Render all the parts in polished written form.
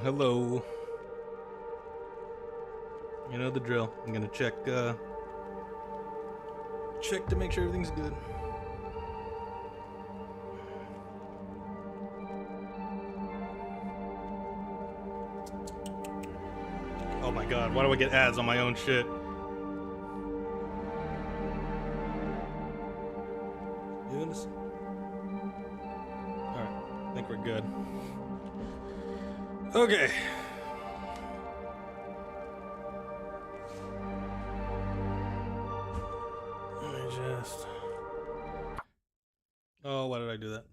Hello. You know the drill. I'm gonna check to make sure everything's good. Oh my god, why do I get ads on my own shit? You understand? Alright, I think we're good. Okay. Let me just... Oh, why did I do that?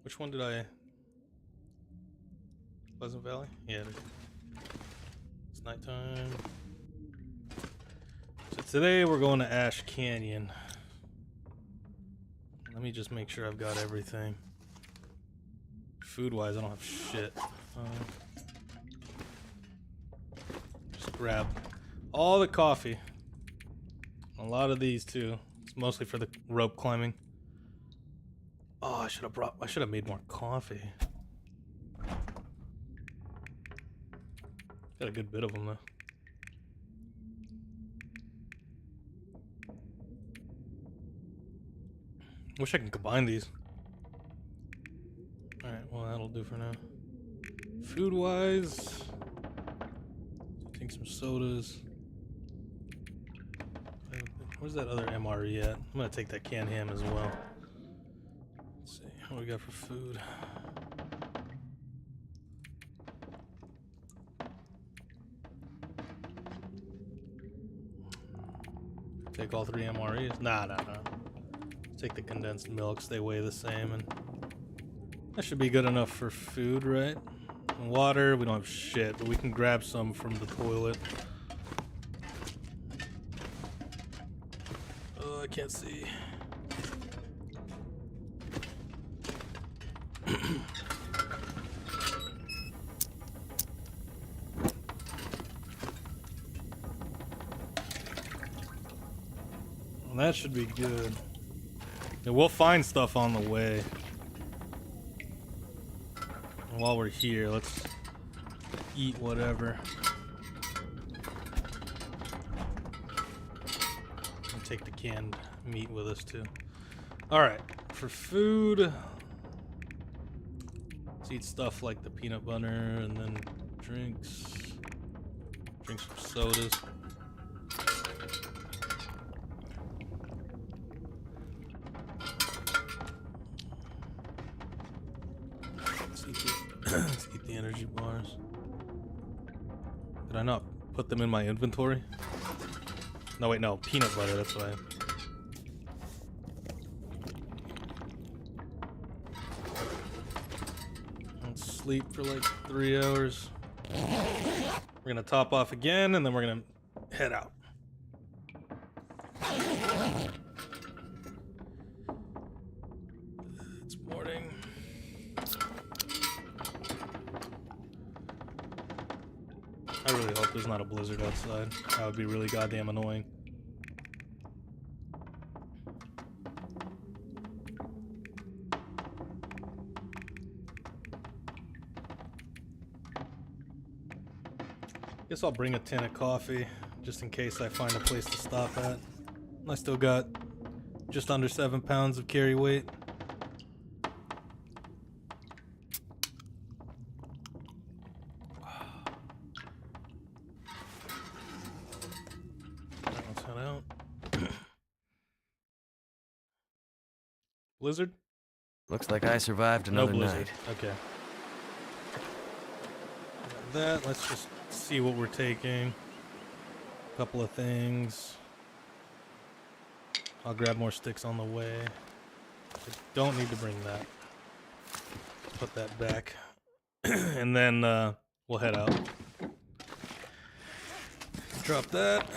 Which one did I... Pleasant Valley? Yeah, it is. It's nighttime. So today we're going to Ash Canyon. Let me just make sure I've got everything. Food-wise, I don't have shit. Just grab all the coffee. A lot of these too. It's mostly for the rope climbing. Oh, I should have made more coffee. Got a good bit of them though. Wish I could combine these. Alright, well that'll do for now. Food wise, take some sodas. Where's that other MRE at? I'm gonna take that canned ham as well. Let's see, what do we got for food? Take all 3 MREs? Nah. Take the condensed milks, they weigh the same, and that should be good enough for food, right? And water, we don't have shit, but we can grab some from the toilet. Oh, I can't see. Well, that should be good. Yeah, we'll find stuff on the way. And while we're here, let's eat whatever. And take the canned meat with us too. Alright, for food, let's eat stuff like the peanut butter and then drinks. Drink some sodas. Let's eat the energy bars. Did I not put them in my inventory? No, wait, no. Peanut butter, that's what I... Let's sleep for like 3 hours. We're gonna top off again, and then we're gonna head out. It's morning. I really hope there's not a blizzard outside. That would be really goddamn annoying. Guess I'll bring a tin of coffee, just in case I find a place to stop at. I still got just under 7 pounds of carry weight. Let's head out. Blizzard? Looks like I survived another No blizzard. night. Okay. That, let's just see what we're taking. A couple of things. I'll grab more sticks on the way. I don't need to bring that. Put that back. And then we'll head out. Drop that.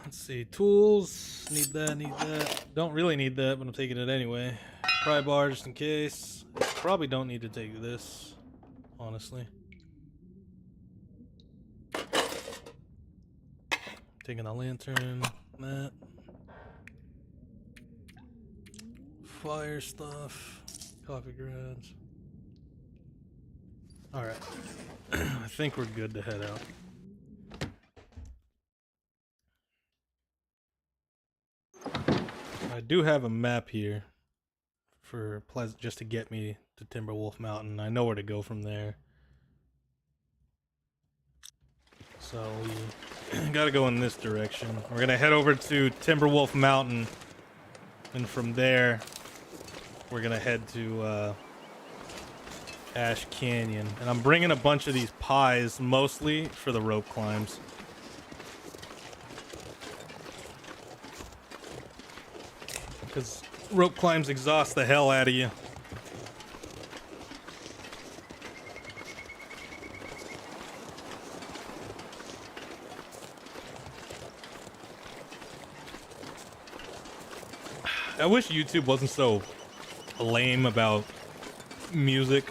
Let's see. Tools. Need that. Don't really need that, but I'm taking it anyway. Pry bar just in case. Probably don't need to take this, honestly. Taking a lantern, that. fire stuff, coffee grounds. Alright. I think we're good to head out. I do have a map here for just to get me to Timberwolf Mountain. I know where to go from there. So we gotta go in this direction. We're gonna head over to Timberwolf Mountain, and from there we're gonna head to Ash Canyon. And I'm bringing a bunch of these pies, mostly for the rope climbs. Because rope climbs exhaust the hell out of you. I wish YouTube wasn't so lame about music,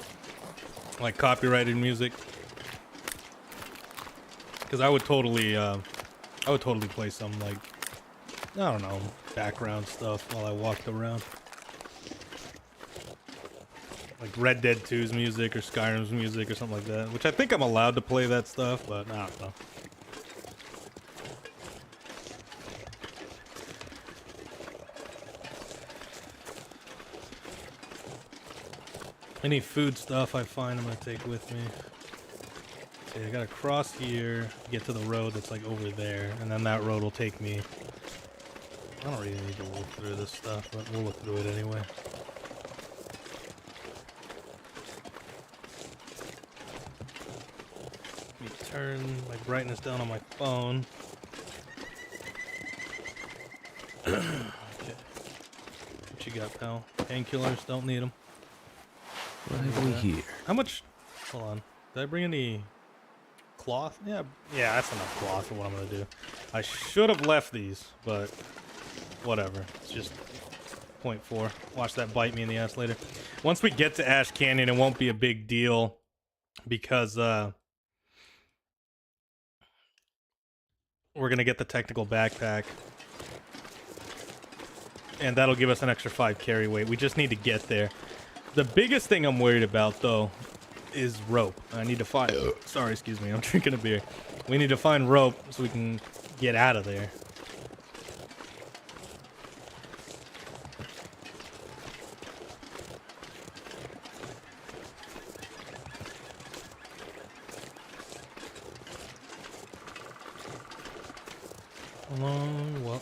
like copyrighted music. Because I would totally play some, like, I don't know, background stuff while I walked around. Like Red Dead 2's music or Skyrim's music or something like that. Which I think I'm allowed to play that stuff, but I don't know. Any food stuff I find I'm gonna take with me. Okay, I gotta cross here, get to the road that's like over there, and then that road will take me. I don't really need to look through this stuff, but we'll look through it anyway. Let me turn my brightness down on my phone. Okay. What you got, pal? Painkillers, don't need them. What have we here? How much? Hold on. Did I bring any cloth? Yeah, that's enough cloth for what I'm gonna do. I should have left these, but whatever. It's just 0.4. Watch that bite me in the ass later. Once we get to Ash Canyon, it won't be a big deal because we're gonna get the technical backpack, and that'll give us an extra 5 carry weight. We just need to get there. The biggest thing I'm worried about, though, is rope. I need to find... Sorry, excuse me. I'm drinking a beer. We need to find rope so we can get out of there. Well,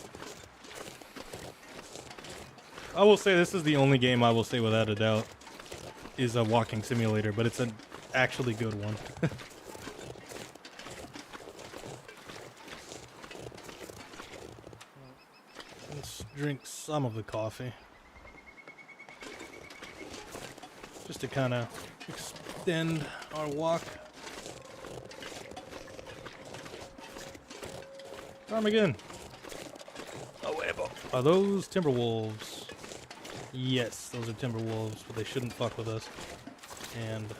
I will say this is the only game I will say without a doubt is a walking simulator, but it's an actually good one. Let's drink some of the coffee. Just to kind of extend our walk. Time again. Are those Timberwolves? Yes, those are Timberwolves, but they shouldn't fuck with us. And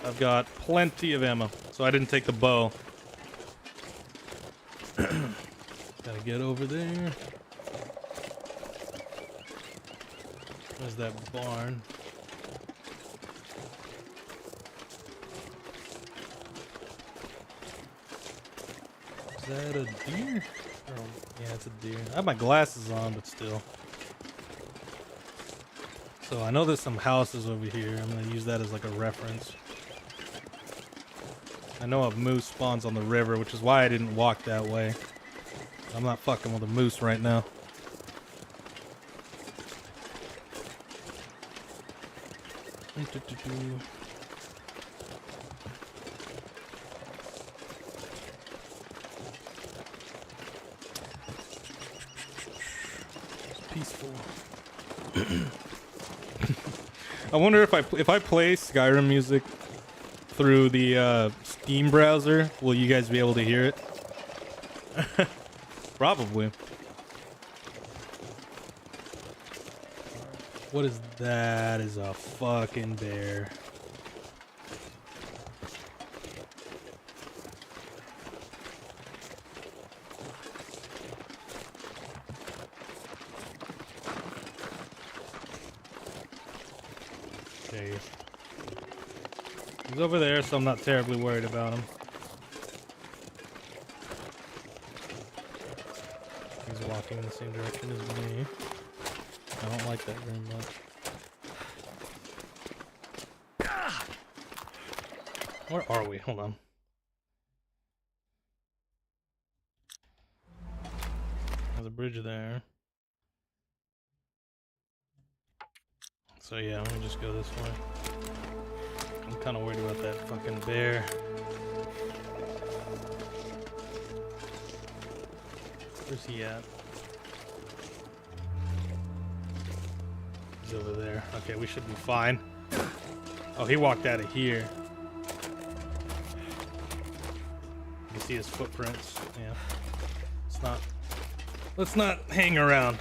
I've got plenty of ammo, so I didn't take the bow. Gotta get over there. Where's that barn? Is that a deer? Oh, yeah, it's a deer. I have my glasses on, but still. So I know there's some houses over here. I'm gonna use that as like a reference. I know a moose spawns on the river, which is why I didn't walk that way. I'm not fucking with a moose right now. It's peaceful. I wonder if I play Skyrim music through the Steam browser, will you guys be able to hear it? Probably. What is that? Is a fucking bear. Okay. He's over there, so I'm not terribly worried about him. He's walking in the same direction as me. I don't like that very much. Where are we? Hold on. There's a bridge there. So yeah, let me just go this way. I'm kind of worried about that fucking bear. Where's he at? He's over there. Okay, we should be fine. Oh, he walked out of here. You can see his footprints. Yeah. It's not. Let's not hang around.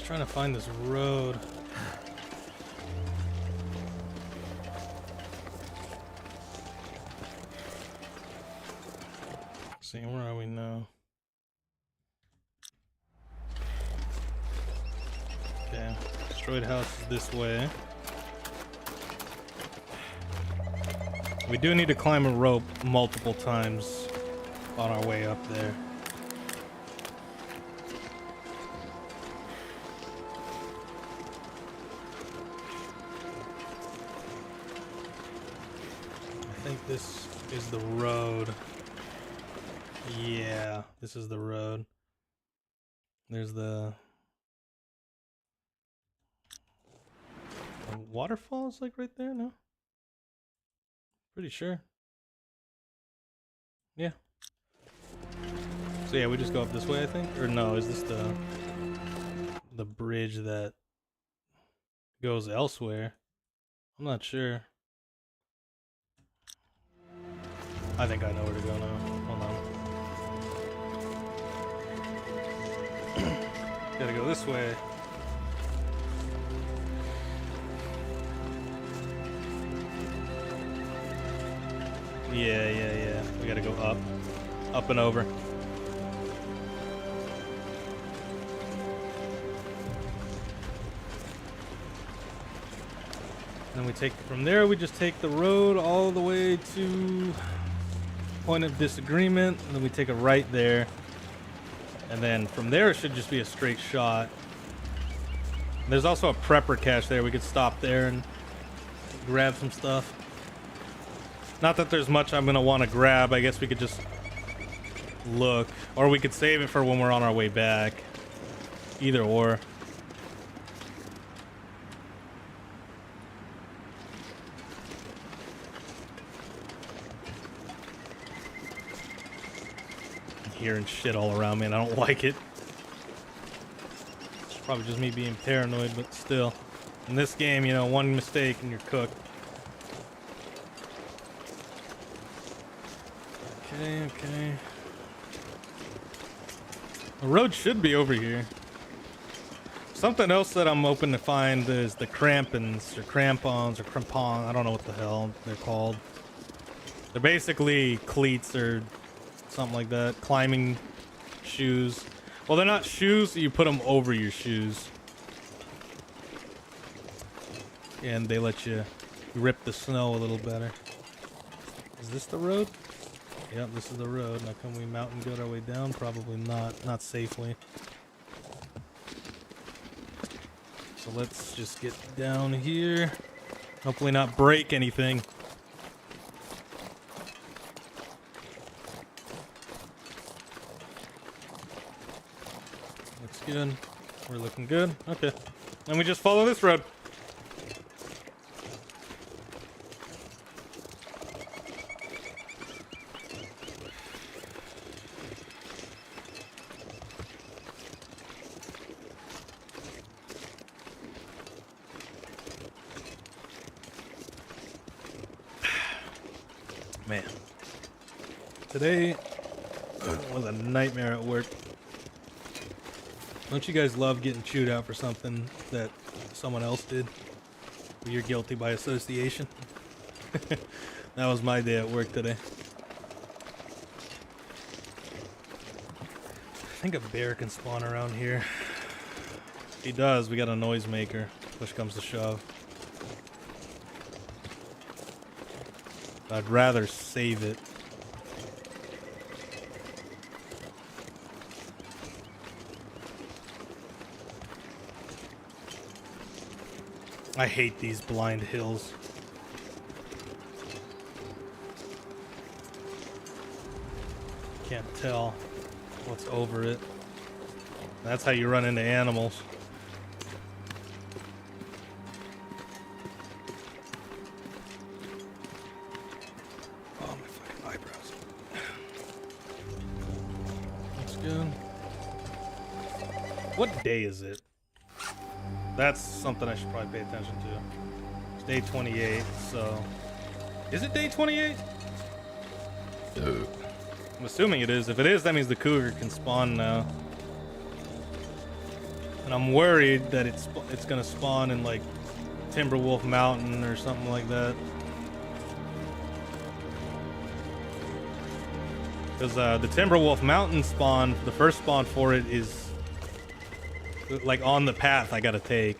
Trying to find this road. Let's see, where are we now? Okay, destroyed house is this way. We do need to climb a rope multiple times on our way up there. I think this is the road. Yeah, this is the road. There's the waterfall's like right there, no? Pretty sure. Yeah. So yeah, we just go up this way, I think? Or no, is this the bridge that goes elsewhere? I'm not sure. I think I know where to go now. Hold on. Gotta go this way. Yeah. We gotta go up. Up and over. Then we take from there, we just take the road all the way to point of disagreement, and then we take a right there. And then from there, it should just be a straight shot. There's also a prepper cache there. We could stop there and grab some stuff. Not that there's much I'm going to want to grab. I guess we could just look. Or we could save it for when we're on our way back. Either or. I'm hearing shit all around me and I don't like it. It's probably just me being paranoid, but still. In this game, you know, one mistake and you're cooked. Okay. The road should be over here. Something else that I'm hoping to find is the crampons or crampons or crampon. I don't know what the hell they're called. They're basically cleats or something like that. Climbing shoes. Well, they're not shoes. You put them over your shoes. And they let you grip the snow a little better. Is this the road? Yep, this is the road. Now can we mountain goat our way down? Probably not. Not safely. So let's just get down here. Hopefully not break anything. Looks good. We're looking good. Okay. And we just follow this road. Man, today It was a nightmare at work. Don't you guys love getting chewed out for something that someone else did? Or you're guilty by association? That was my day at work today. I think a bear can spawn around here. If he does, we got a noisemaker. Push comes to shove. I'd rather save it. I hate these blind hills. Can't tell what's over it. That's how you run into animals. Oh, my fucking eyebrows. That's good. What day is it? That's something I should probably pay attention to. It's day 28, so... Is it day 28? I'm assuming it is. If it is, that means the cougar can spawn now. And I'm worried that it's gonna spawn in like Timberwolf Mountain or something like that. Because the Timberwolf Mountain spawn, the first spawn for it is like on the path I gotta take.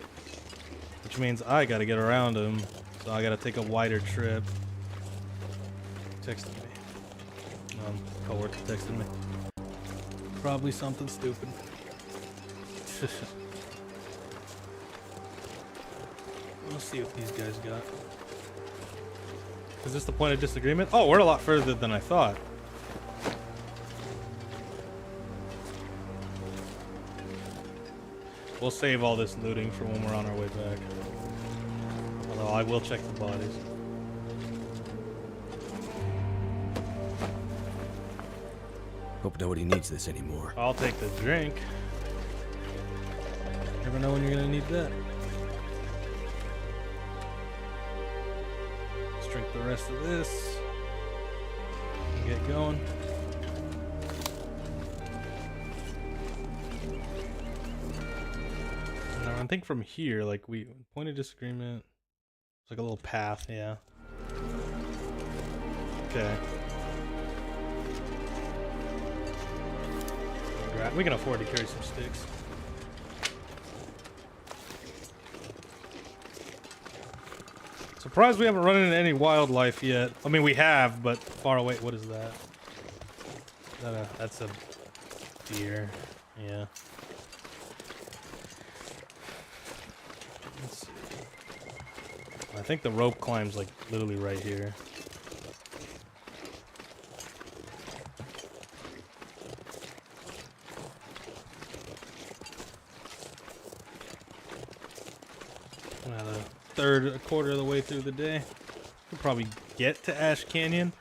Which means I gotta get around him. So I gotta take a wider trip. Texted me. Coworker texted me. Probably something stupid. Let's see what these guys got. Is this the point of disagreement? Oh, we're a lot further than I thought. We'll save all this looting for when we're on our way back. Although I will check the bodies. Hope nobody needs this anymore. I'll take the drink. Never know when you're gonna need that. Let's drink the rest of this. And get going. Now I think from here, like point of disagreement. It's like a little path, yeah. Okay. We can afford to carry some sticks. Surprised we haven't run into any wildlife yet. I mean, we have, but far away. What is that? That's a deer. Yeah. Let's see. I think the rope climbs like literally right here. A quarter of the way through the day. We'll probably get to Ash Canyon.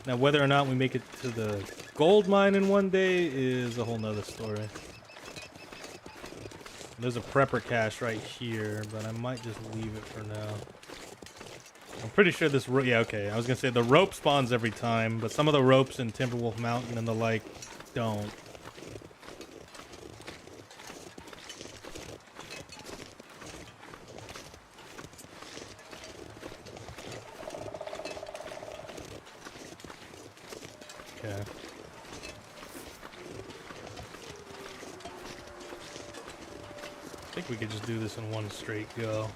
Now, whether or not we make it to the gold mine in one day is a whole nother story. There's a prepper cache right here, but I might just leave it for now. I'm pretty sure this yeah, okay. I was gonna say the rope spawns every time, but some of the ropes in Timberwolf Mountain and the like don't. Okay. I think we could just do this in one straight go.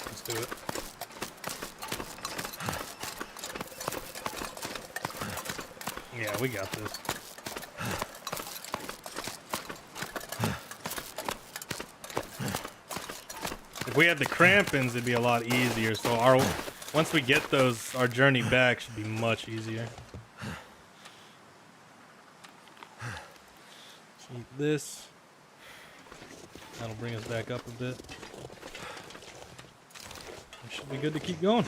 Let's do it. Yeah, we got this. If we had the crampons, it'd be a lot easier. So once we get those, our journey back should be much easier. Let's eat this. That'll bring us back up a bit. We should be good to keep going.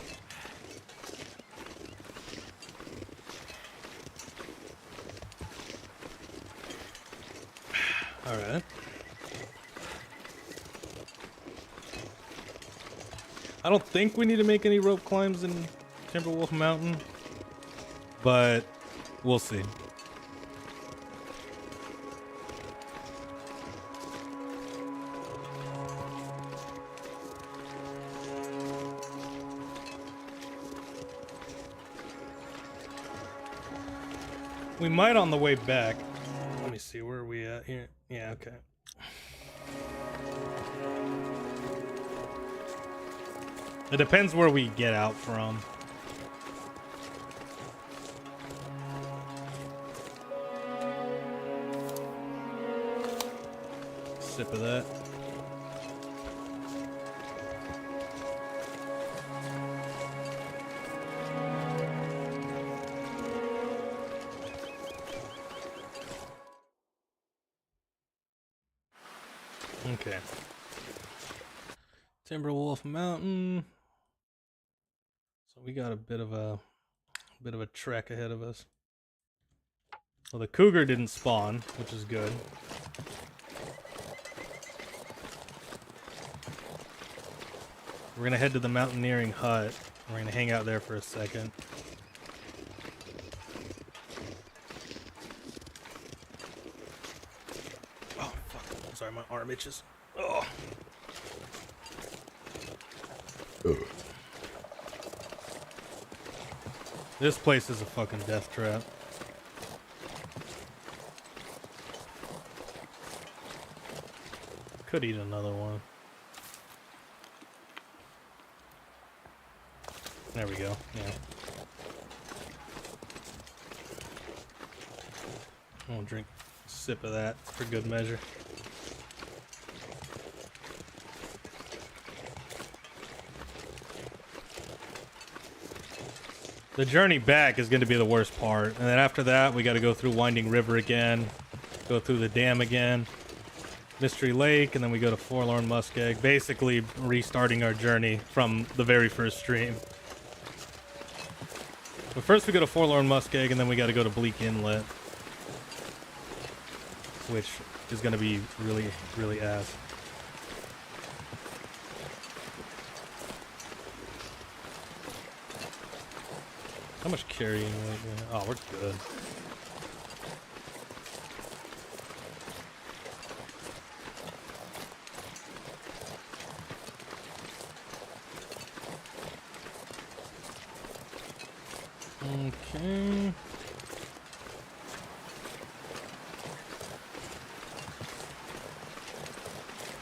All right. I don't think we need to make any rope climbs in Timberwolf Mountain, but we'll see. We might on the way back. Let me see, where are we at here? Yeah, okay. It depends where we get out from. Sip of that. Okay. Timberwolf Mountain. So we got a bit of a trek ahead of us. Well, the cougar didn't spawn, which is good. We're gonna head to the mountaineering hut. We're gonna hang out there for a second. Oh fuck! Sorry, my arm itches. Oh. This place is a fucking death trap. Could eat another one. There we go. Yeah. I'm gonna drink a sip of that for good measure. The journey back is going to be the worst part, and then after that we got to go through Winding River again, go through the dam again, Mystery Lake, and then we go to Forlorn Muskeg, basically restarting our journey from the very first stream. But first we go to Forlorn Muskeg, and then we got to go to Bleak Inlet, which is going to be really, really ass. How much carrying right now? Oh, we're good. Okay.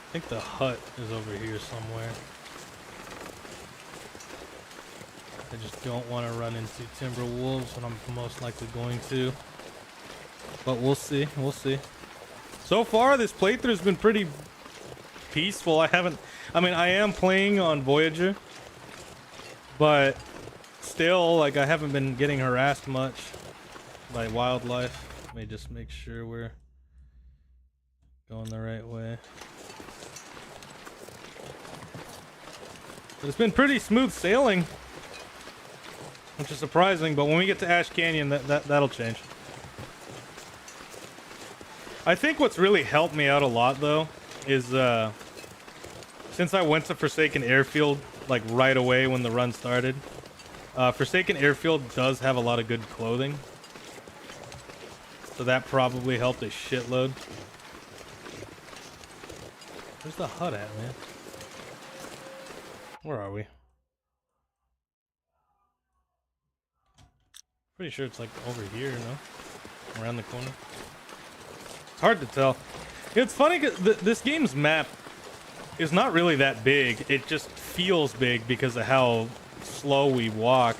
I think the hut is over here somewhere. I just don't want to run into timber wolves, and I'm most likely going to. But we'll see. We'll see. So far, this playthrough's been pretty peaceful. I am playing on Voyager, but still, like, I haven't been getting harassed much by wildlife. Let me just make sure we're going the right way. But it's been pretty smooth sailing, which is surprising, but when we get to Ash Canyon, that'll change. I think what's really helped me out a lot, though, is since I went to Forsaken Airfield like right away when the run started, Forsaken Airfield does have a lot of good clothing, so that probably helped a shitload. Where's the hut at, man? Where are we? Pretty sure it's like over here, no? Around the corner. It's hard to tell. It's funny because this game's map is not really that big. It just feels big because of how slow we walk.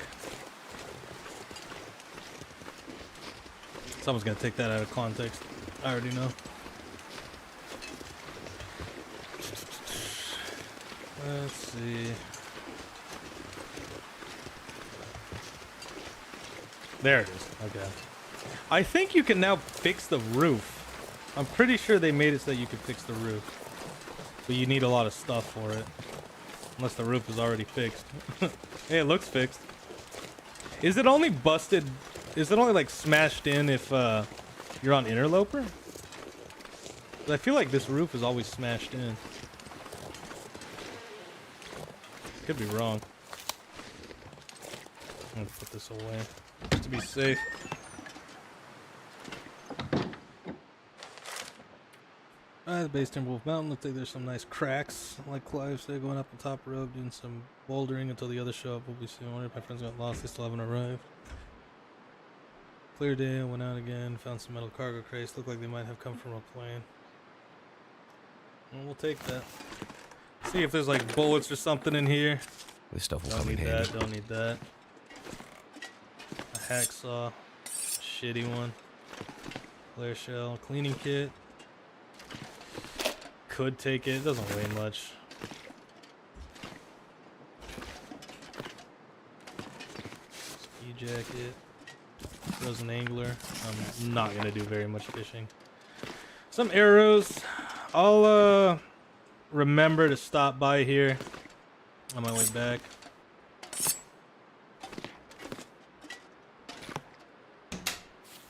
Someone's gonna take that out of context. I already know. Let's see. There it is. Okay. I think you can now fix the roof. I'm pretty sure they made it so that you could fix the roof. But you need a lot of stuff for it. Unless the roof is already fixed. Hey, it looks fixed. Is it only busted? Is it only like smashed in if you're on Interloper? 'Cause I feel like this roof is always smashed in. Could be wrong. I'm gonna put this away just to be safe. The base Timberwolf Mountain. Looks like there's some nice cracks, like Clive said, going up the top road, doing some bouldering until the others show up. We'll be soon. I wonder if my friends got lost. They still haven't arrived. Clear day. Went out again. Found some metal cargo crates. Look like they might have come from a plane. Well, we'll take that. See if there's like bullets or something in here. This stuff will Don't come in need handy. that. Don't need that. A hacksaw. Shitty one. Flare shell. Cleaning kit. Could take it. It doesn't weigh much. Ski jacket. Frozen angler. I'm not gonna do very much fishing. Some arrows. I'll remember to stop by here on my way back.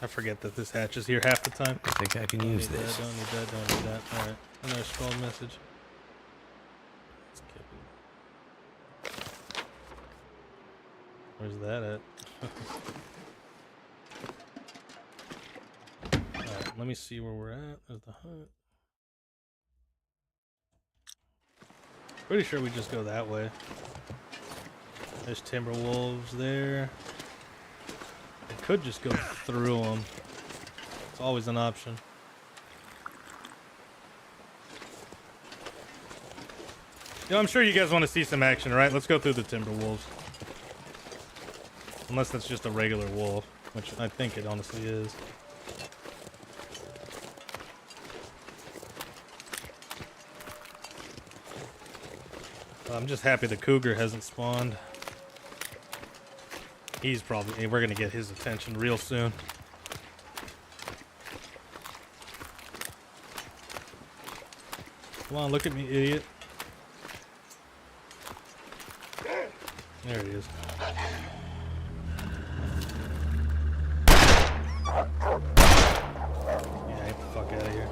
I forget that this hatch is here half the time. I think I can Don't use need this. that, don't need that, don't need that. Alright, another scroll message. Let's skip it. Where's that at? Alright, let me see where we're at. There's the hut. Pretty sure we just go that way. There's timber wolves there. I could just go through them. It's always an option. You know, I'm sure you guys want to see some action, right? Let's go through the timber wolves. Unless that's just a regular wolf, which I think it honestly is. I'm just happy the cougar hasn't spawned. He's probably... We're gonna get his attention real soon. Come on, look at me, idiot. There he is. Yeah, get the fuck out of here.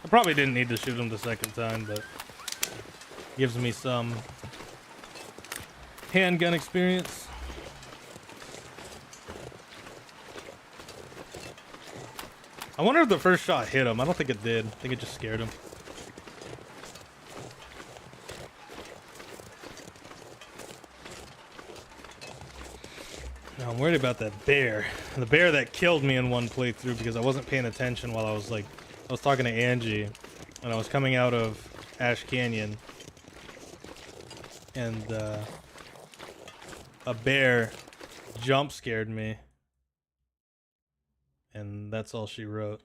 I probably didn't need to shoot him the second time, but gives me some handgun experience. I wonder if the first shot hit him. I don't think it did. I think it just scared him. No, I'm worried about that bear. The bear that killed me in one playthrough because I wasn't paying attention while I was talking to Angie and I was coming out of Ash Canyon. And a bear jump scared me. And that's all she wrote.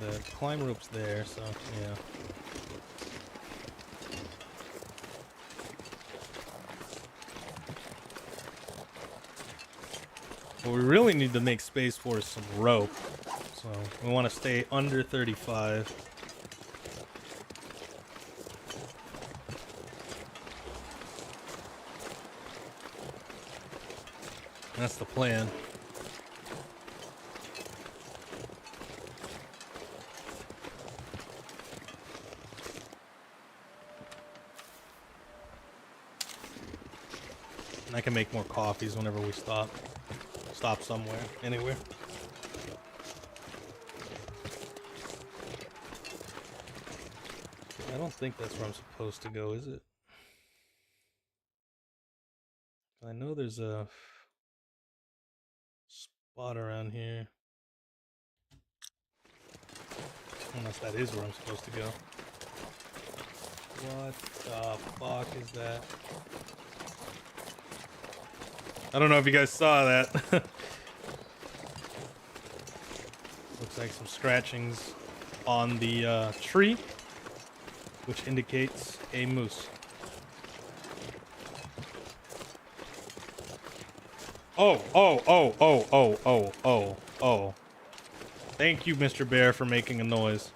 The climb rope's there, so yeah. But we really need to make space for some rope. So we want to stay under 35. That's the plan. And I can make more coffees whenever we stop. Stop somewhere, anywhere. I don't think that's where I'm supposed to go, is it? I know there's a spot around here. Unless that is where I'm supposed to go. What the fuck is that? I don't know if you guys saw that. Looks like some scratchings on the tree, which indicates a moose. Oh. Thank you, Mr. Bear, for making a noise.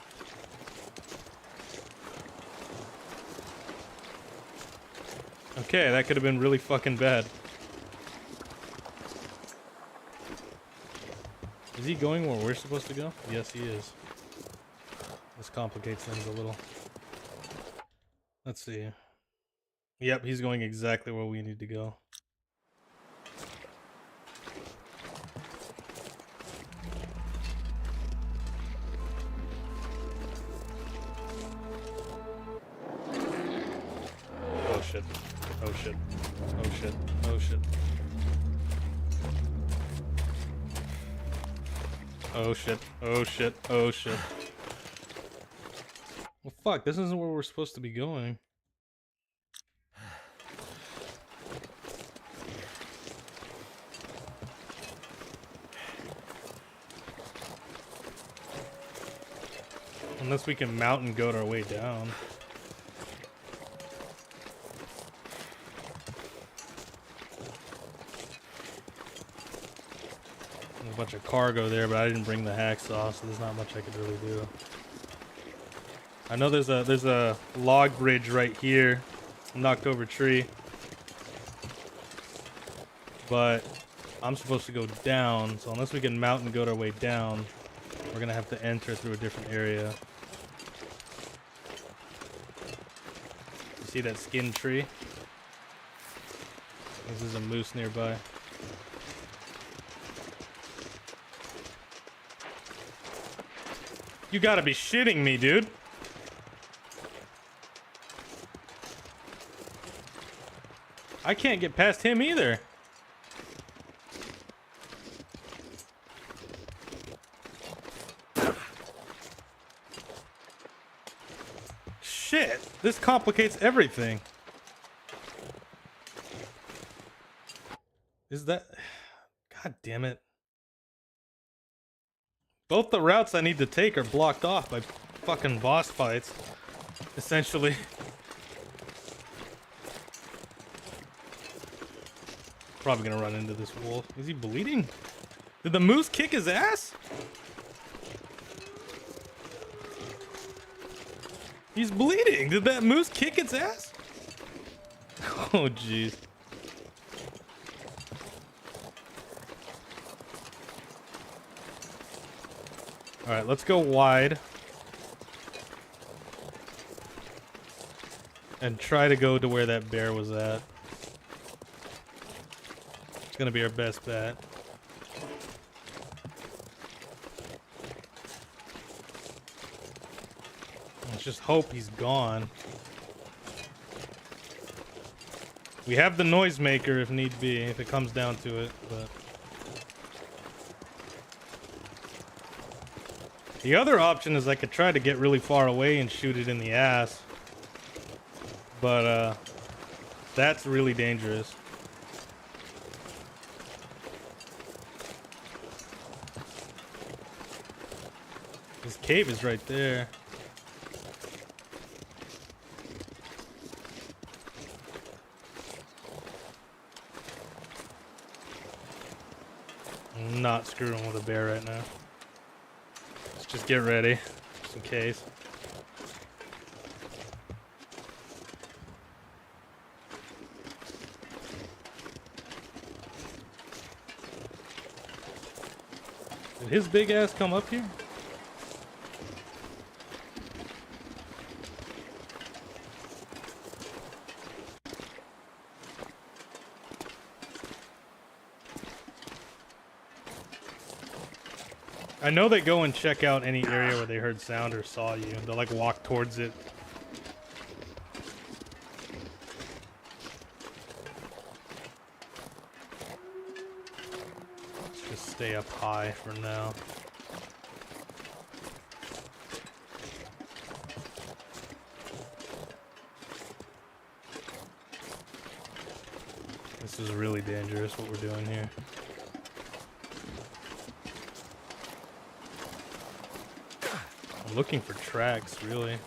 Okay, that could have been really fucking bad. Is he going where we're supposed to go? Yes, he is. This complicates things a little. Let's see. Yep, he's going exactly where we need to go. Oh shit. Oh shit. Oh shit. Oh shit. Oh shit. Oh shit. Oh shit. Well, fuck, this isn't where we're supposed to be going. Unless we can mount and goat our way down. There's a bunch of cargo there, but I didn't bring the hacksaw, so there's not much I could really do. I know there's a log bridge right here, knocked over tree, but I'm supposed to go down, so unless we can mount and goat our way down, we're gonna have to enter through a different area. You see that skin tree? This is a moose nearby. You gotta be shitting me, dude. I can't get past him either. Shit, this complicates everything. Is that... God damn it. Both the routes I need to take are blocked off by fucking boss fights, essentially. Probably gonna run into this wolf. Is he bleeding? Did the moose kick his ass? He's bleeding. Did that moose kick its ass? Oh, jeez. All right, let's go wide and try to go to where that bear was at. It's gonna be our best bet. Let's just hope he's gone. We have the noisemaker if need be, if it comes down to it, but... The other option is I could try to get really far away and shoot it in the ass. But, that's really dangerous. This cave is right there. I'm not screwing with a bear right now. Let's just get ready, just in case. Did his big ass come up here? I know they go and check out any area where they heard sound or saw you. They'll like walk towards it. Let's just stay up high for now. This is really dangerous what we're doing here. I'm looking for tracks, really.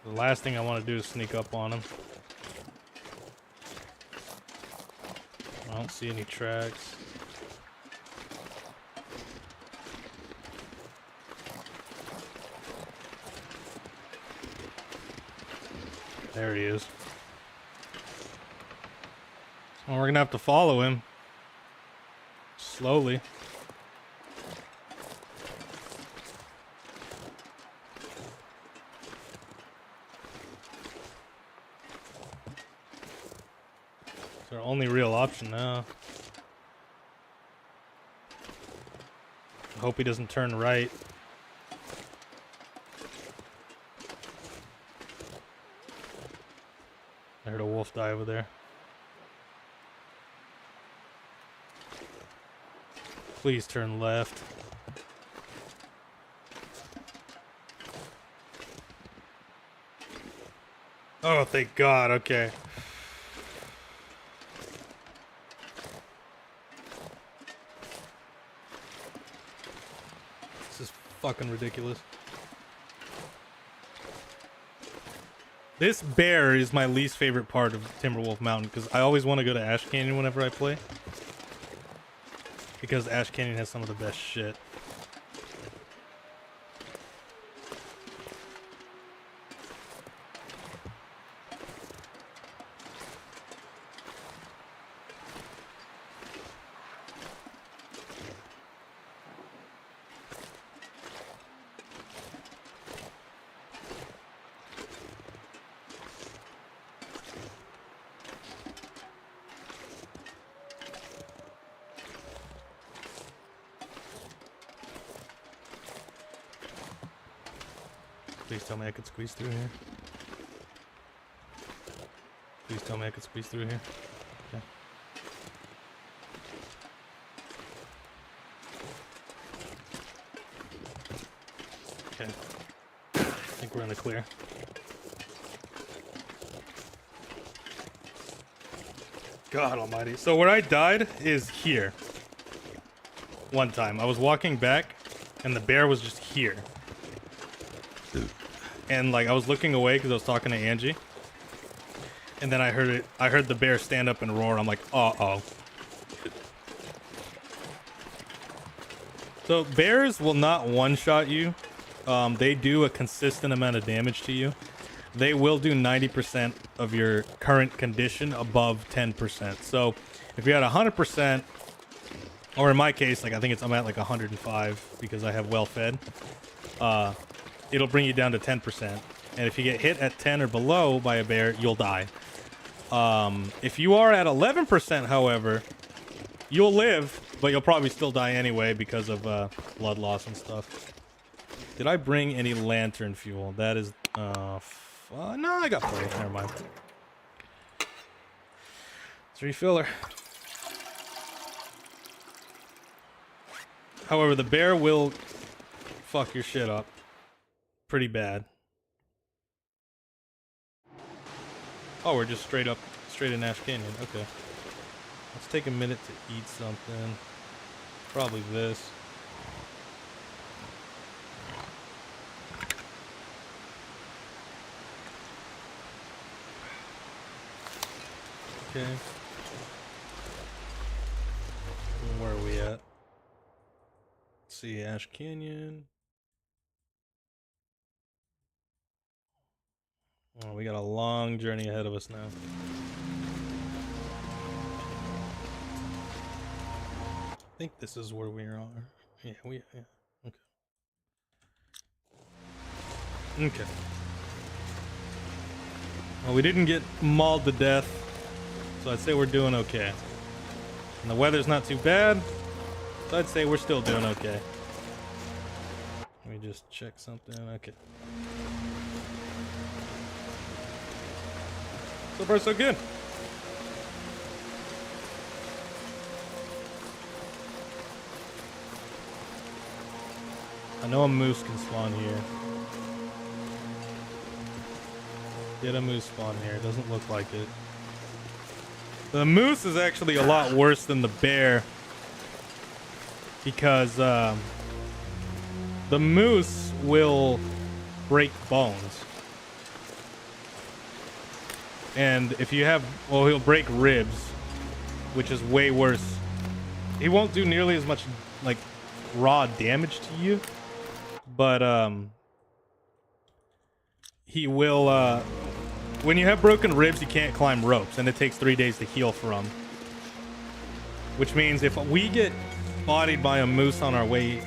The last thing I want to do is sneak up on him. I don't see any tracks. There he is. Well, we're gonna have to follow him. Slowly. It's our only real option now. I hope he doesn't turn right. I heard a wolf die over there. Please turn left. Oh, thank God. Okay. This is fucking ridiculous. This bear is my least favorite part of Timberwolf Mountain because I always want to go to Ash Canyon whenever I play. Because Ash Canyon has some of the best shit. Please tell me I could squeeze through here. Please tell me I could squeeze through here. Okay. Okay. I think we're in the clear. God almighty. So where I died is here. One time. I was walking back and the bear was just here. And like I was looking away because I was talking to Angie, and then I heard the bear stand up and roar. I'm like, uh-oh. So bears will not one-shot you. They do a consistent amount of damage to you. They will do 90% of your current condition above 10%. So if you're at 100%, or in my case, like I think I'm at like 105 because I have well fed. It'll bring you down to 10%. And if you get hit at 10 or below by a bear, you'll die. If you are at 11%, however, you'll live, but you'll probably still die anyway because of blood loss and stuff. Did I bring any lantern fuel? That is... no, I got plenty. Never mind. Let's refill her. However, the bear will fuck your shit up. Pretty bad. Oh, we're just straight in Ash Canyon. Okay. Let's take a minute to eat something. Probably this. Okay. And where are we at? Let's see, Ash Canyon. Oh, we got a long journey ahead of us now. I think this is where we are. Yeah, okay. Okay. Well, we didn't get mauled to death, so I'd say we're doing okay. And the weather's not too bad, so I'd say we're still doing okay. Let me just check something. Okay. So far, so good. I know a moose can spawn here. Did a moose spawn here? It doesn't look like it. The moose is actually a lot worse than the bear because the moose will break bones. And if you have, well, he'll break ribs, which is way worse. He won't do nearly as much, like, raw damage to you, but, he will, when you have broken ribs, you can't climb ropes, and it takes 3 days to heal from. Which means if we get bodied by a moose on our way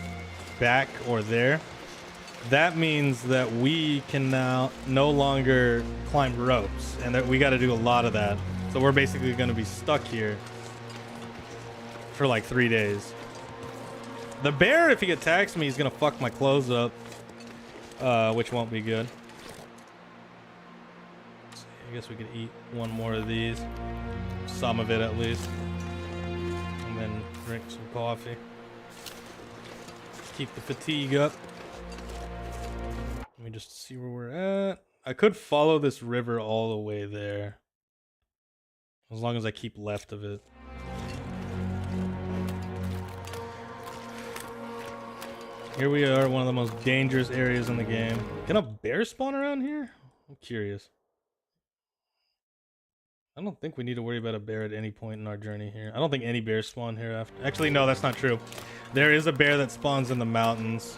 back or there, that means that we can now no longer climb ropes, and that we got to do a lot of that. So we're basically going to be stuck here for like 3 days. The bear, if he attacks me, he's going to fuck my clothes up, which won't be good. So I guess we could eat one more of these. Some of it at least. And then drink some coffee. Keep the fatigue up. Let me just see where we're at. I could follow this river all the way there. As long as I keep left of it. Here we are, one of the most dangerous areas in the game. Can a bear spawn around here? I'm curious. I don't think we need to worry about a bear at any point in our journey here. I don't think any bears spawn here after. Actually, no, that's not true. There is a bear that spawns in the mountains.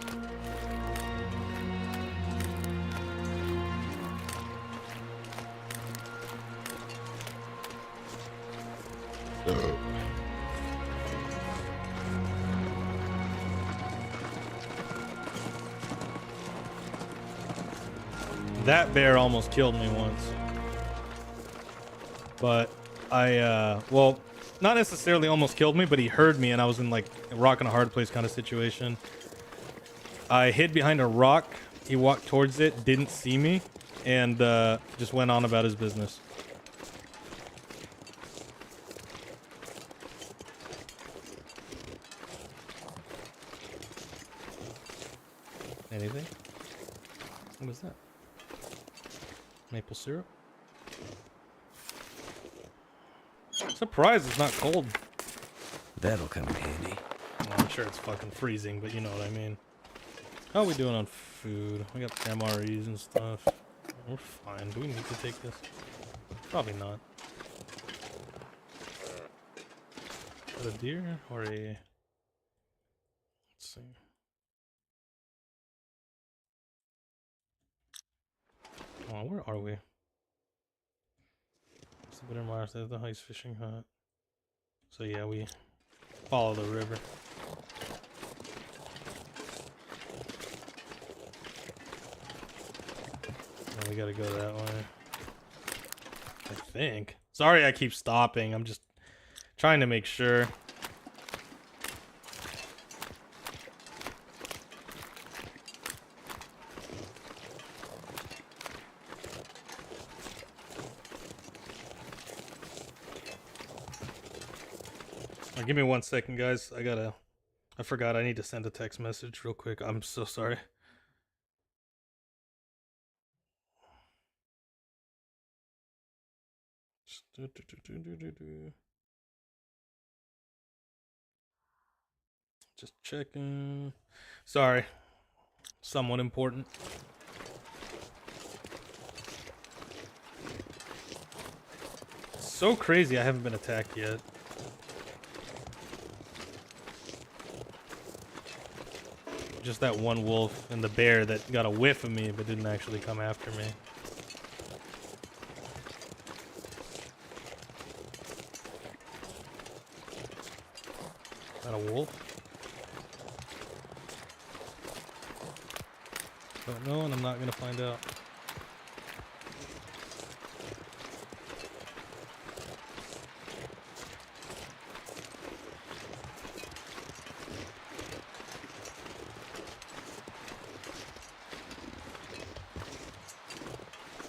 That bear almost killed me once. But well, not necessarily almost killed me, but he heard me and I was in like a rock and a hard place kind of situation. I hid behind a rock. He walked towards it, didn't see me, and just went on about his business. Anything? What is that? Maple syrup? Surprised it's not cold. That'll come in handy. Well, I'm sure it's fucking freezing, but you know what I mean. How are we doing on food? We got MREs and stuff. We're fine. Do we need to take this? Probably not. Is that a deer or a... Let's see. Oh, where are we? It's the Bitter Marsh. There's the ice fishing hut. So yeah, we follow the river. And we gotta go that way. I think. Sorry I keep stopping. I'm just trying to make sure. Give me 1 second, guys. I forgot I need to send a text message real quick. I'm so sorry. Just checking. Sorry. Somewhat important. So crazy I haven't been attacked yet. Just that one wolf and the bear that got a whiff of me but didn't actually come after me. Is that a wolf? Don't know, and I'm not gonna find out.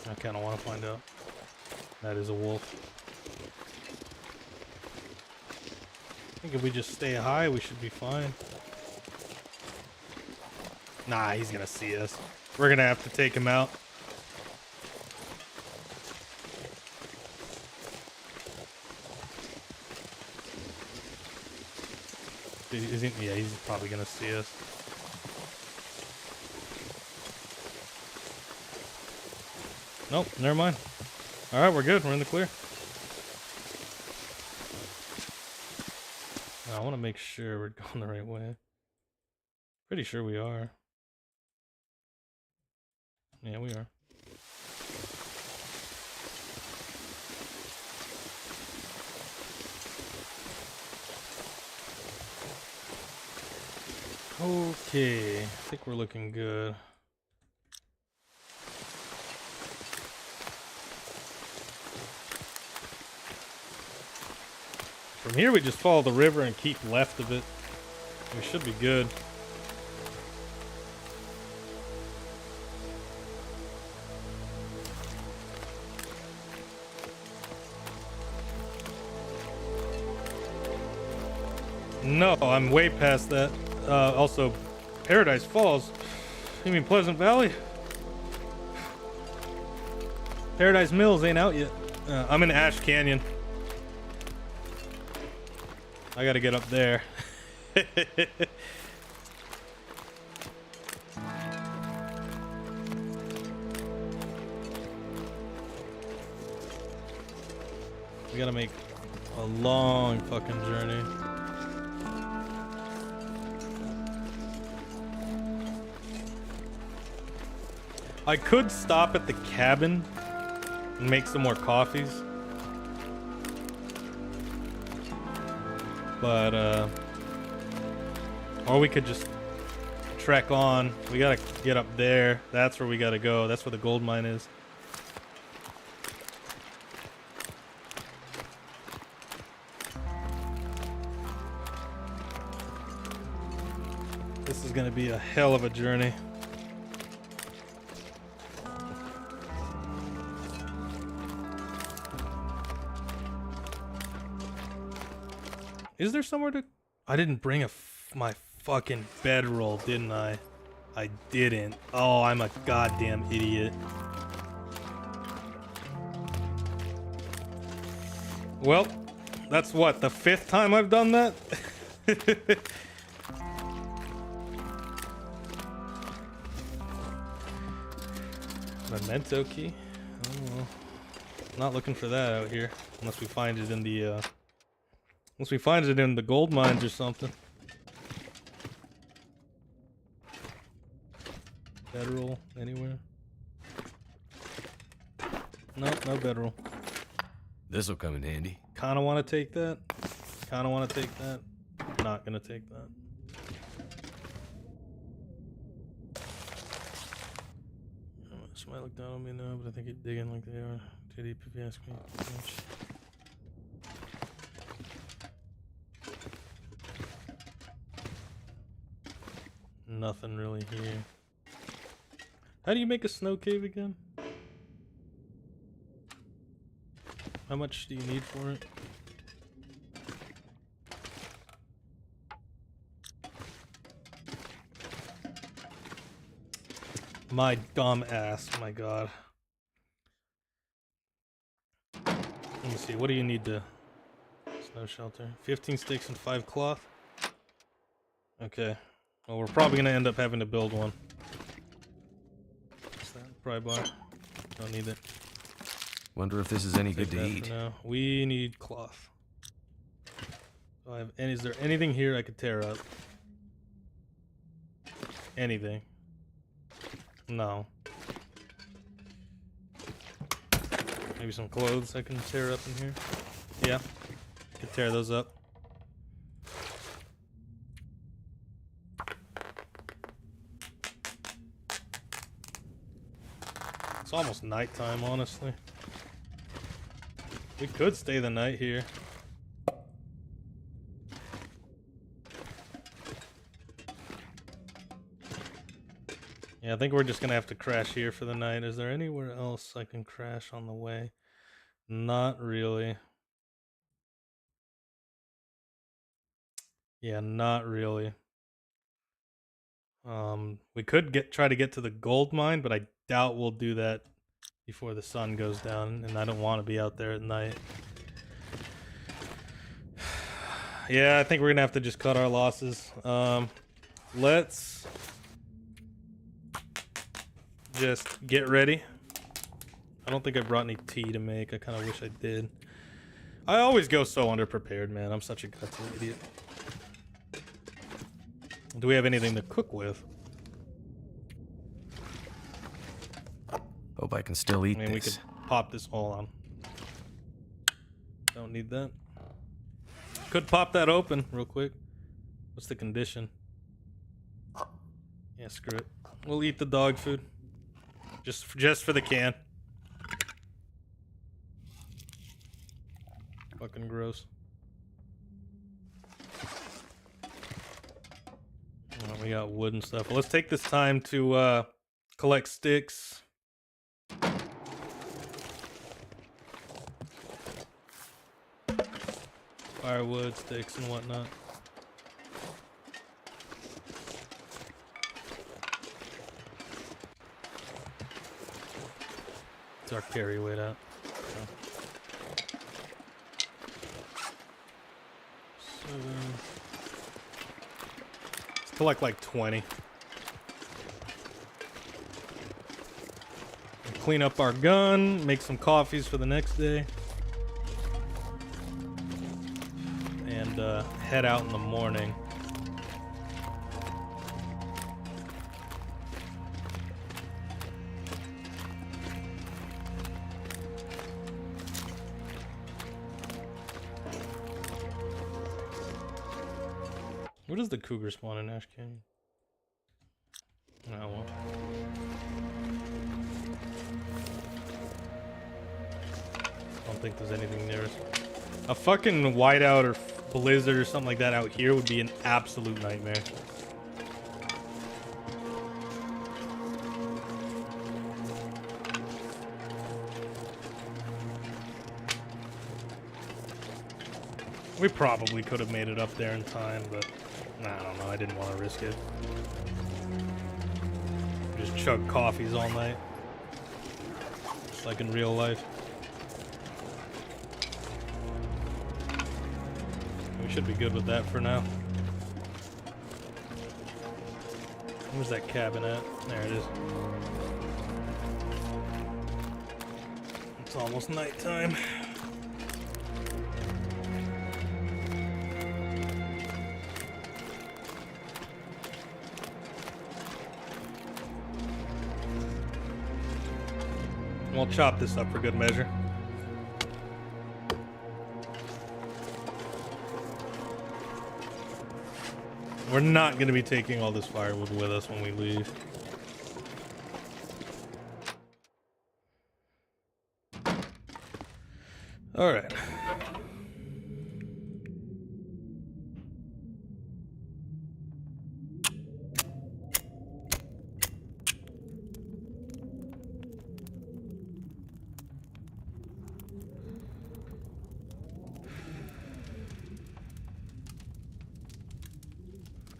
I kind of want to find out. That is a wolf. I think if we just stay high, we should be fine. Nah, he's gonna see us. We're gonna have to take him out. Yeah, he's probably gonna see us. Nope, never mind. Alright, we're good. We're in the clear. Now, I want to make sure we're going the right way. Pretty sure we are. Yeah, we are. Okay, I think we're looking good. From here we just follow the river and keep left of it. We should be good. No, I'm way past that. Also, Paradise Falls. You mean Pleasant Valley? Paradise Mills ain't out yet. I'm in Ash Canyon. I gotta get up there. We gotta make a long fucking journey. I could stop at the cabin and make some more coffees. But, or we could just trek on. We gotta get up there. That's where we gotta go. That's where the gold mine is. This is gonna be a hell of a journey. Is there somewhere to... I didn't bring my fucking bedroll, didn't I? I didn't. Oh, I'm a goddamn idiot. Well, that's what, the 5th time I've done that? Memento key? Oh, not looking for that out here. Unless we find it in the, unless we find it in the gold mines or something. Bedroll anywhere? Nope, no bedroll. This'll come in handy. Kinda wanna take that. Kinda wanna take that. Not gonna take that. This might look down on me now, but I think you're digging like they are. Too deep if you ask me. Nothing really here. How do you make a snow cave again? How much do you need for it? My dumb ass, my god. Let me see, what do you need to... Snow shelter. 15 sticks and 5 cloth? Okay. Well, we're probably gonna end up having to build one. What's that? Pry bar. Don't need it. Wonder if this is any good to eat. No, we need cloth. Do I have any? Is there anything here I could tear up? Anything? No. Maybe some clothes I can tear up in here. Yeah, could tear those up. It's almost nighttime, honestly. We could stay the night here. Yeah, I think we're just gonna have to crash here for the night. Is there anywhere else I can crash on the way? Not really. Yeah, not really. We could try to get to the gold mine, but I doubt we'll do that before the sun goes down, and I don't want to be out there at night. Yeah, I think we're gonna have to just cut our losses. Let's just get ready. I don't think I brought any tea to make. I kind of wish I did. I always go so underprepared, man. I'm such a gutsy idiot. Do we have anything to cook with? Hope I can still eat I mean, this. we could pop this all on. Don't need that. Could pop that open real quick. What's the condition? Yeah, screw it. We'll eat the dog food. Just for the can. Fucking gross. Well, we got wood and stuff. Well, let's take this time to collect sticks. Firewood, sticks, and whatnot. What's our carry weight at? Let's collect like 20. And clean up our gun, make some coffees for the next day. And head out in the morning. Where does the cougar spawn in Ash Canyon? No, well. I don't think there's anything near us. A fucking whiteout or blizzard or something like that out here would be an absolute nightmare. We probably could have made it up there in time, but I don't know. I didn't want to risk it. Just chug coffees all night. Just like in real life. We should be good with that for now. Where's that cabin at? There it is. It's almost nighttime. We'll chop this up for good measure. We're not going to be taking all this firewood with us when we leave. All right.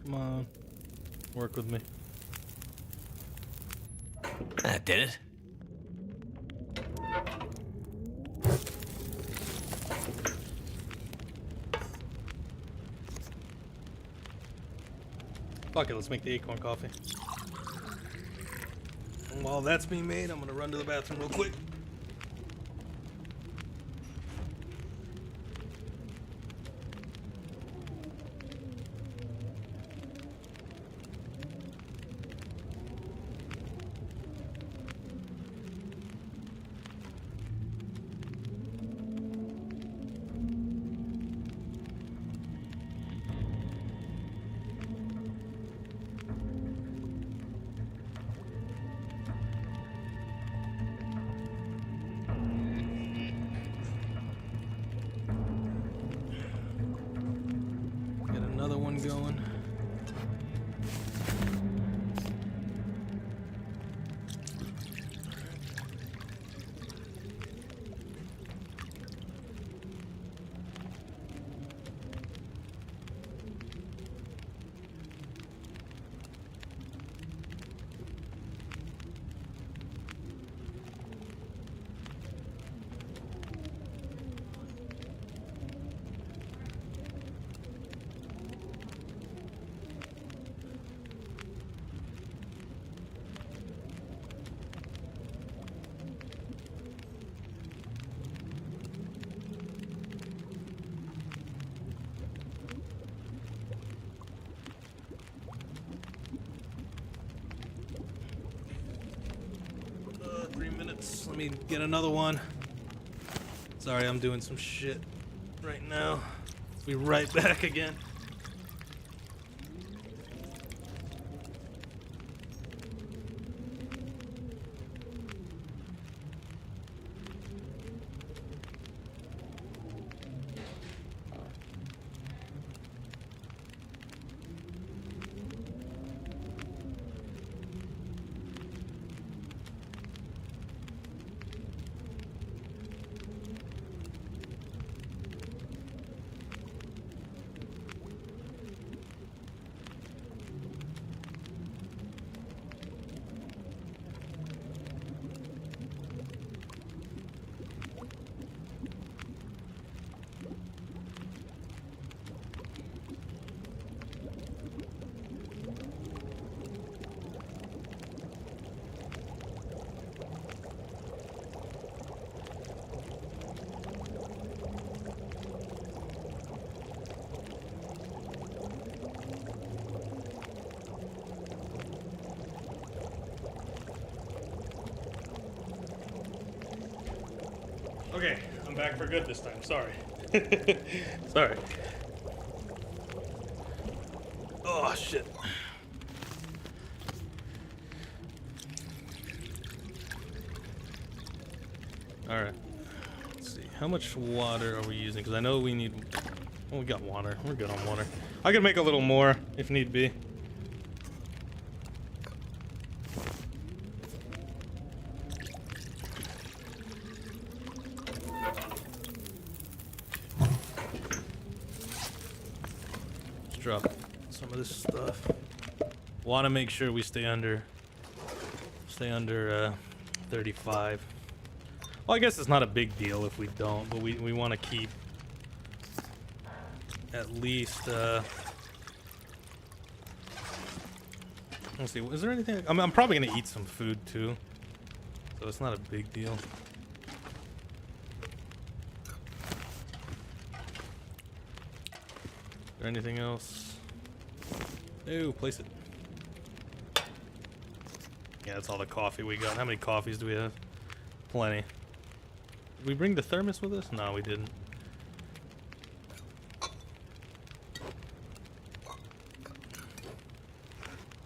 Come on, work with me. That did it. Fuck it, let's make the acorn coffee. And while that's being made, I'm gonna run to the bathroom real quick. Another one going. Let me get another one. Sorry, I'm doing some shit right now. Be right back again. Okay, I'm back for good this time. Sorry. Sorry. Oh, shit. Alright. Let's see. How much water are we using? Because I know we need... Oh, we got water. We're good on water. I can make a little more if need be. Let's drop some of this stuff. Want to make sure we stay under 35. Well, I guess it's not a big deal if we don't, but we want to keep at least, let's see, is there anything, I'm probably going to eat some food too, so it's not a big deal. Is there anything else? No, place it. Yeah, that's all the coffee we got. How many coffees do we have? Plenty. Did we bring the thermos with us? No, we didn't.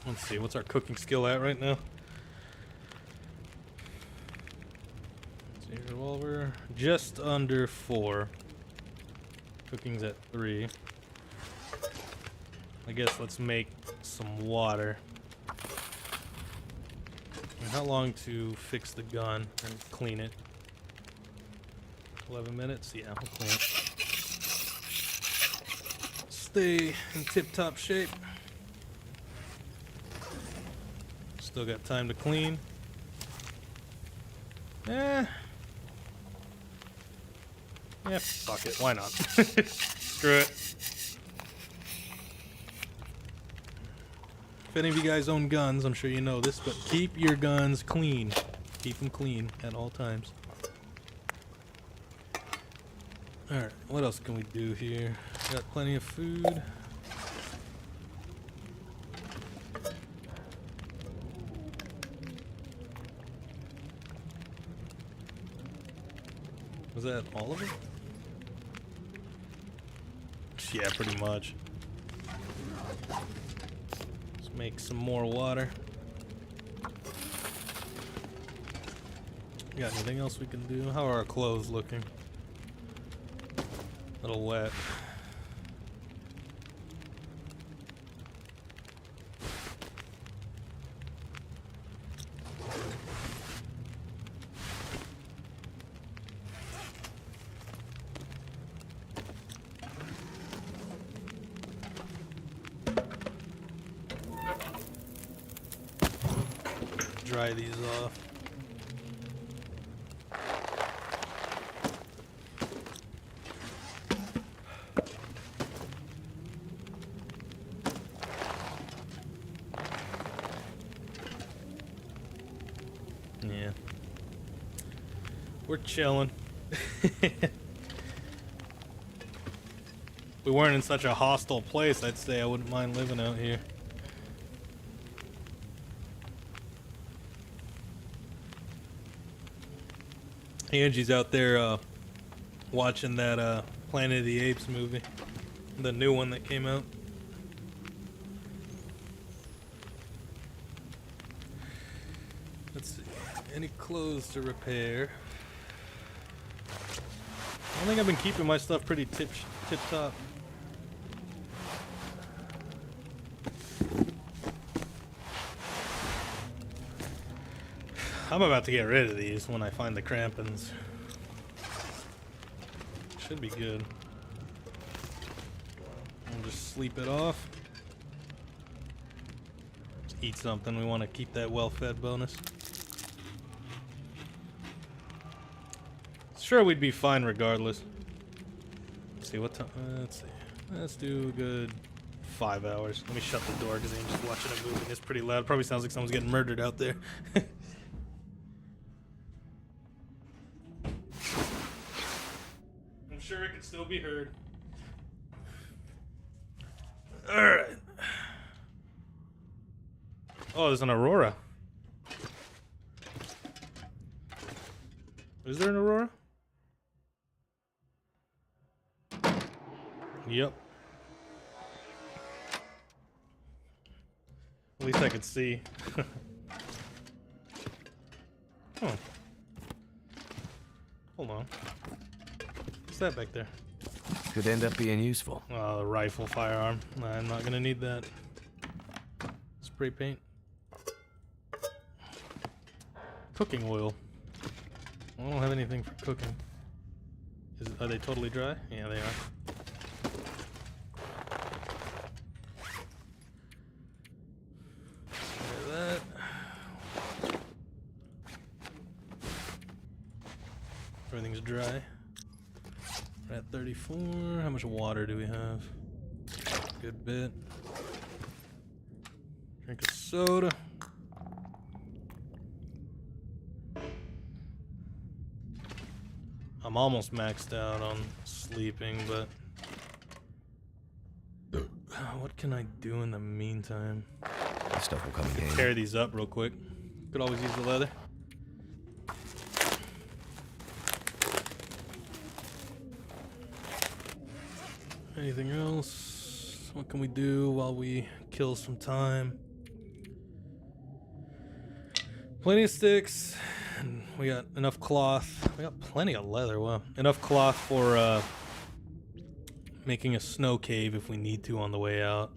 Let's see, what's our cooking skill at right now? Let's see, revolver, just under 4. Cooking's at 3. I guess let's make some water. And how long to fix the gun and clean it? 11 minutes? Yeah, we'll clean it. Stay in tip-top shape. Still got time to clean. Yeah, fuck it. Why not? Screw it. If any of you guys own guns, I'm sure you know this, but keep your guns clean. Keep them clean at all times. Alright, what else can we do here? Got plenty of food. Was that all of it? Yeah, pretty much. Let's make some more water. Got anything else we can do? How are our clothes looking? A little wet. Dry these off. Yeah. We're chilling. We weren't in such a hostile place, I'd say I wouldn't mind living out here. Angie's out there watching that Planet of the Apes movie, the new one that came out. Let's see, any clothes to repair? I think I've been keeping my stuff pretty tip top. I'm about to get rid of these when I find the crampons. Should be good. I'll just sleep it off. Let's eat something. We want to keep that well-fed bonus. Sure, we'd be fine regardless. Let's see what time. Let's see. Let's do a good 5 hours. Let me shut the door because I'm just watching a movie and it's pretty loud. Probably sounds like someone's getting murdered out there. I'm sure it can still be heard. Alright. Oh, there's an aurora. Is there an aurora? Yep. At least I could see. Oh. Hold on. What's that back there? Could end up being useful. The rifle firearm. I'm not gonna need that. Spray paint. Cooking oil. I don't have anything for cooking. Are they totally dry? Yeah, they are. Look at that. Everything's dry. We're at 34. How much water do we have? Good bit. Drink a soda. I'm almost maxed out on sleeping, but what can I do in the meantime? This stuff will come in handy. Tear these up real quick. Could always use the leather. Anything else? What can we do while we kill some time? Plenty of sticks. And we got enough cloth. We got plenty of leather. Wow. Enough cloth for making a snow cave if we need to on the way out.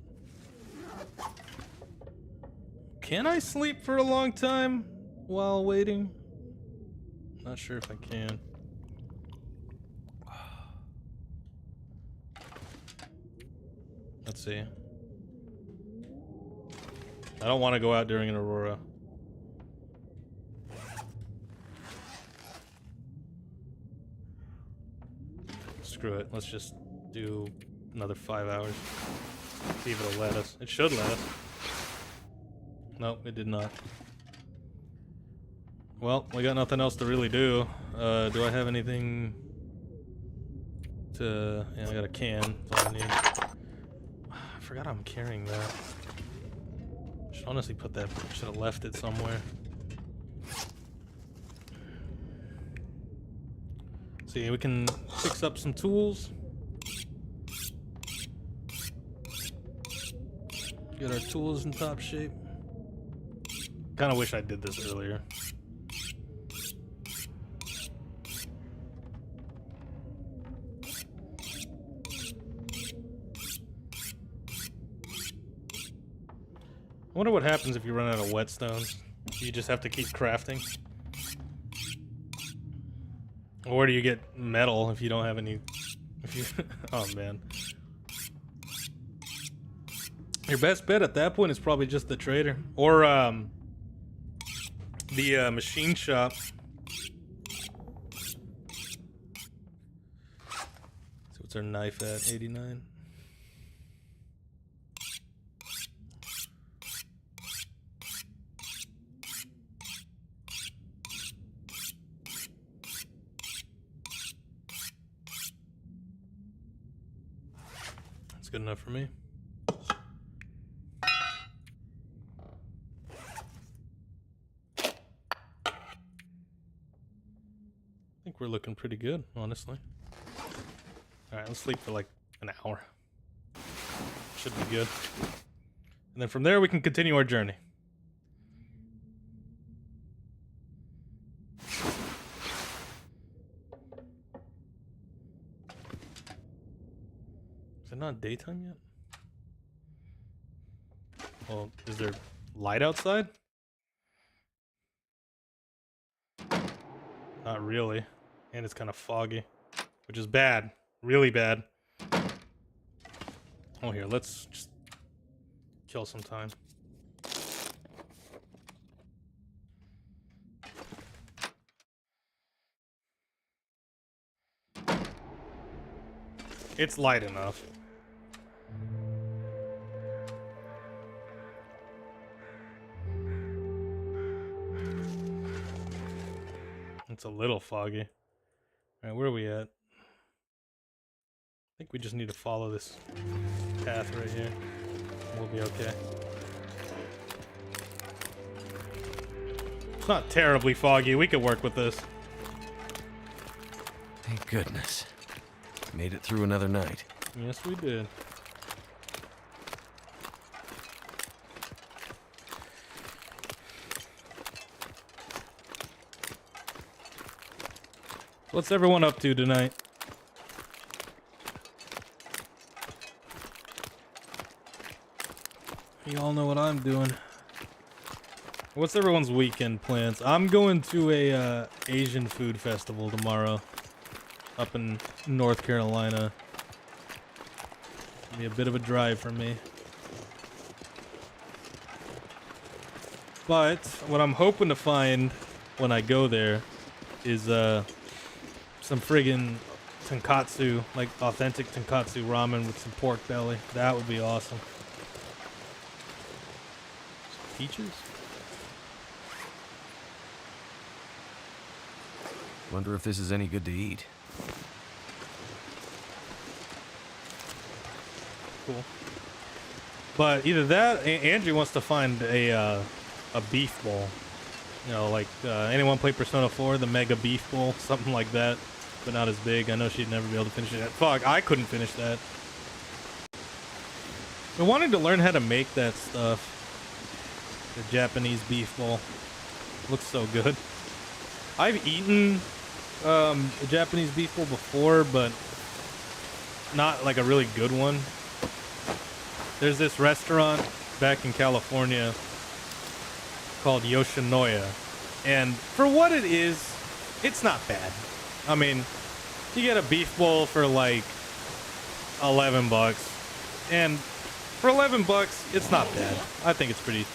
Can I sleep for a long time while waiting? Not sure if I can. Let's see. I don't want to go out during an aurora. Screw it. Let's just do another 5 hours. See if it'll let us. It should let us. Nope, it did not. Well, we got nothing else to really do. Do I have anything to... Yeah, I got a can. That's all I need. I forgot I'm carrying that. Should honestly put that... Should have left it somewhere. See, we can fix up some tools. Get our tools in top shape. Kinda wish I did this earlier. I wonder what happens if you run out of whetstones. You just have to keep crafting. Or do you get metal if you don't have any... If you, oh man. Your best bet at that point is probably just the trader. Or the machine shop. So what's our knife at? 89? Good enough for me. I think we're looking pretty good, honestly. Alright, let's sleep for like an hour. Should be good. And then from there we can continue our journey. Is it not daytime yet? Well, is there light outside? Not really. And it's kind of foggy, which is bad. Really bad. Oh, here, let's just kill some time. It's light enough. It's a little foggy. Alright, where are we at? I think we just need to follow this path right here. We'll be okay. It's not terribly foggy. We could work with this. Thank goodness. Made it through another night. Yes, we did. What's everyone up to tonight? You all know what I'm doing. What's everyone's weekend plans? I'm going to a Asian food festival tomorrow up in North Carolina. It'll be a bit of a drive for me. But what I'm hoping to find when I go there is some friggin' tonkatsu, like authentic tonkatsu ramen with some pork belly. That would be awesome. Some peaches? Wonder if this is any good to eat. Cool. But either that, Andrew wants to find a beef bowl. You know, like anyone play Persona 4, the Mega Beef Bowl, something like that, but not as big. I know she'd never be able to finish it. Fuck, I couldn't finish that. Been wanting to learn how to make that stuff. The Japanese beef bowl looks so good. I've eaten a Japanese beef bowl before, but not like a really good one. There's this restaurant back in California called Yoshinoya, and for what it is, it's not bad. I mean, you get a beef bowl for like $11, and for $11, it's not bad. I think it's pretty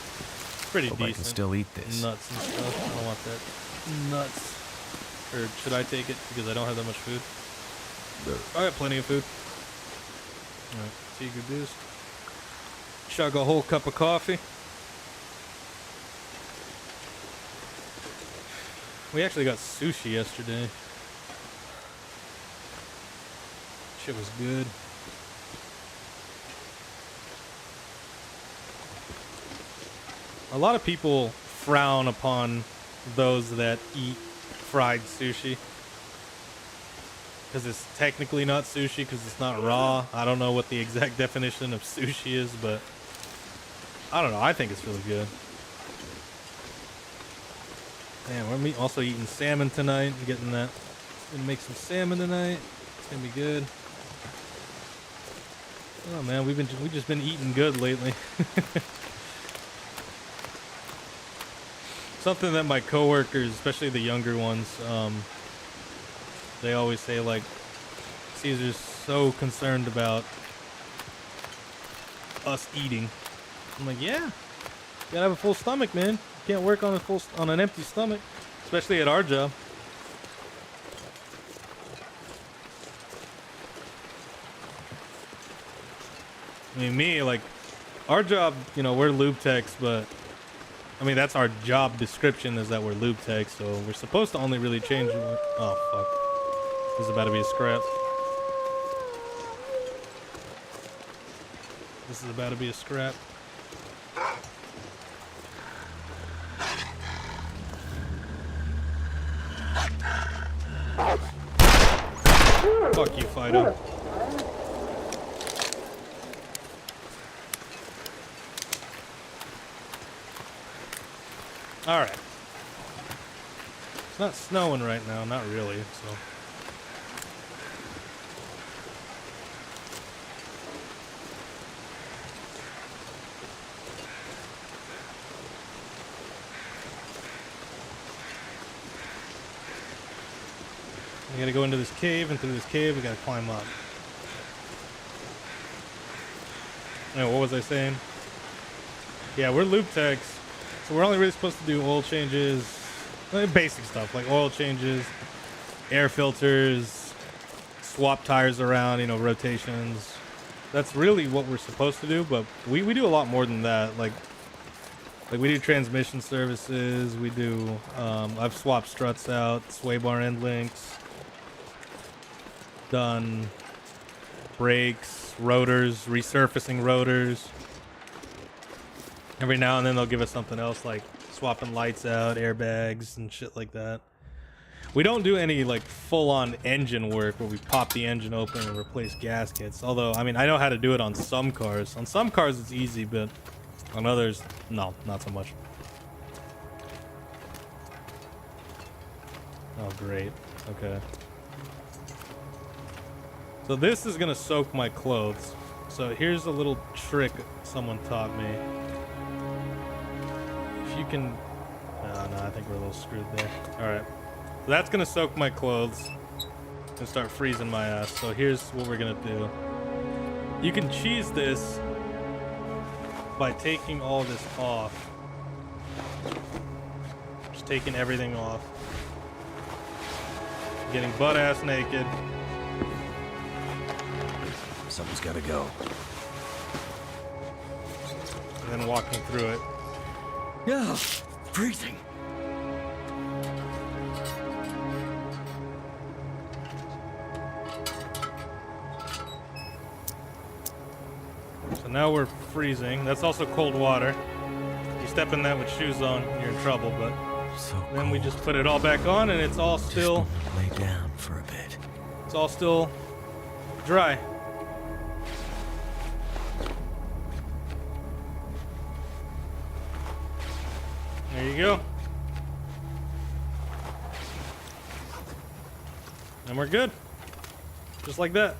Hope decent. I can still eat this. Nuts and stuff. I don't want that. Nuts. Or should I take it because I don't have that much food? I got plenty of food. Alright, Tiger Boost. Chug a whole cup of coffee. We actually got sushi yesterday. Shit was good. A lot of people frown upon those that eat fried sushi because it's technically not sushi because it's not raw. I don't know what the exact definition of sushi is, but I don't know. I think it's really good. Man, we're also eating salmon tonight. I'm getting that. Gonna make some salmon tonight. It's gonna be good. Oh man, we've just been eating good lately. Something that my coworkers, especially the younger ones, they always say, like, Caesar's so concerned about us eating. I'm like, yeah, you gotta have a full stomach, man. You can't work on an empty stomach, especially at our job. I mean, like, our job, you know, we're lube techs, but I mean, that's our job description, is that we're lube techs, so we're supposed to only really change. Oh, fuck. This is about to be a scrap. This is about to be a scrap. Fuck you, Fido. Alright. It's not snowing right now, not really, so. We gotta go into this cave, and through this cave we gotta climb up. Anyway, what was I saying? Yeah, we're lube techs. So we're only really supposed to do oil changes, basic stuff like oil changes, air filters, swap tires around, you know, rotations. That's really what we're supposed to do, but we do a lot more than that. Like we do transmission services, we do, I've swapped struts out, sway bar end links, done brakes, rotors, resurfacing rotors. Every now and then they'll give us something else, like swapping lights out, airbags, and shit like that. We don't do any like full-on engine work where we pop the engine open and replace gaskets. Although, I mean, I know how to do it on some cars. On some cars it's easy, but on others, no, not so much. Oh, great. Okay. So this is gonna soak my clothes. So here's a little trick someone taught me. If you can... Oh, no, I think we're a little screwed there. Alright. So that's gonna soak my clothes and start freezing my ass. So here's what we're gonna do. You can cheese this by taking all this off. Just taking everything off. Getting butt-ass naked. Something's gotta go. And then walking through it. Yeah, freezing. So now we're freezing. That's also cold water. You step in that with shoes on, you're in trouble, but So then we just put it all back on and it's all still... Just lay down for a bit. It's all still dry. There you go. And we're good. Just like that.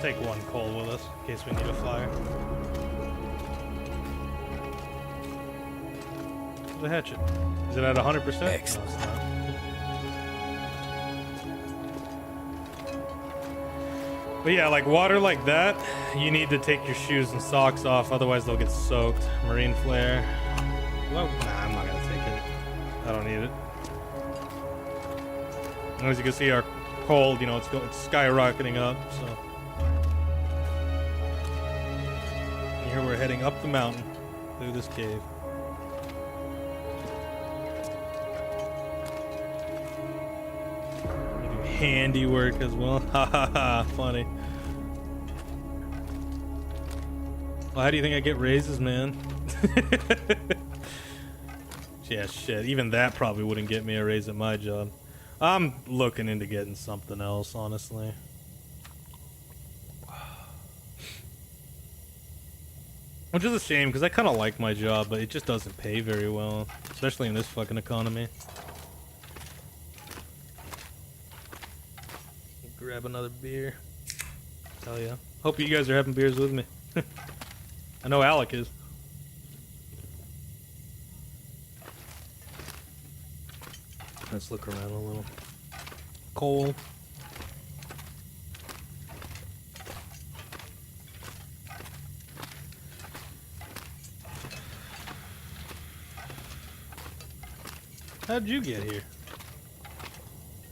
Take one coal with us in case we need a fire. The hatchet. Is it at 100%? Excellent. No, it's not. But yeah, like water like that, you need to take your shoes and socks off, otherwise they'll get soaked. Marine flare. Well, nah, I'm not gonna take it. I don't need it. And as you can see, our cold, you know, it's skyrocketing up, so. And here we're heading up the mountain through this cave. Handiwork as well. Ha ha ha. Funny. Well, how do you think I get raises, man? Yeah, shit. Even that probably wouldn't get me a raise at my job. I'm looking into getting something else, honestly. Which is a shame, because I kind of like my job, but it just doesn't pay very well. Especially in this fucking economy. Grab another beer. Hell yeah. Hope you guys are having beers with me. I know Alec is. Let's look around a little. Coal. How'd you get here?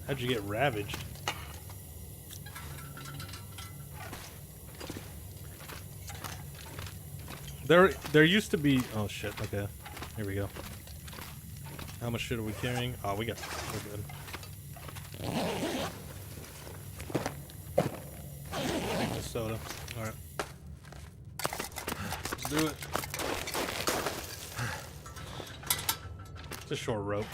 How'd you get ravaged? There used to be... Oh shit, okay. Here we go. How much shit are we carrying? Oh, we're good. Soda. Alright. Let's do it. It's a short rope.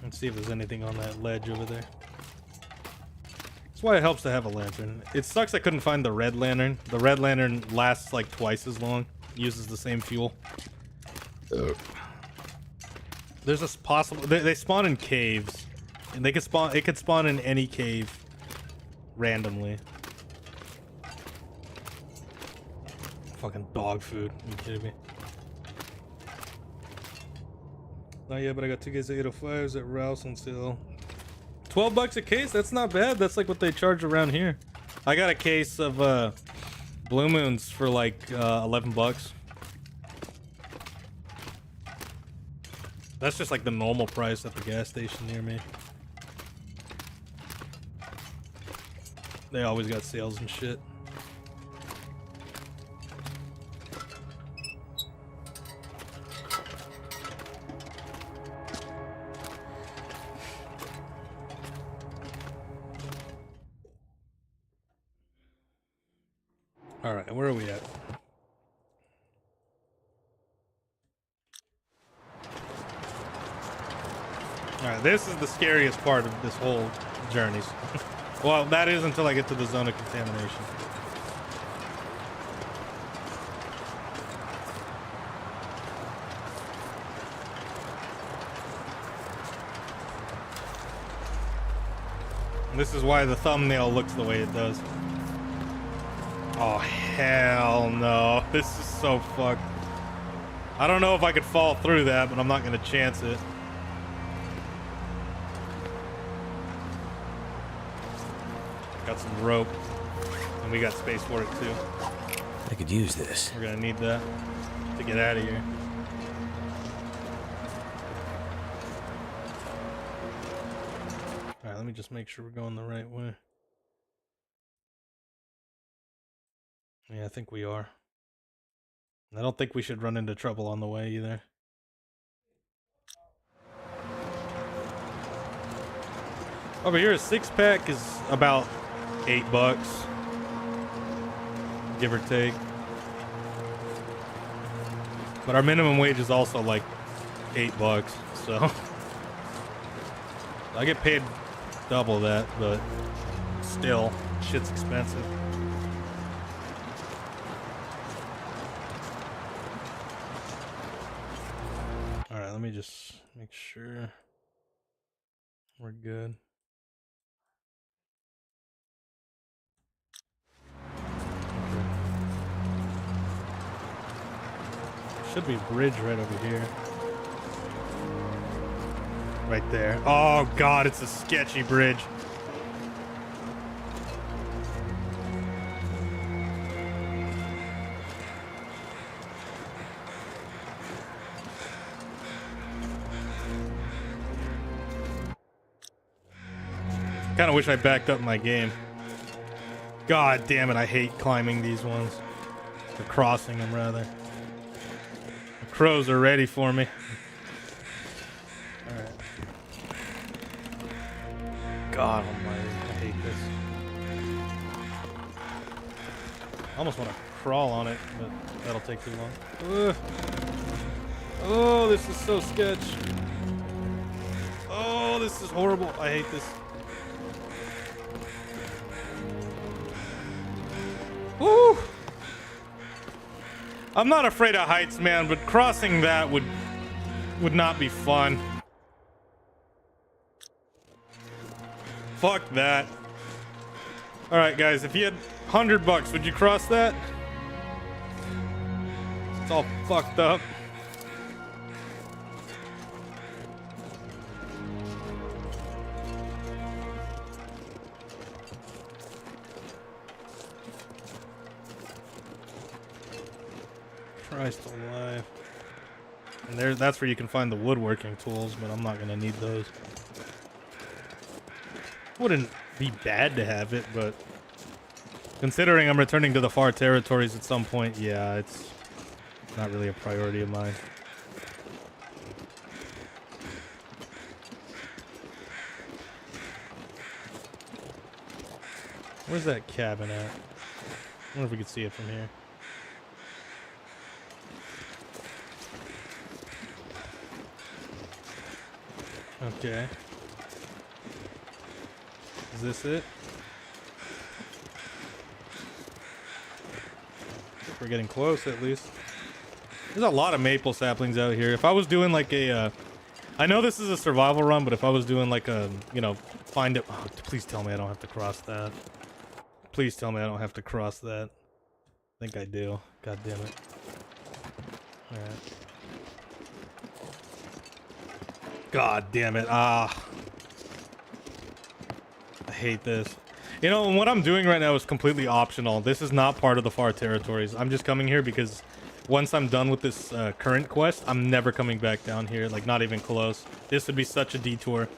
Let's see if there's anything on that ledge over there. That's why it helps to have a lantern. It sucks I couldn't find the red lantern. The red lantern lasts like twice as long. Uses the same fuel. There's a possible... They spawn in caves. And they could spawn... It could spawn in any cave. Randomly. Fucking dog food. Are you kidding me? Not yet, but I got 2 cases of 805s at Rouse on sale. $12 a case? That's not bad. That's like what they charge around here. I got a case of Blue Moons for like $11. That's just like the normal price at the gas station near me. They always got sales and shit. Alright, where are we at? Alright, this is the scariest part of this whole journey. Well, that is until I get to the zone of contamination. And this is why the thumbnail looks the way it does. Oh, hell no. This is so fucked. I don't know if I could fall through that, but I'm not going to chance it. Got some rope, and we got space for it too. I could use this. We're gonna need that to get out of here. Alright, let me just make sure we're going the right way. Yeah, I think we are. I don't think we should run into trouble on the way either. Over here, a 6-pack is about $8, give or take. But our minimum wage is also like $8, so I get paid double that, but still, shit's expensive. All right, let me just make sure we're good. Should be a bridge right over here. Right there. Oh god, it's a sketchy bridge. Kinda wish I backed up my game. God damn it, I hate climbing these ones. Or crossing them, rather. Crows are ready for me. Alright. God almighty, I hate this. I almost want to crawl on it, but that'll take too long. Ugh. Oh, this is so sketch. Oh, this is horrible. I hate this. Woo! I'm not afraid of heights, man, but crossing that would not be fun. Fuck that. All right, guys, if you had $100, would you cross that? It's all fucked up. Christ alive. And that's where you can find the woodworking tools, but I'm not gonna need those. Wouldn't be bad to have it, but considering I'm returning to the far territories at some point, yeah, it's not really a priority of mine. Where's that cabin at? I wonder if we could see it from here. Okay. Is this it? We're getting close, at least. There's a lot of maple saplings out here. If I was doing like a, I know this is a survival run, but if I was doing like a, you know, find it. Oh, please tell me I don't have to cross that. Please tell me I don't have to cross that. I think I do. God damn it. All right. God damn it. Ah. I hate this. You know, what I'm doing right now is completely optional. This is not part of the far territories. I'm just coming here because once I'm done with this current quest, I'm never coming back down here. Like, not even close. This would be such a detour.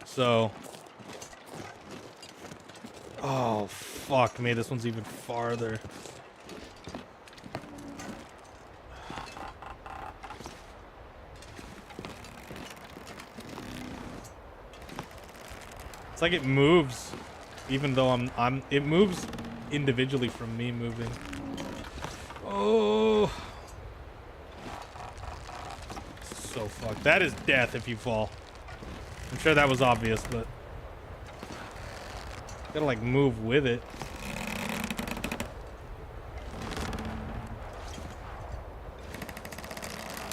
So. Oh, fuck me. This one's even farther. It's like it moves, even though it moves individually from me moving. Oh. So fucked. That is death if you fall. I'm sure that was obvious, but gotta like move with it.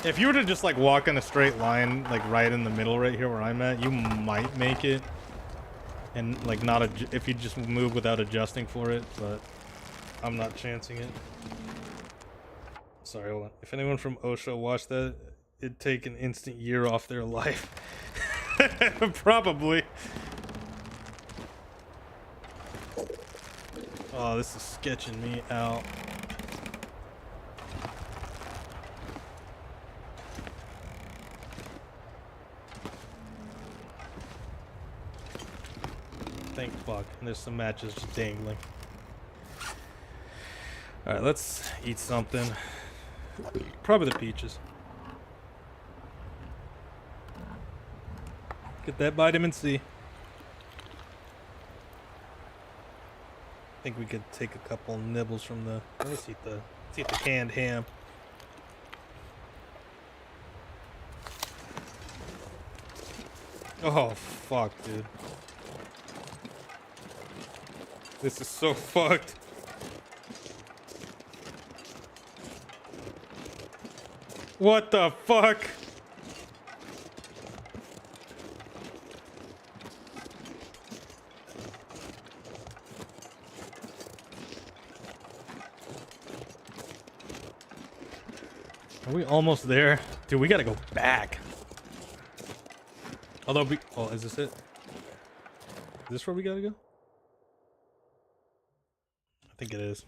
If you were to just like walk in a straight line, like right in the middle right here where I'm at, you might make it. And like not if you just move without adjusting for it, but I'm not chancing it. Sorry, hold on. If anyone from OSHA watched that, it'd take an instant year off their life. Probably. Oh, this is sketching me out. Thank fuck. There's some matches just dangling. Alright, let's eat something. Probably the peaches. Get that vitamin C. I think we could take a couple nibbles from the... Let's eat the canned ham. Oh, fuck, dude. This is so fucked. What the fuck? Are we almost there? Dude, we gotta go back. Although, oh, is this it? Is this where we gotta go? I think it is.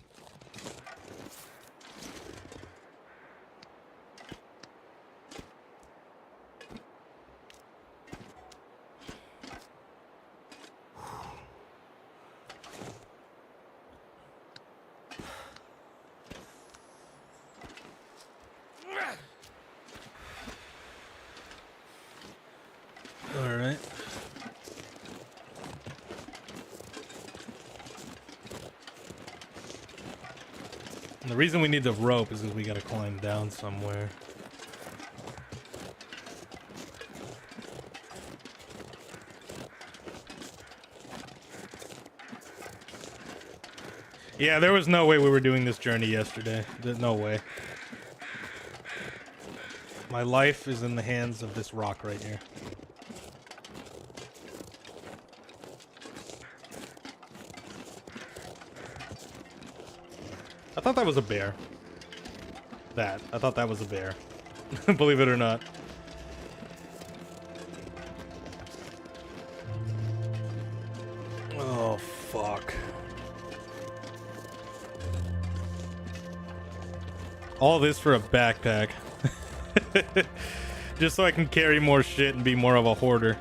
All right. And the reason we need the rope is because we gotta climb down somewhere. Yeah, there was no way we were doing this journey yesterday. There's no way. My life is in the hands of this rock right here. I thought that was a bear. I thought that was a bear. Believe it or not. Oh, fuck. All this for a backpack. Just so I can carry more shit and be more of a hoarder.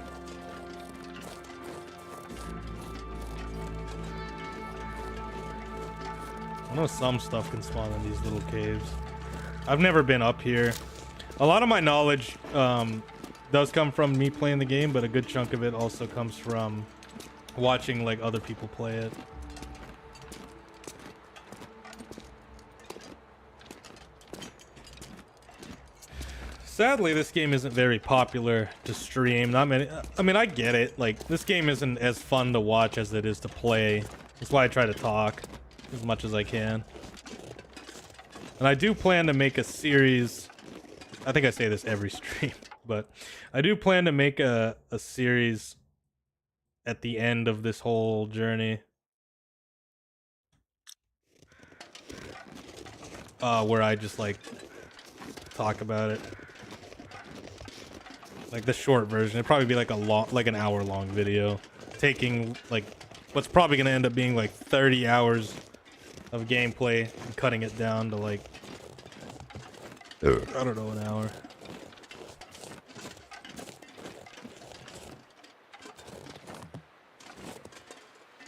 I know some stuff can spawn in these little caves. I've never been up here. A lot of my knowledge does come from me playing the game, but a good chunk of it also comes from watching like other people play it. Sadly, this game isn't very popular to stream. Not many. I mean, I get it. Like, this game isn't as fun to watch as it is to play. That's why I try to talk as much as I can. And I do plan to make a series. I think I say this every stream, but I do plan to make a series at the end of this whole journey. Where I just like talk about it. Like the short version. It'd probably be like an hour-long video, taking like what's probably gonna end up being like 30 hours of gameplay and cutting it down to like I don't know, an hour.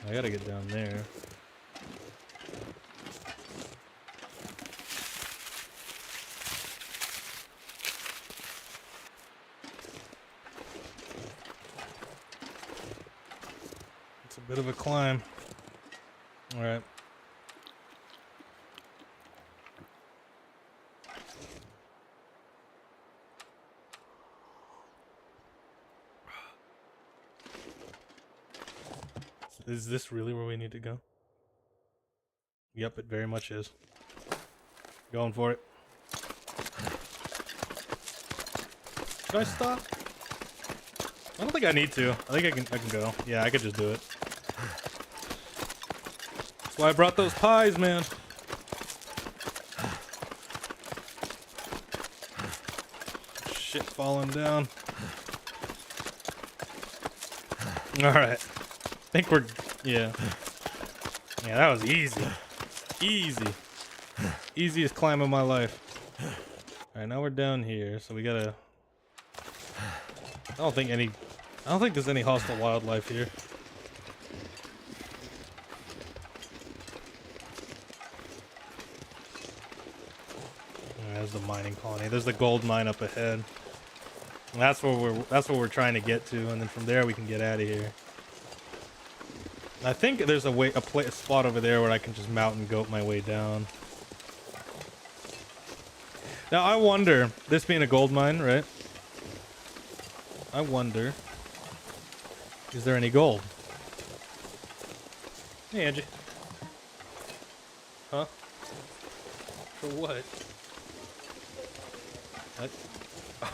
I gotta get down there. Bit of a climb. All right. Is this really where we need to go? Yep, it very much is. Going for it. Should I stop? I don't think I need to. I think I can go. Yeah, I could just do it. That's why I brought those pies, man. Shit falling down. Alright. I think we're... Yeah. Yeah, that was easy. Easy. Easiest climb of my life. Alright, now we're down here, so we gotta... I don't think there's any hostile wildlife here. There's the mining colony. There's the gold mine up ahead. And that's what we're trying to get to, and then from there we can get out of here. I think there's a spot over there where I can just mountain goat my way down. Now I wonder, this being a gold mine, right? I wonder, is there any gold? Hey, Angie. Huh? For what? What?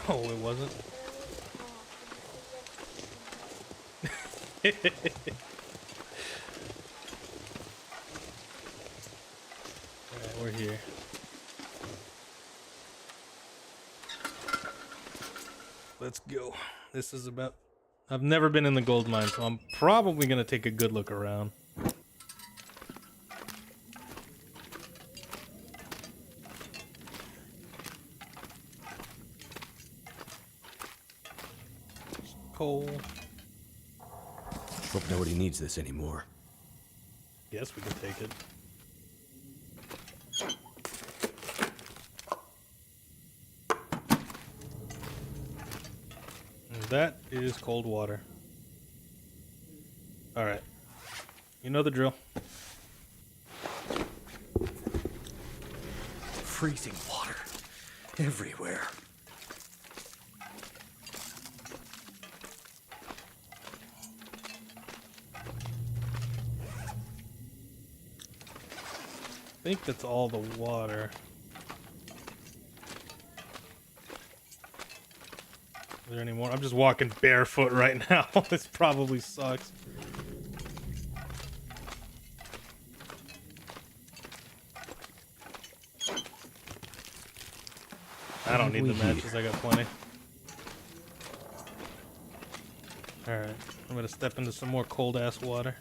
Oh, it wasn't? Alright, we're here. Let's go. This is about... I've never been in the gold mine, so I'm probably going to take a good look around. Coal. Hope nobody needs this anymore. Yes, we can take it. And that is cold water. Alright. You know the drill. Freezing water. Everywhere. I think that's all the water. Is there any more? I'm just walking barefoot right now. This probably sucks. I don't need the matches, I got plenty. Alright, I'm gonna step into some more cold ass water.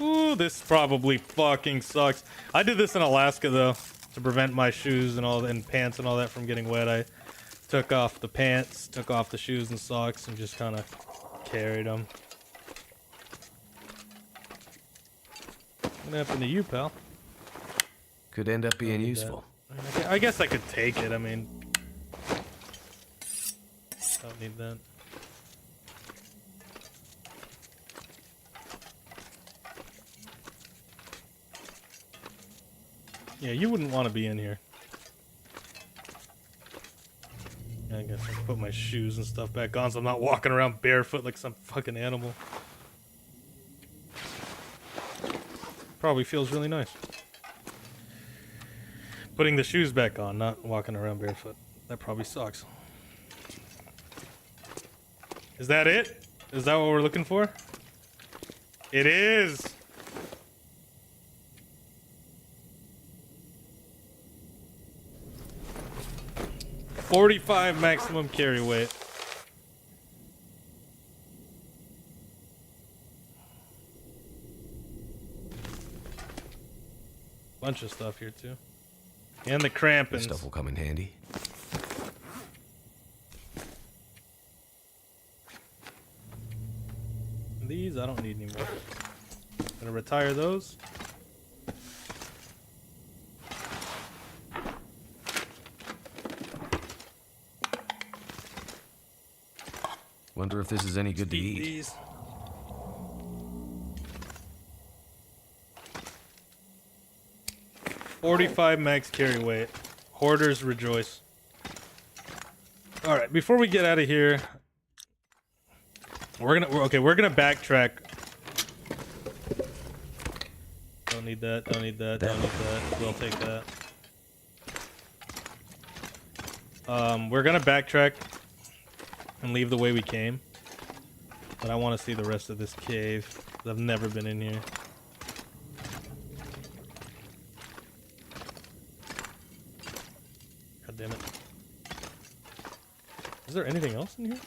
Ooh, this probably fucking sucks. I did this in Alaska though, to prevent my shoes and pants and all that from getting wet. I took off the pants, took off the shoes and socks, and just kind of carried them. What happened to you, pal? Could end up being useful. I guess I could take it. I mean, don't need that. Yeah, you wouldn't want to be in here. I guess I can put my shoes and stuff back on so I'm not walking around barefoot like some fucking animal. Probably feels really nice. Putting the shoes back on, not walking around barefoot. That probably sucks. Is that it? Is that what we're looking for? It is! $45 maximum carry weight. Bunch of stuff here too. And the crampons. This stuff will come in handy. These I don't need anymore. Gonna retire those. Wonder if this is any good to eat. These. $45 max carry weight. Hoarders rejoice. Alright, before we get out of here, We're gonna backtrack. Don't need that, don't need that, don't need that. We'll take that. We're gonna backtrack and leave the way we came. But I want to see the rest of this cave. I've never been in here. God damn it. Is there anything else in here?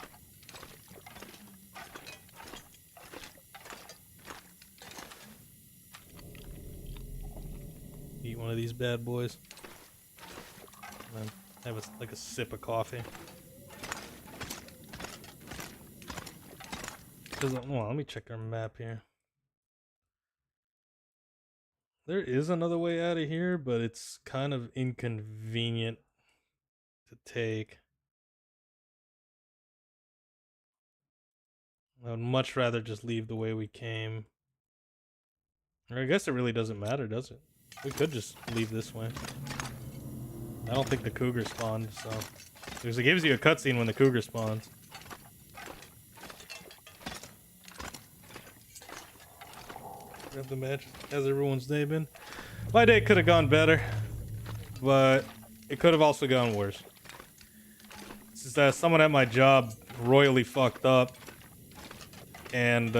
Eat one of these bad boys. And then have like a sip of coffee. Well, let me check our map here. There is another way out of here, but it's kind of inconvenient to take. I would much rather just leave the way we came. Or I guess it really doesn't matter, does it? We could just leave this way. I don't think the cougar spawned, so... Because it gives you a cutscene when the cougar spawns. Grab the match. How's everyone's day been? My day could have gone better, but it could have also gone worse. It's just that someone at my job royally fucked up, and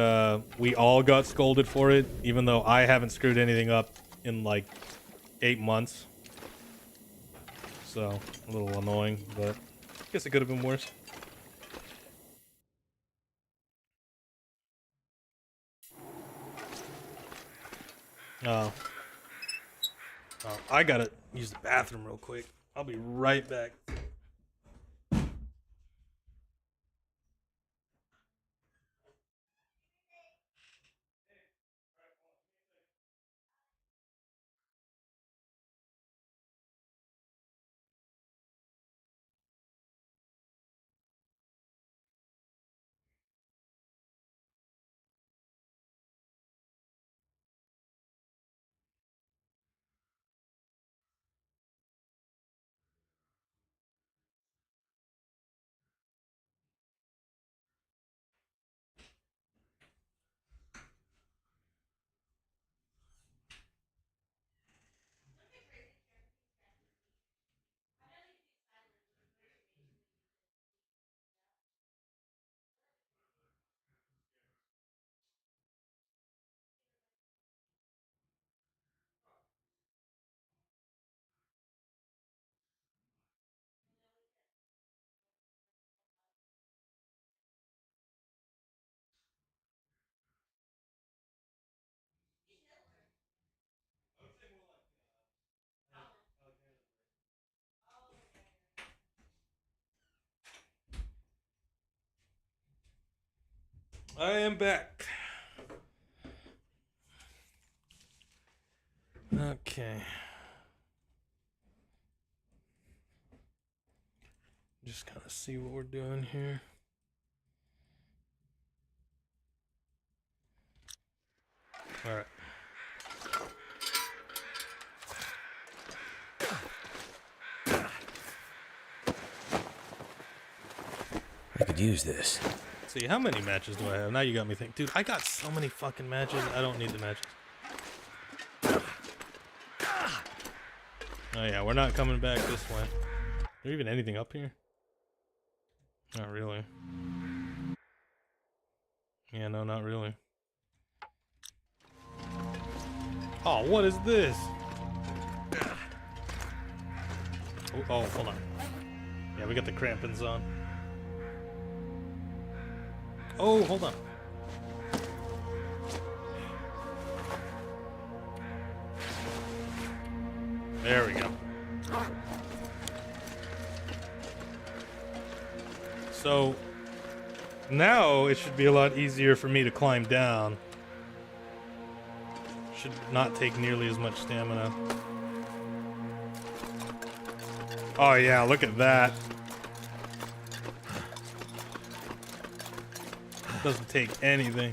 we all got scolded for it, even though I haven't screwed anything up in like 8 months. So, a little annoying, but I guess it could have been worse. Oh, I gotta use the bathroom real quick. I'll be right back. I am back. Okay. Just kind of see what we're doing here. All right. I could use this. See, how many matches do I have? Now you got me thinking. Dude, I got so many fucking matches. I don't need the matches. Oh yeah, we're not coming back this way. Is there even anything up here? Not really. Yeah, no, not really. Oh, what is this? Oh, hold on. Yeah, we got the crampons on. Oh, hold on. There we go. So now it should be a lot easier for me to climb down. Should not take nearly as much stamina. Oh yeah, look at that. Doesn't take anything.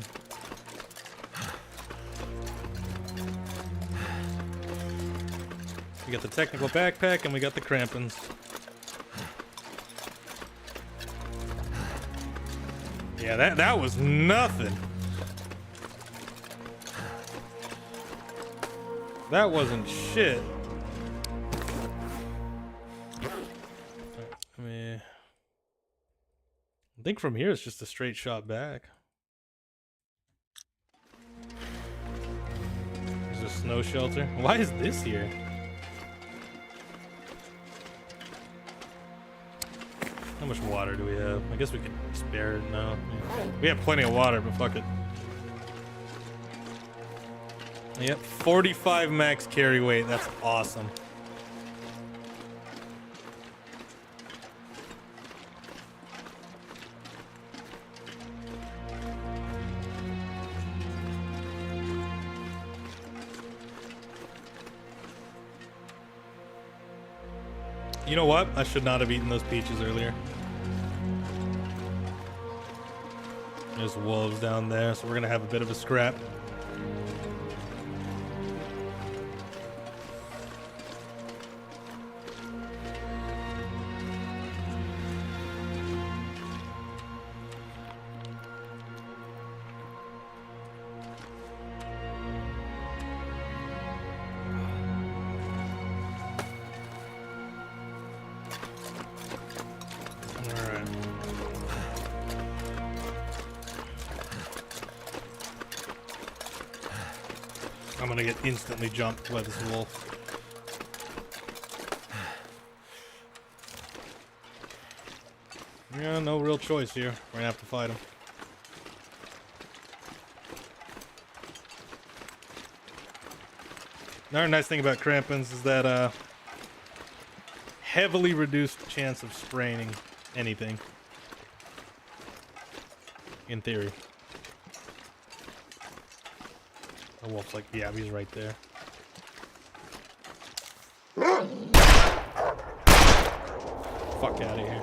We got the technical backpack and we got the crampons. Yeah, that was nothing. That wasn't shit. I think from here it's just a straight shot back. There's a snow shelter. Why is this here? How much water do we have? I guess we could spare it now. Yeah. We have plenty of water, but fuck it. Yep, 45 max carry weight. That's awesome. You know what? I should not have eaten those peaches earlier. There's wolves down there, so we're gonna have a bit of a scrap. I'm gonna get instantly jumped by this wolf. Yeah, no real choice here. We're gonna have to fight him. Another nice thing about crampons is that heavily reduced chance of spraining anything. In theory. The wolf's like, yeah, he's right there. Fuck out of here.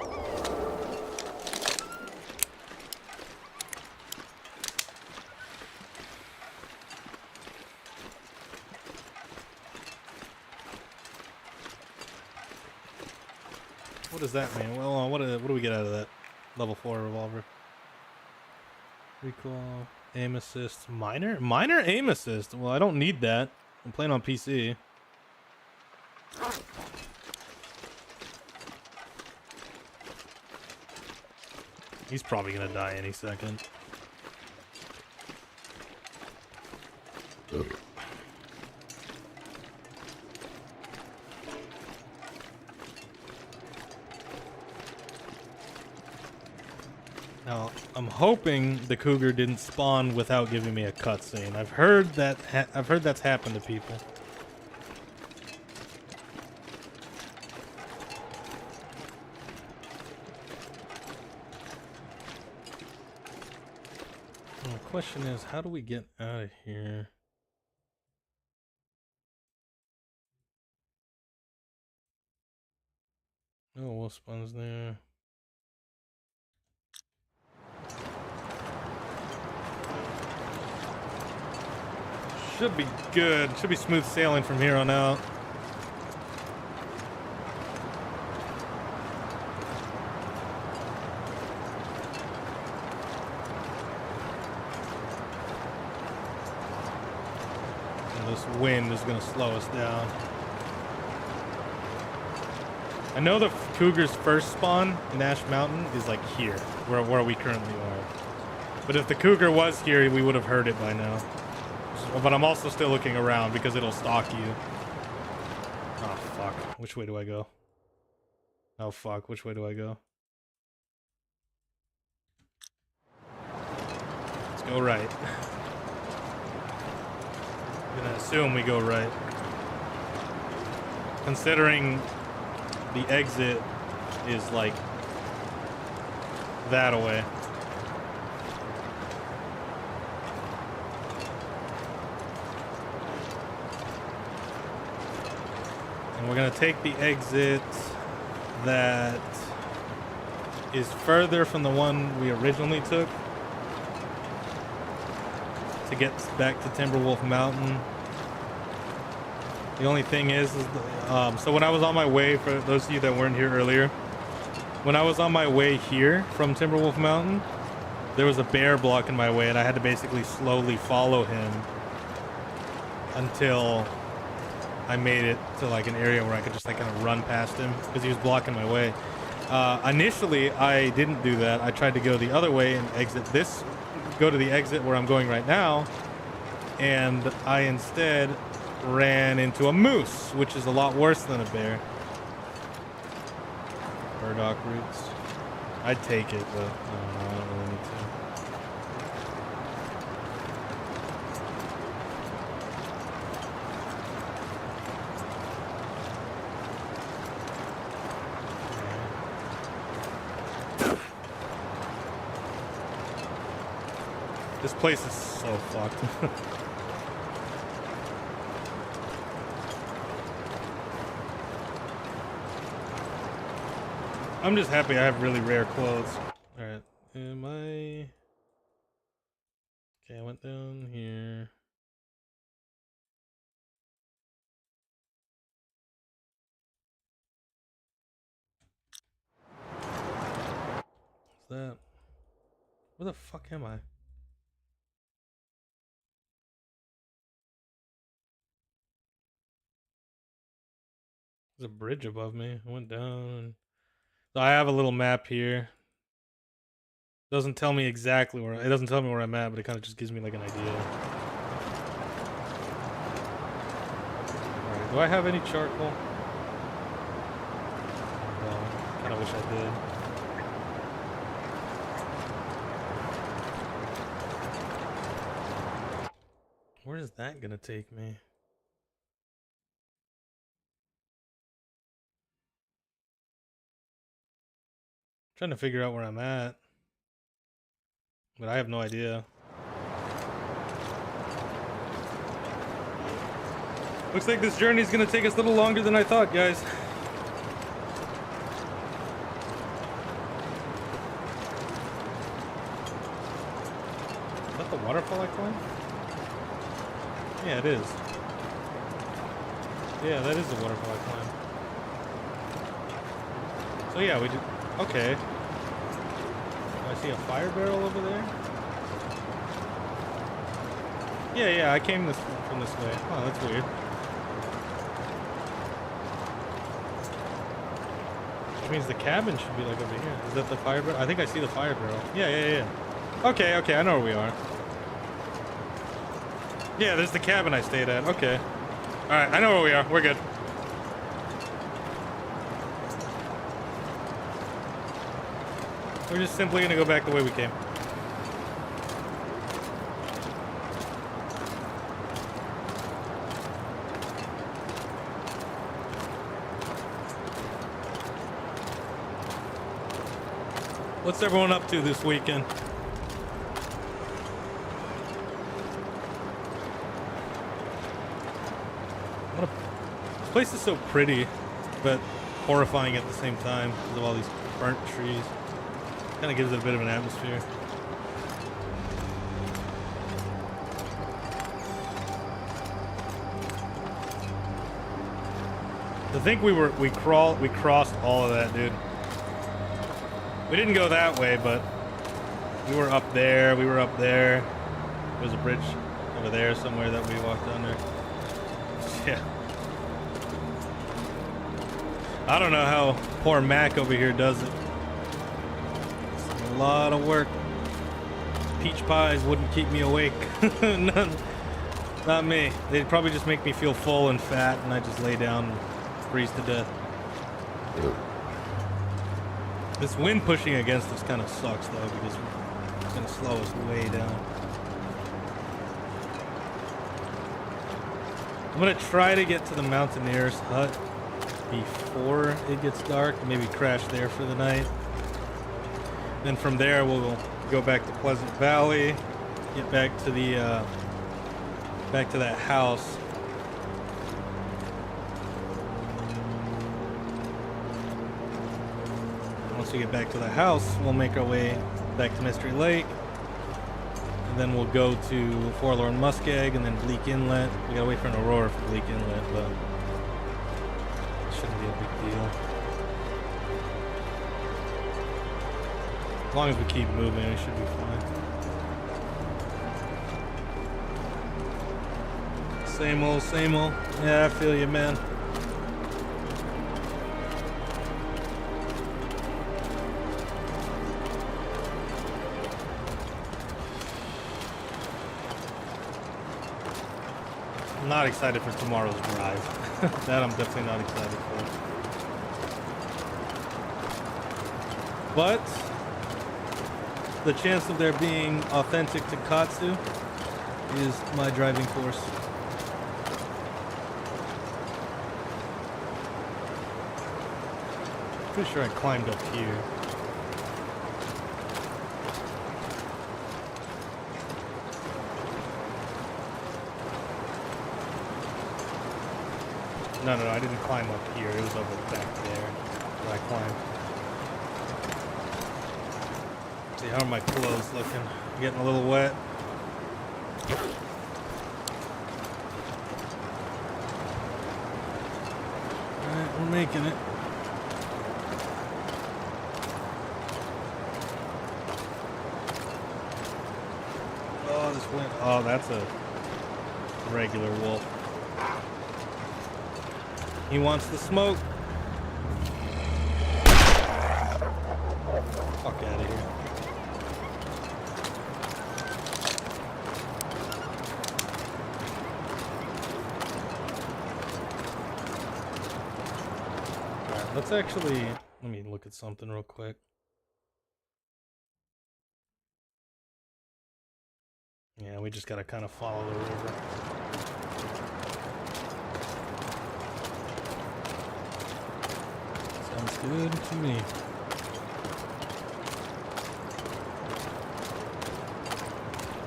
What does that mean? Well, what do we get out of that? Level 4 revolver. Recall. Aim assist. Minor aim assist. Well, I don't need that. I'm playing on PC. He's probably gonna die any second. Now, I'm hoping the cougar didn't spawn without giving me a cutscene. I've heard that's happened to people. Well, the question is, how do we get out of here? Oh, wolf spawns there. Should be good. Should be smooth sailing from here on out. And this wind is going to slow us down. I know the cougar's first spawn in Ash Mountain is like here, where we currently are. But if the cougar was here, we would have heard it by now. But I'm also still looking around because it'll stalk you. Oh, fuck. Which way do I go? Oh, fuck. Which way do I go? Let's go right. I'm gonna assume we go right. Considering the exit is like that away. And we're gonna take the exit that is further from the one we originally took to get back to Timberwolf Mountain. The only thing is so when I was on my way, for those of you that weren't here earlier, when I was on my way here from Timberwolf Mountain, there was a bear blocking my way, and I had to basically slowly follow him until I made it to like an area where I could just like kind of run past him because he was blocking my way. Initially, I didn't do that. I tried to go the other way and go to the exit where I'm going right now, and I instead ran into a moose, which is a lot worse than a bear. Burdock roots. I'd take it, but I don't really need to. This place is so fucked. I'm just happy I have really rare clothes. Alright, am I... Okay, I went down here. What's that? Where the fuck am I? There's a bridge above me. I went down. So I have a little map here. Doesn't tell me exactly where. It doesn't tell me where I'm at, but it kind of just gives me like an idea. Alright, do I have any charcoal? No, kind of wish I did. Where is that gonna take me? Trying to figure out where I'm at, but I have no idea. Looks like this journey is gonna take us a little longer than I thought, guys. Is that the waterfall I climbed? Yeah, it is. Yeah, that is the waterfall I climbed. So yeah, we just... Okay. Do I see a fire barrel over there? Yeah, I came from this way. Oh, that's weird. Which means the cabin should be like over here. Is that the fire barrel? I think I see the fire barrel. Yeah. Okay, I know where we are. Yeah, there's the cabin I stayed at. Okay. Alright, I know where we are. We're good. We're just simply gonna go back the way we came. What's everyone up to this weekend? This place is so pretty, but horrifying at the same time because of all these burnt trees. Kind of gives it a bit of an atmosphere. To think we crossed all of that, dude. We didn't go that way, but we were up there. We were up there. There's a bridge over there somewhere that we walked under. Yeah. I don't know how poor Mac over here does it. It's a lot of work. Peach pies wouldn't keep me awake. None. Not me. They'd probably just make me feel full and fat, and I just lay down and freeze to death. This wind pushing against us kind of sucks, though, because it's going to slow us way down. I'm going to try to get to the Mountaineer's hut before it gets dark. Maybe crash there for the night. Then from there, we'll go back to Pleasant Valley, get back to the back to that house. Once we get back to the house, we'll make our way back to Mystery Lake, and then we'll go to Forlorn Muskeg and then Bleak Inlet. We gotta wait for an aurora for Bleak Inlet, but it shouldn't be a big deal. As long as we keep moving, we should be fine. Same old, same old. Yeah, I feel you, man. I'm not excited for tomorrow's drive. That I'm definitely not excited for. But the chance of there being authentic Takatsu is my driving force. Pretty sure I climbed up here. No, I didn't climb up here. It was over back there where I climbed. See, how are my clothes looking? Getting a little wet. Alright, we're making it. Oh, this wind. Oh, that's a regular wolf. He wants the smoke. Fuck out of here. Alright, let's actually, let me look at something real quick. Yeah, we just gotta kind of follow the river. Sounds good to me.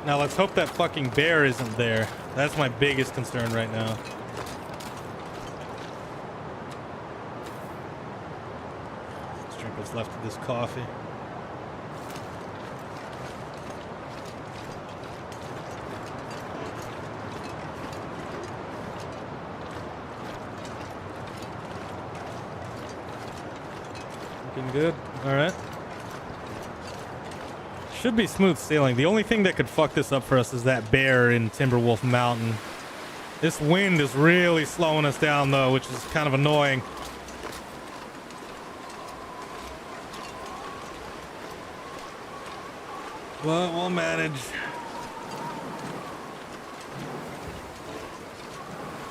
Now let's hope that fucking bear isn't there. That's my biggest concern right now. Let's drink what's left of this coffee. Looking good. All right. Should be smooth sailing. The only thing that could fuck this up for us is that bear in Timberwolf Mountain. This wind is really slowing us down though, which is kind of annoying. But we'll manage.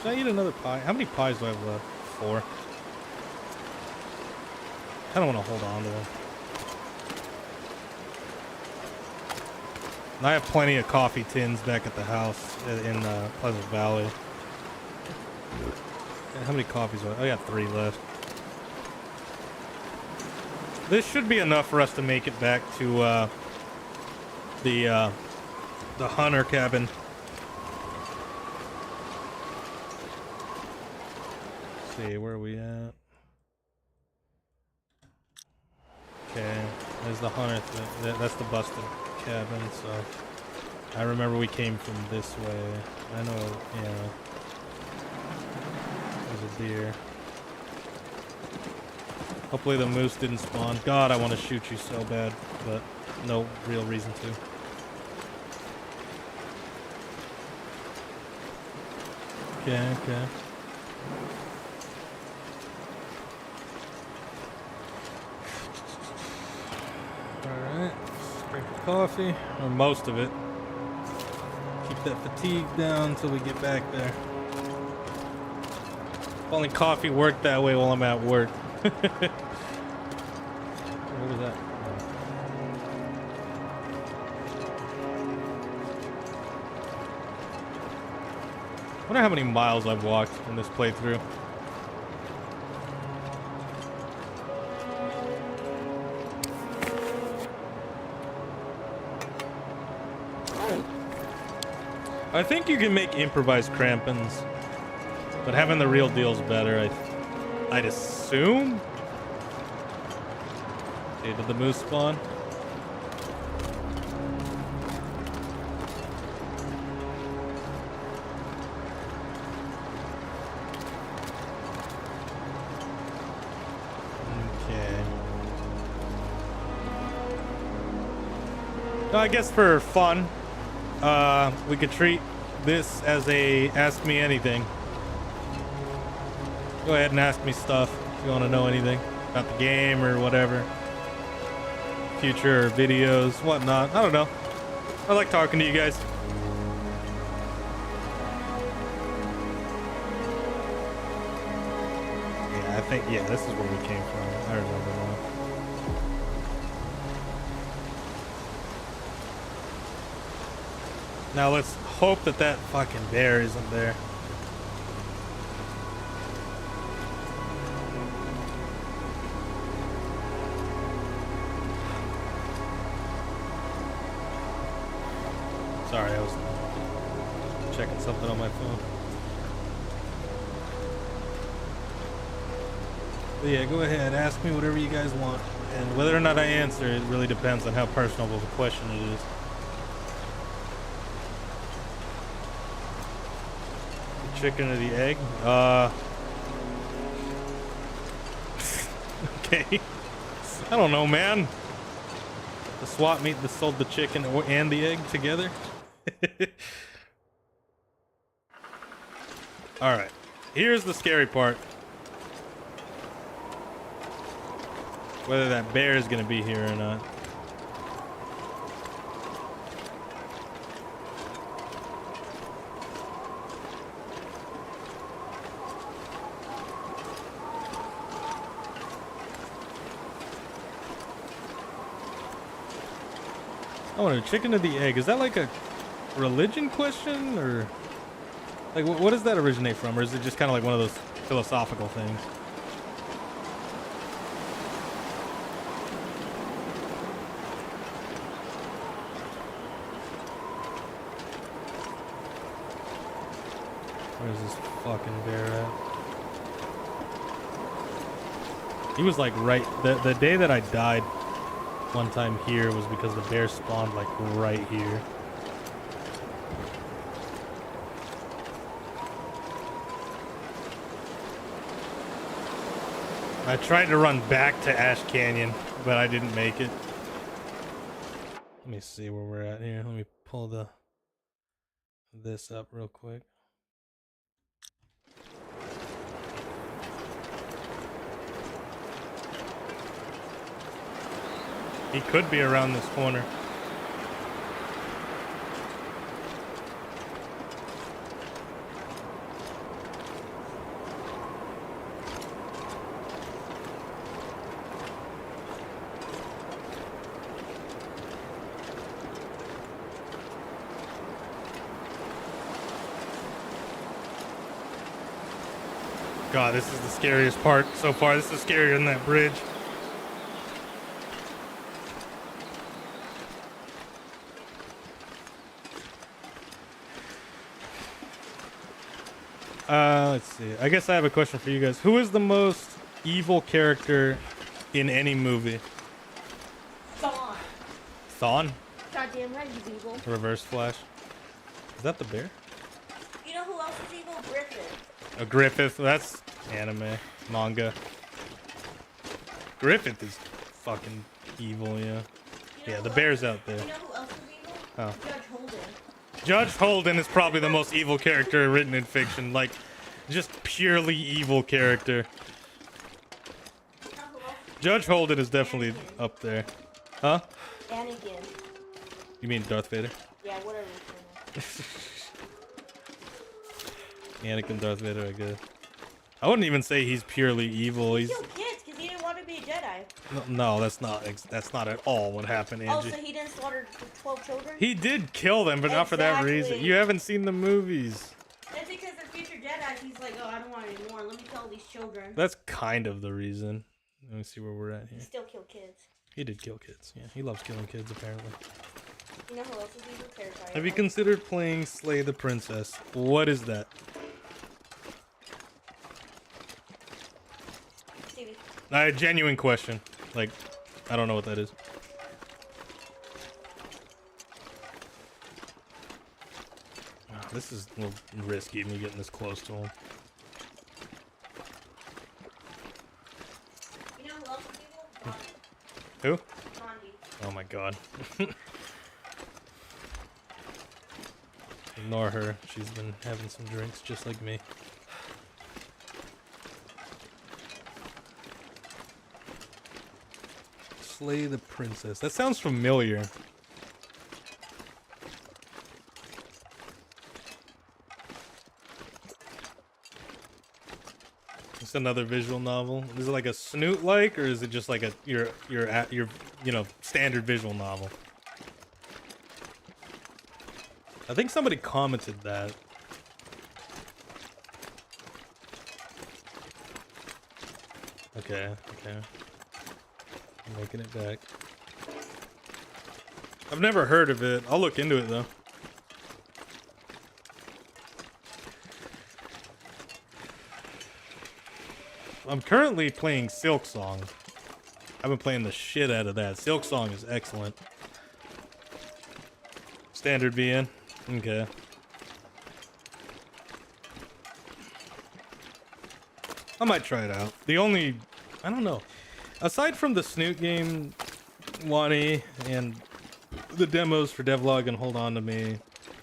Should I eat another pie? How many pies do I have left? 4. I don't want to hold on to them. And I have plenty of coffee tins back at the house in Pleasant Valley. And how many coffees? I got 3 left. This should be enough for us to make it back to the hunter cabin. Let's see, where are we at? Okay, there's the hunter. That's the busted cabin. So I remember we came from this way. I know. Yeah. There's a deer. Hopefully the moose didn't spawn. God, I want to shoot you so bad, but no real reason to. Okay. Alright, drink the coffee, or most of it. Keep that fatigue down until we get back there. If only coffee worked that way while I'm at work. What was that? I wonder how many miles I've walked in this playthrough. I think you can make improvised crampons, but having the real deal's better, I'd assume. Okay, did the moose spawn? Okay. No, I guess for fun, we could treat this as a Ask Me Anything. Go ahead and ask me stuff if you want to know anything about the game or whatever. Future videos, whatnot. I don't know. I like talking to you guys. Yeah, I think, yeah, this is where we came from. I remember now. Now let's hope that that fucking bear isn't there. Sorry, I was checking something on my phone. But yeah, go ahead, ask me whatever you guys want. And whether or not I answer, it really depends on how personal of a question it is. The chicken or the egg? Okay. I don't know, man. The swap meet that sold the chicken and the egg together? Alright. Here's the scary part. Whether that bear is going to be here or not. I wonder, chicken or the egg, is that like a religion question, or like what does that originate from, or is it just kind of like one of those philosophical things? Where's this fucking bear at? He was like right the day that I died one time here was because the bear spawned like right here. I tried to run back to Ash Canyon, but I didn't make it. Let me see where we're at here. Let me pull this up real quick. He could be around this corner. God, this is the scariest part so far. This is scarier than that bridge. Let's see. I guess I have a question for you guys. Who is the most evil character in any movie? Thawne. Thawne? Goddamn right he's evil. Reverse Flash. Is that the bear? You know who else is evil? Griffith. A Griffith. That's anime. Manga. Griffith is fucking evil, yeah. You know Yeah, the who bear's else- out there. You know who else is evil? Oh. Judge Holden. Judge Holden is probably the most evil character written in fiction. Like, just purely evil character. You know who else is Judge Holden is definitely up there. Huh? Anakin. You mean Darth Vader? Yeah, whatever his name is. Anakin, Darth Vader, I guess. I wouldn't even say he's purely evil. He He's killed kids because he didn't want to be a Jedi. no, that's not at all what happened, Oh, Angie. so he didn't slaughter 12 children? He did kill them, but not for that reason. Exactly. You haven't seen the movies. That's because they're future Jedi. He's like, oh, I don't want any more. Let me kill these children. That's kind of the reason. Let me see where we're at He here. still killed kids. He did kill kids. Yeah, he loves killing kids, apparently. You know who else is evil? Terrifier. Have you considered playing Slay the Princess? What is that? Stevie. A genuine question. Like, I don't know what that is. Oh, this is a little risky, me getting this close to him. You know who else is evil? Who? Gandhi. Oh my god. Ignore her. She's been having some drinks just like me. Slay the princess. That sounds familiar. It's another visual novel. Is it like a Snoot-like, or is it just like a your you know, standard visual novel? I think somebody commented that. Okay, okay. I'm making it back. I've never heard of it. I'll look into it though. I'm currently playing Silk Song. I've been playing the shit out of that. Silk Song is excellent. Standard VN. Okay. I might try it out. The only... I don't know. Aside from the Snoot game, Wani, and the demos for Devlog and Hold On To Me,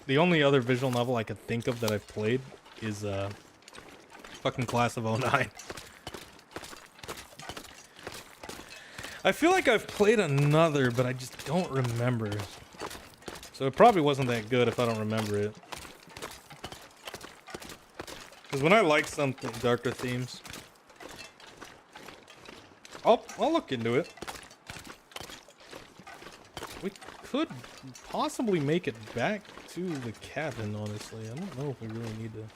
the only other visual novel I could think of that I've played is fucking Class of '09. I feel like I've played another, but I just don't remember. So it probably wasn't that good if I don't remember it. Because when I like something, darker themes, I'll look into it. We could possibly make it back to the cabin, honestly. I don't know if we really need to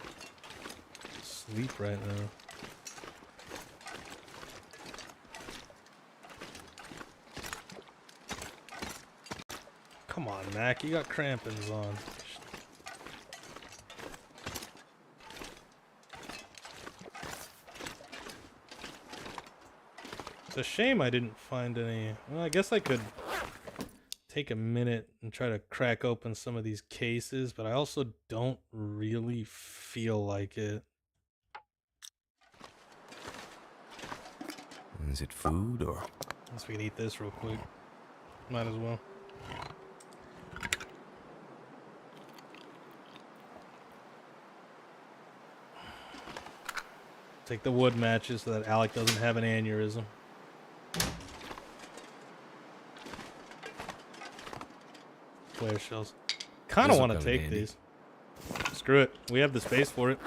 sleep right now. Come on, Mac, you got crampons on. It's a shame I didn't find any. Well, I guess I could take a minute and try to crack open some of these cases, but I also don't really feel like it. Is it food or? Unless we can eat this real quick. Might as well. Take the wood matches so that Alec doesn't have an aneurysm. Flare shells. Kind of want to take these. Screw it. We have the space for it.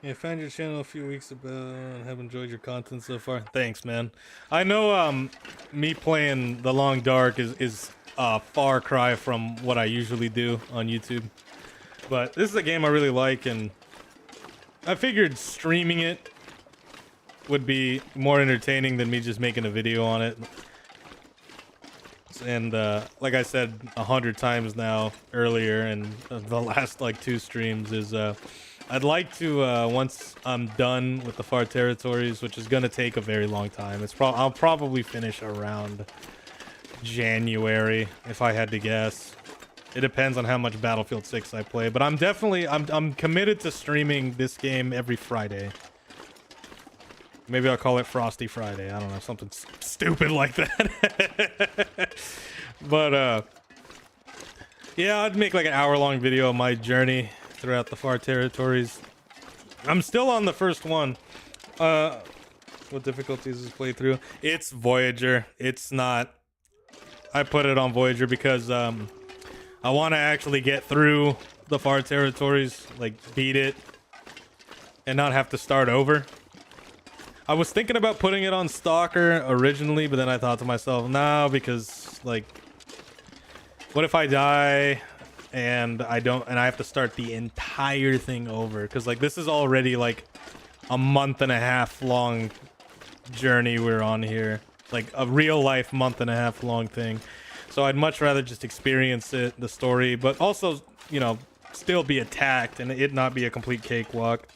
Yeah, I found your channel a few weeks ago and have enjoyed your content so far. Thanks, man. I know me playing The Long Dark is a far cry from what I usually do on YouTube. But this is a game I really like, and I figured streaming it would be more entertaining than me just making a video on it. And like I said 100 times now earlier, and the last like 2 streams is I'd like to once I'm done with the Far Territories, which is gonna take a very long time. I'll probably finish around January if I had to guess. It depends on how much Battlefield 6 I play, but I'm committed to streaming this game every Friday. Maybe I'll call it Frosty Friday. I don't know, something stupid like that. But yeah, I'd make like an hour-long video of my journey throughout the Far Territories. I'm still on the first one. What difficulties is playthrough? It's Voyager. It's not. I put it on Voyager because I want to actually get through the Far Territories, like beat it, and not have to start over. I was thinking about putting it on Stalker originally, but then I thought to myself, no, because like, what if I die and I have to start the entire thing over? Because like this is already like a month-and-a-half long journey we're on here, like a real life month-and-a-half long thing. So I'd much rather just experience it, the story, but also, you know, still be attacked and it not be a complete cakewalk.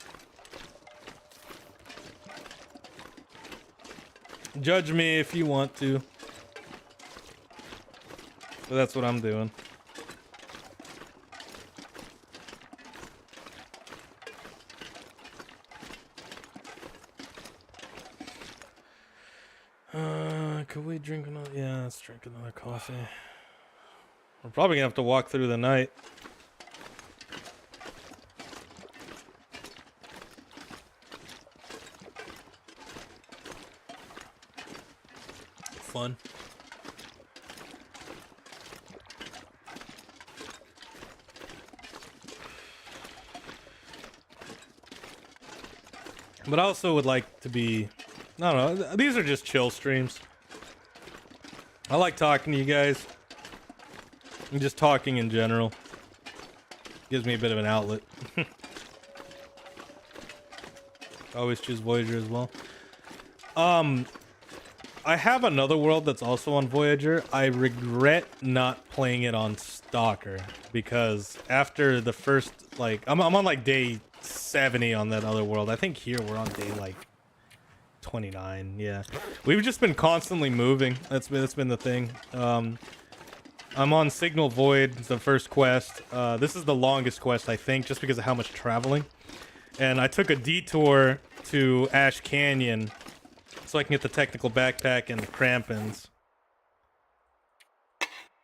Judge me if you want to. But that's what I'm doing. Could we drink another? Yeah, let's drink another coffee. We're probably gonna have to walk through the night. Fun. But I also would like to be, I don't know, these are just chill streams. I like talking to you guys. And just talking in general. Gives me a bit of an outlet. Always choose Voyager as well. I have another world that's also on Voyager. I regret not playing it on Stalker. Because after the first, like, I'm on like day 70 on that other world. I think here we're on day like 29. Yeah, we've just been constantly moving. That's been the thing. I'm on Signal Void, the first quest. This is the longest quest, I think, just because of how much traveling. And I took a detour to Ash Canyon so I can get the technical backpack and the crampons.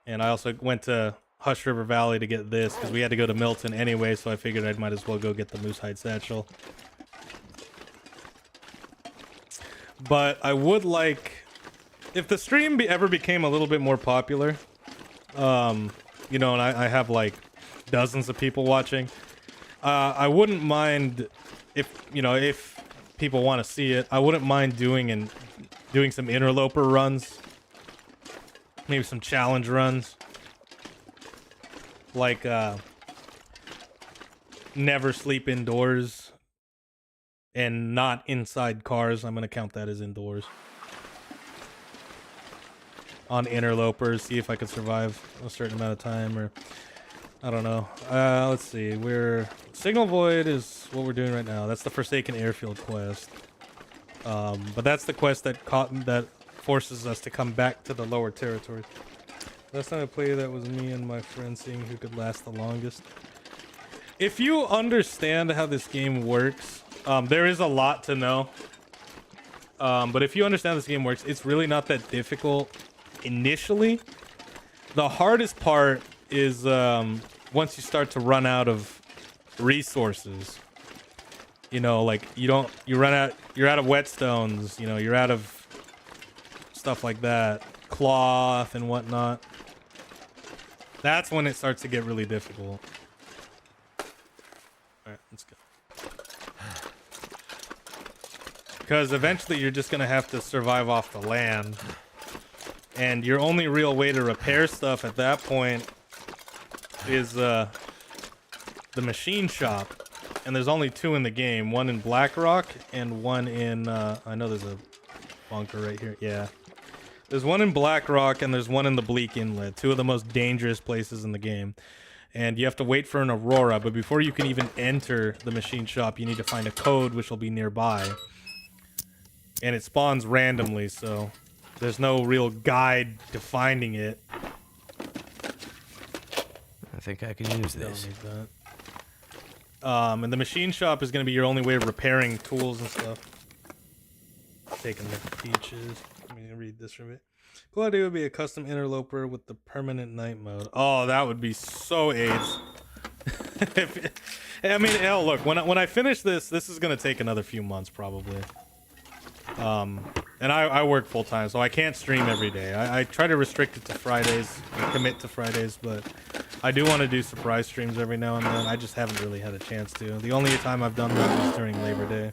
And I also went to Hush River Valley to get this because we had to go to Milton anyway, so I figured I might as well go get the Moose Hide Satchel. But I would like, if the stream ever became a little bit more popular, you know, and I have like dozens of people watching, I wouldn't mind if, you know, if people want to see it, I wouldn't mind doing some interloper runs, maybe some challenge runs. Like, never sleep indoors and not inside cars. I'm going to count that as indoors. On interlopers, see if I could survive a certain amount of time, or I don't know. Let's see. Signal Void is what we're doing right now. That's the Forsaken Airfield quest. But that's the quest that forces us to come back to the lower territories. Last time I played, that was me and my friend seeing who could last the longest. If you understand how this game works, there is a lot to know. But if you understand how this game works, it's really not that difficult initially. The hardest part is once you start to run out of resources. You know, like you're out of whetstones, you know, you're out of stuff like that, cloth and whatnot. That's when it starts to get really difficult. Alright, let's go. Because eventually you're just gonna have to survive off the land. And your only real way to repair stuff at that point is the machine shop. And there's only two in the game. One in Blackrock and one in... I know there's a bunker right here. Yeah. There's one in Blackrock and there's one in the Bleak Inlet. Two of the most dangerous places in the game. And you have to wait for an Aurora. But before you can even enter the machine shop, you need to find a code which will be nearby. And it spawns randomly, so... there's no real guide to finding it. I think I can use this. Don't need that. And the machine shop is going to be your only way of repairing tools and stuff. Taking the peaches. Let me read this from it. Cool idea would be a custom interloper with the permanent night mode. Oh, that would be so AIDS. I mean, hell, look, when I finish this is going to take another few months probably. And I work full time, so I can't stream every day. I try to restrict it to Fridays, commit to Fridays, but I do want to do surprise streams every now and then. I just haven't really had a chance to. The only time I've done that was during Labor Day.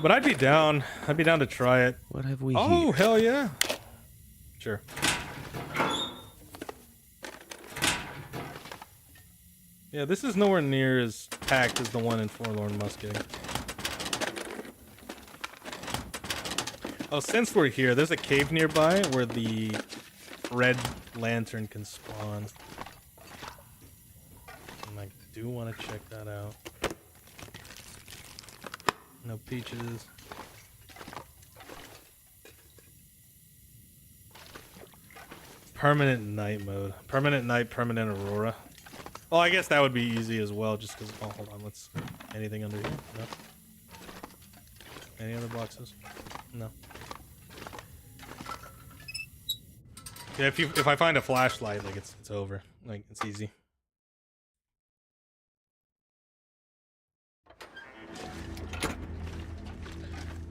But I'd be down. I'd be down to try it. What have we Oh, here? hell yeah. Sure. Yeah, this is nowhere near as packed as the one in Forlorn Musket. Oh, since we're here, there's a cave nearby where the red lantern can spawn. And I do want to check that out. No peaches. Permanent night mode. Permanent night, permanent aurora. Well, I guess that would be easy as well, just because... Oh, hold on. Let's... Anything under here? No? Any other boxes? No. Yeah, if I find a flashlight, like it's over. Like it's easy.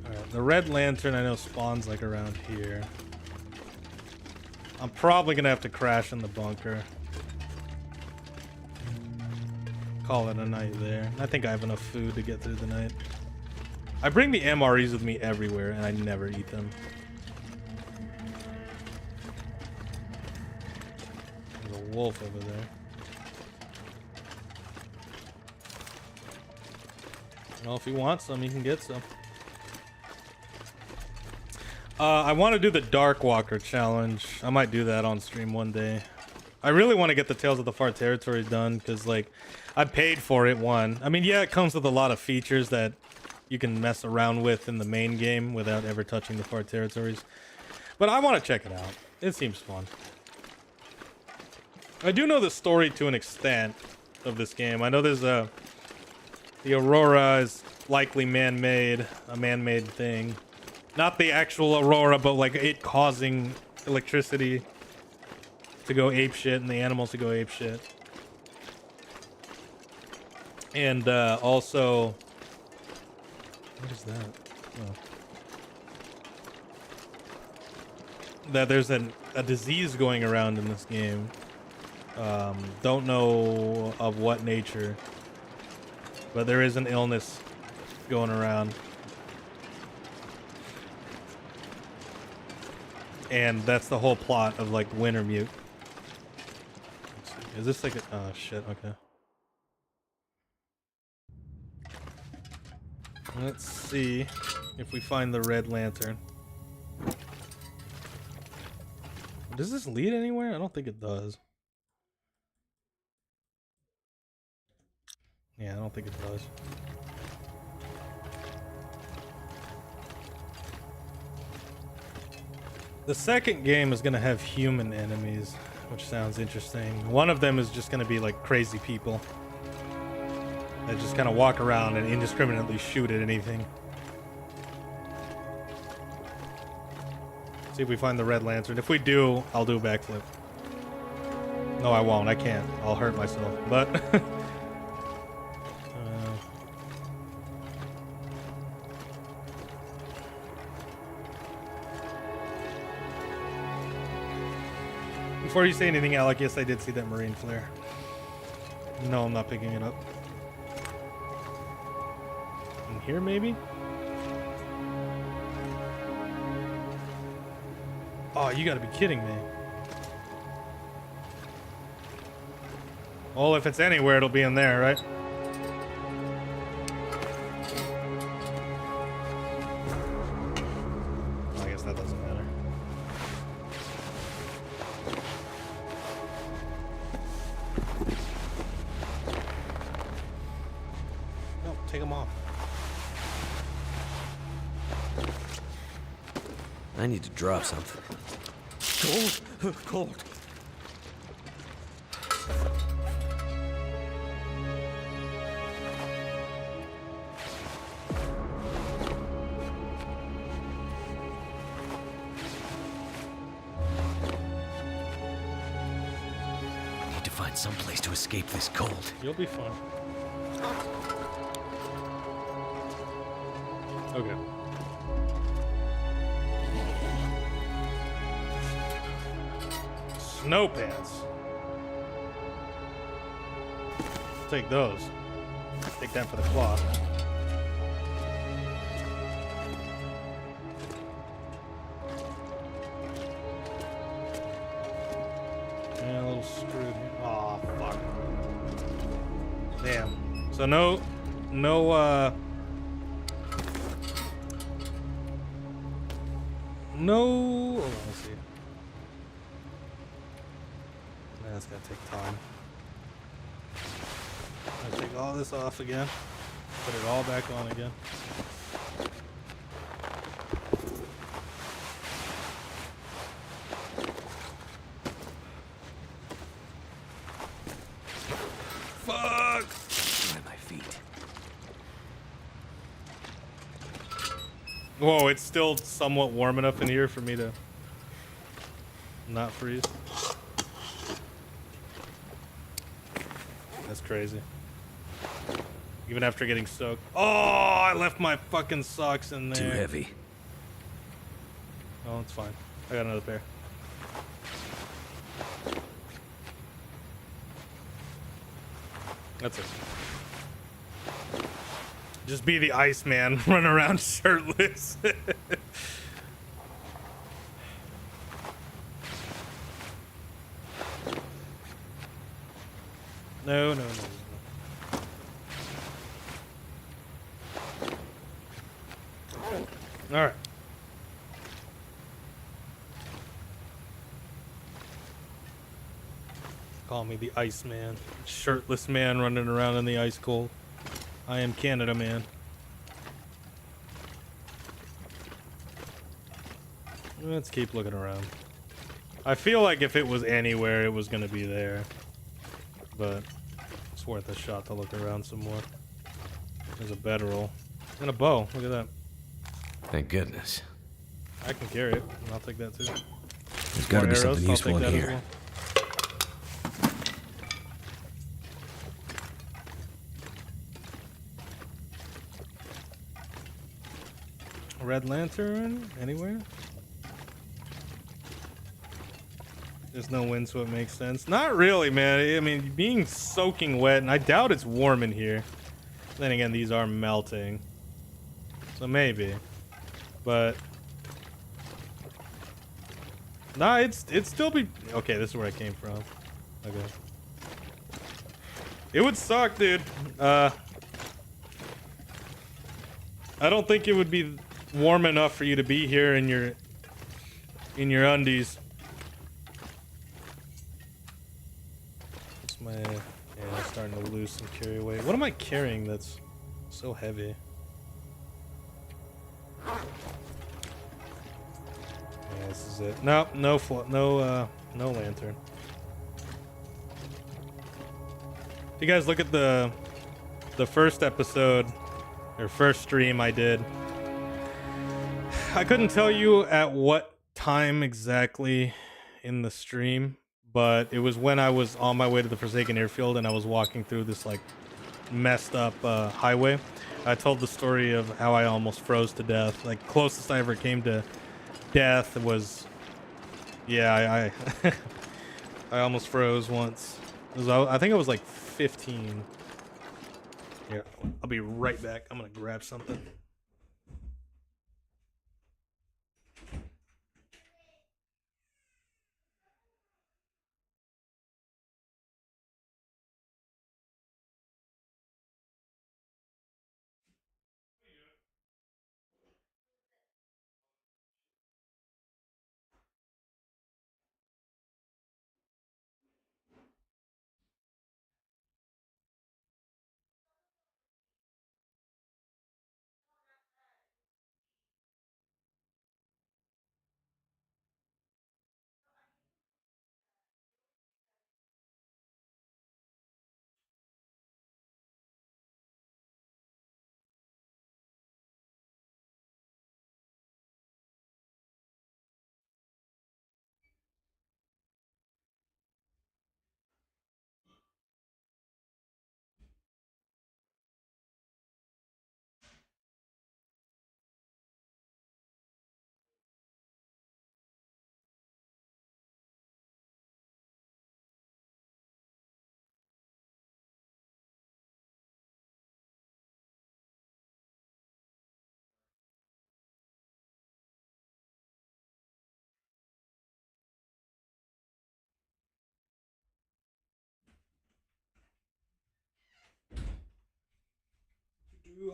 Alright, the red lantern I know spawns like around here. I'm probably gonna have to crash in the bunker. Call it a night there. I think I have enough food to get through the night. I bring the MREs with me everywhere and I never eat them. There's a wolf over there. Well, if he wants some, he can get some. I want to do the Dark Walker challenge. I might do that on stream one day. I really want to get the Tales of the Far Territory done because, like, I paid for it, one. I mean, yeah, it comes with a lot of features that you can mess around with in the main game without ever touching the Far Territories. But I want to check it out. It seems fun. I do know the story to an extent of this game. I know there's the Aurora is likely man-made, a man-made thing. Not the actual Aurora, but like it causing electricity to go apeshit and the animals to go apeshit. And also, what is that? Oh. That there's a disease going around in this game. Don't know of what nature, but there is an illness going around. And that's the whole plot of like Wintermute. Is this like a... oh shit, okay. Let's see if we find the red lantern. Does this lead anywhere? I don't think it does. Yeah, I don't think it does. The second game is going to have human enemies, which sounds interesting. One of them is just going to be like crazy people that just kind of walk around and indiscriminately shoot at anything. See if we find the red lantern. If we do, I'll do a backflip. No, I won't. I can't. I'll hurt myself. But before you say anything, Alec, yes, I did see that marine flare. No, I'm not picking it up. In here, maybe? Oh, you gotta be kidding me. Well, if it's anywhere, it'll be in there, right? I guess that doesn't matter. No, take them off. I need to drop something. Cold. Cold. Need to find some place to escape this cold. You'll be fine. Okay. Snow pants. Take those. Take that for the cloth. Yeah, a little screwed here. Aw, fuck. Damn. So no, no, oh, let's see. That's gonna take time. I'm gonna take all this off again. Put it all back on again. Fuck! At my feet. Whoa, it's still somewhat warm enough in here for me to not freeze. That's crazy. Even after getting soaked. Oh, I left my fucking socks in there. Too heavy. Oh, it's fine. I got another pair. That's it. Just be the Iceman, run around shirtless. No, no, no, no. All right. Call me the Iceman, shirtless man running around in the ice cold. I am Canada man. Let's keep looking around. I feel like if it was anywhere, it was gonna be there. But it's worth a shot to look around some more. There's a bedroll. And a bow. Look at that. Thank goodness. I can carry it. And I'll take that too. There's got to be something I'll useful take in that as here. well. A red lantern? Anywhere? There's no wind, so it makes sense. Not really, man. I mean, being soaking wet, and I doubt it's warm in here. Then again, these are melting. So maybe. But... nah, it'd still be... okay, this is where I came from. Okay. It would suck, dude. I don't think it would be warm enough for you to be here in your undies. It's my... yeah, I'm starting to lose some carry weight. What am I carrying that's so heavy? Yeah, this is it. No lantern. If you guys look at the first episode, or first stream I did, I couldn't tell you at what time exactly in the stream, but it was when I was on my way to the Forsaken Airfield and I was walking through this like messed up highway. I told the story of how I almost froze to death. Like closest I ever came to death was, yeah, I I almost froze once. I think I was like 15. Here, I'll be right back. I'm gonna grab something.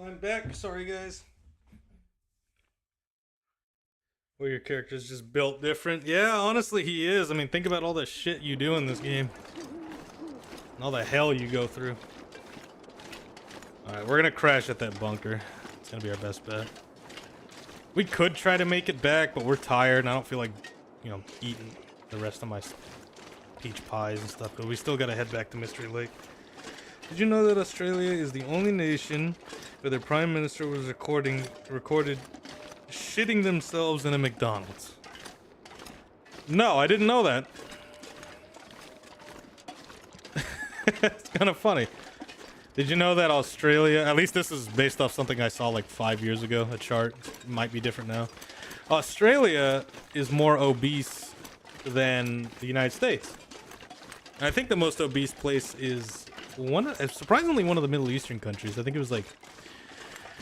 I'm back. Sorry, guys. Well, your character's just built different. Yeah, honestly, he is. I mean, think about all the shit you do in this game. And all the hell you go through. Alright, we're gonna crash at that bunker. It's gonna be our best bet. We could try to make it back, but we're tired, and I don't feel like, you know, eating the rest of my peach pies and stuff. But we still gotta head back to Mystery Lake. Did you know that Australia is the only nation where their prime minister was recorded shitting themselves in a McDonald's. No, I didn't know that. It's kind of funny. Did you know that Australia, at least this is based off something I saw like 5 years ago, a chart, it might be different now. Australia is more obese than the United States. And I think the most obese place is surprisingly one of the Middle Eastern countries. I think it was like,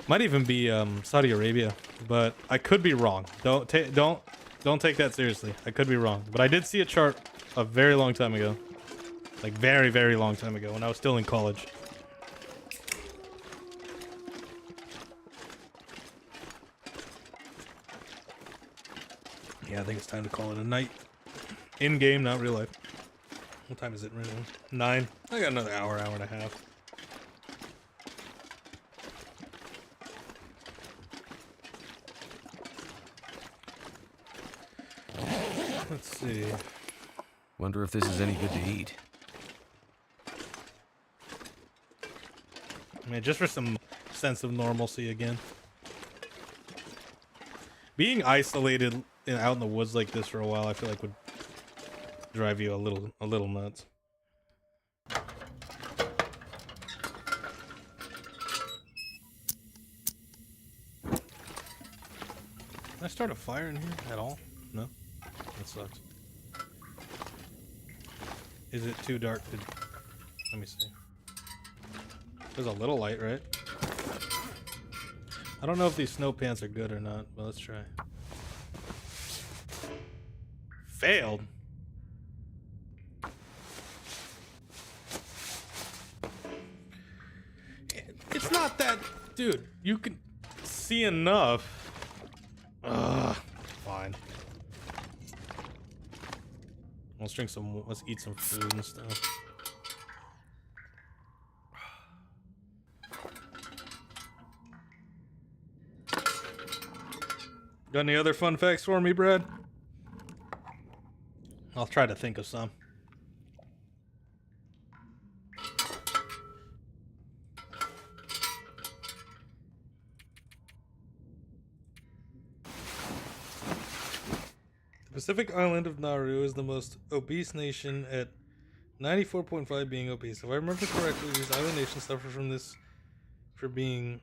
might even be Saudi Arabia, but I could be wrong. Don't take that seriously. I could be wrong, but I did see a chart a very long time ago, like very, very long time ago when I was still in college. Yeah, I think it's time to call it a night. In game, not real life. What time is it right now? 9. I got another hour and a half. Let's see. Wonder if this is any good to eat. I mean, just for some sense of normalcy again. Being isolated out in the woods like this for a while, I feel like would drive you a little nuts. Can I start a fire in here at all? No? That sucks. Is it too dark to... Let me see. There's a little light, right? I don't know if these snow pants are good or not, but let's try. Failed? It's not that... Dude, you can see enough. Ugh, fine. Let's eat some food and stuff. Got any other fun facts for me, Brad? I'll try to think of some. The Pacific island of Nauru is the most obese nation at 94.5 being obese. If I remember correctly, these island nations suffer from this for being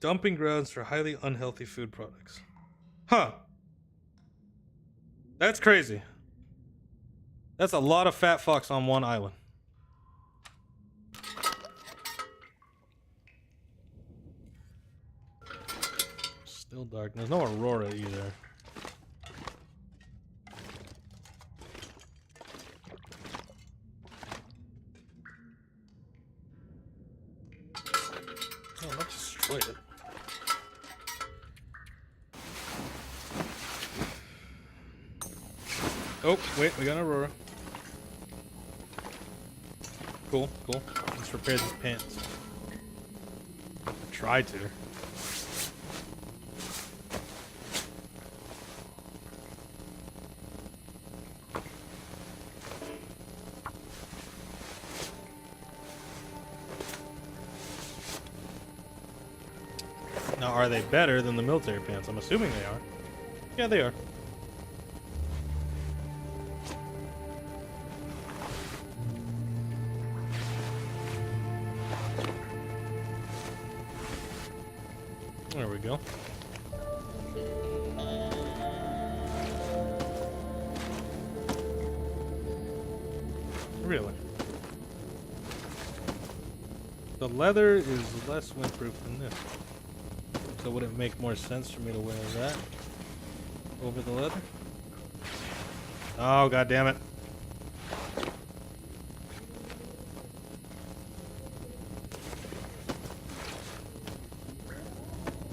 dumping grounds for highly unhealthy food products. Huh. That's crazy. That's a lot of fat fucks on one island. Still dark. There's no aurora either. Oh, not destroy it. Oh, wait, we got an aurora. Cool, cool. Let's repair these pants. Try to. Now, are they better than the military pants? I'm assuming they are. Yeah, they are. There we go. Really? The leather is less windproof than this. So would it make more sense for me to wear that over the leather? Oh, god damn it.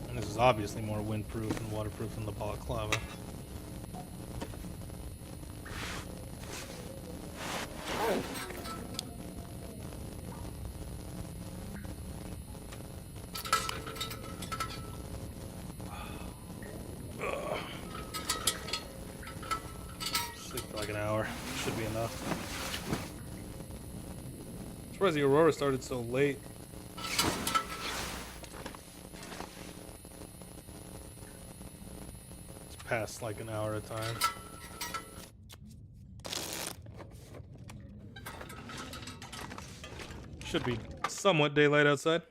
And this is obviously more windproof and waterproof than the balaclava. Sleep for like an hour. Should be enough. I'm surprised the aurora started so late. past like an hour at a time. Should be somewhat daylight outside.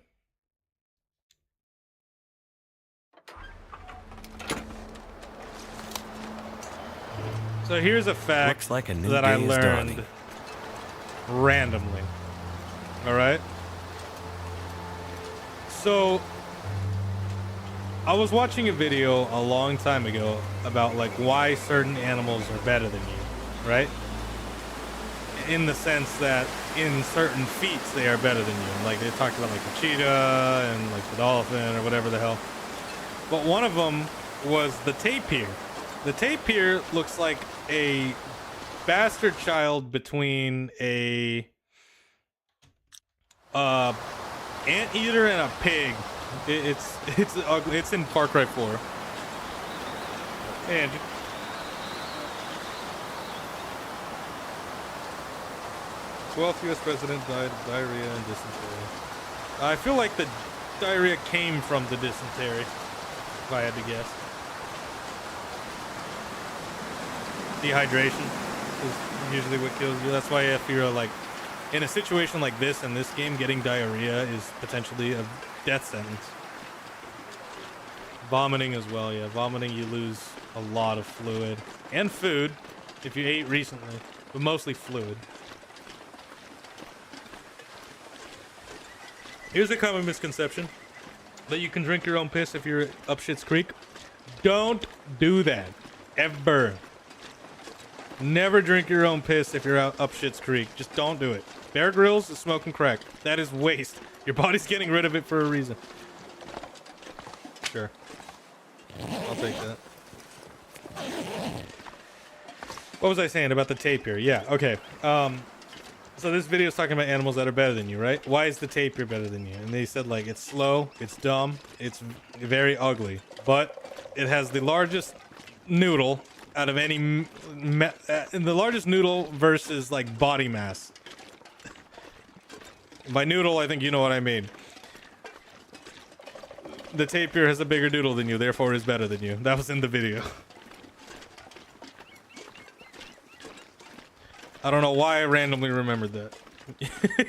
So here's a fact Looks like a new that day I is learned dawning. randomly. All right. So I was watching a video a long time ago about like why certain animals are better than you, right? In the sense that in certain feats they are better than you. Like they talked about like the cheetah and like the dolphin or whatever the hell. But one of them was the tapir. The tapir looks like a bastard child between a anteater and a pig. It's ugly. It's in Far Cry 4. And 12th U.S. president died of diarrhea and dysentery. I feel like the diarrhea came from the dysentery, if I had to guess. Dehydration is usually what kills you. That's why if you're like in a situation like this in this game, getting diarrhea is potentially a death sentence. Vomiting as well, yeah. Vomiting, you lose a lot of fluid and food if you ate recently, but mostly fluid. Here's a common misconception that you can drink your own piss if you're up Shit's Creek. Don't do that. Ever. Never drink your own piss if you're up Shit's Creek. Just don't do it. Bear Grylls is smoking crack. That is waste. Your body's getting rid of it for a reason. Sure. I'll take that. What was I saying about the tapir? Yeah, okay. So this video is talking about animals that are better than you, right? Why is the tapir better than you? And they said like it's slow, it's dumb, it's very ugly, but it has the largest noodle out of any the largest noodle versus like body mass. By noodle, I think you know what I mean. The tapir has a bigger noodle than you, therefore is better than you. That was in the video. I don't know why I randomly remembered that.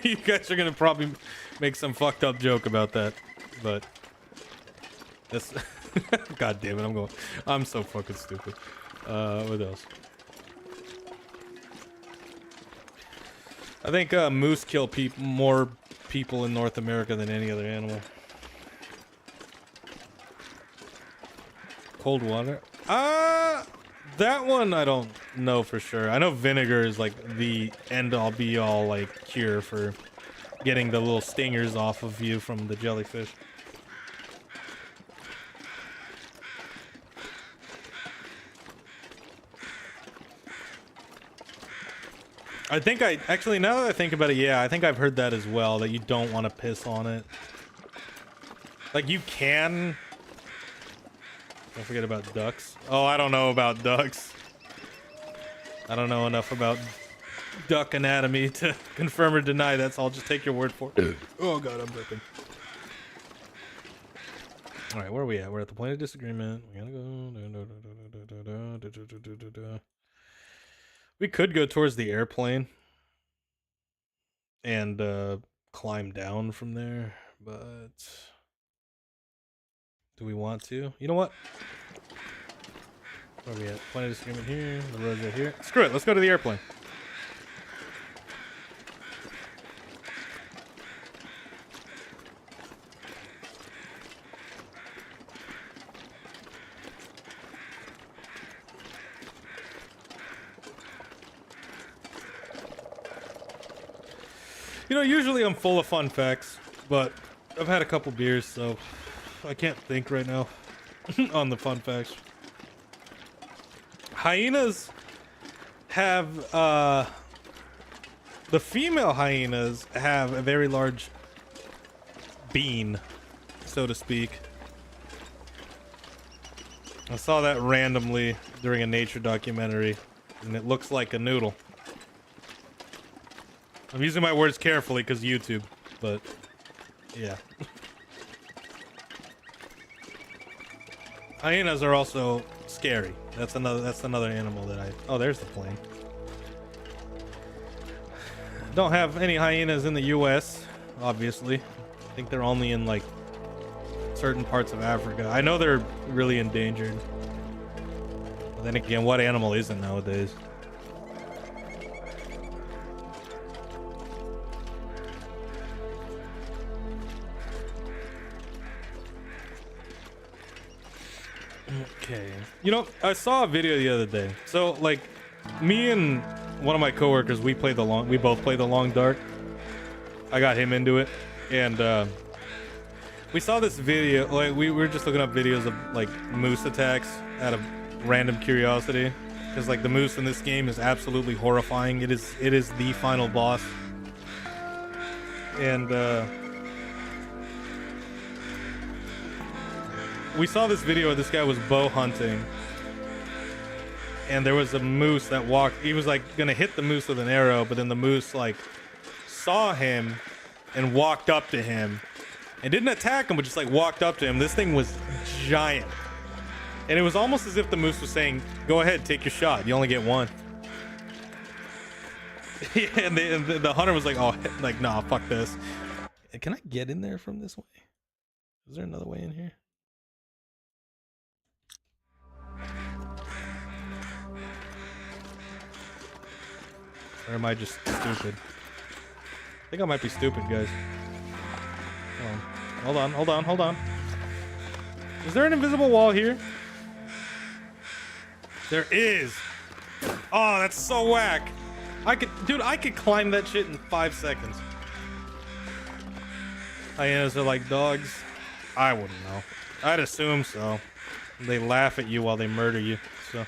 You guys are gonna probably make some fucked up joke about that, but that's God damn it, I'm so fucking stupid. What else? I think moose kill more people in North America than any other animal. Cold water? That one I don't know for sure. I know vinegar is like the end-all be-all like cure for getting the little stingers off of you from the jellyfish. I think actually, now that I think about it, yeah, I think I've heard that as well, that you don't want to piss on it. Like you can. Don't forget about ducks. Oh, I don't know about ducks. I don't know enough about duck anatomy to confirm or deny that, so I'll just take your word for it. Oh god, I'm burping. Alright, where are we at? We're at the point of disagreement. We gotta go. We could go towards the airplane and climb down from there, but do we want to? You know what? Where are we at? Point of disagreement here. The road's right here. Screw it. Let's go to the airplane. You know, usually I'm full of fun facts, but I've had a couple beers, so I can't think right now on the fun facts. Hyenas have, the female hyenas have a very large bean, so to speak. I saw that randomly during a nature documentary, and it looks like a noodle. I'm using my words carefully because YouTube, but yeah. Hyenas are also scary. That's another animal that I... Oh, there's the plane. Don't have any hyenas in the US, obviously. I think they're only in like certain parts of Africa. I know they're really endangered. But then again, what animal isn't nowadays? Okay. You know, I saw a video the other day. So like me and one of my coworkers, we both play the long dark. I got him into it, and we saw this video. Like we were just looking up videos of like moose attacks out of random curiosity, because like the moose in this game is absolutely horrifying. It is the final boss, and we saw this video where this guy was bow hunting, and there was a moose that walked. He was like gonna hit the moose with an arrow, but then the moose like saw him and walked up to him and didn't attack him, but just like walked up to him. This thing was giant, and it was almost as if the moose was saying, "Go ahead, take your shot. You only get one." Yeah, and the hunter was like, "Oh, like nah, fuck this." Can I get in there from this way? Is there another way in here? Or am I just stupid? I think I might be stupid, guys. Hold on. Is there an invisible wall here? There is. Oh, that's so whack. I could climb that shit in 5 seconds. Hyenas are like dogs. I wouldn't know. I'd assume so. They laugh at you while they murder you, so.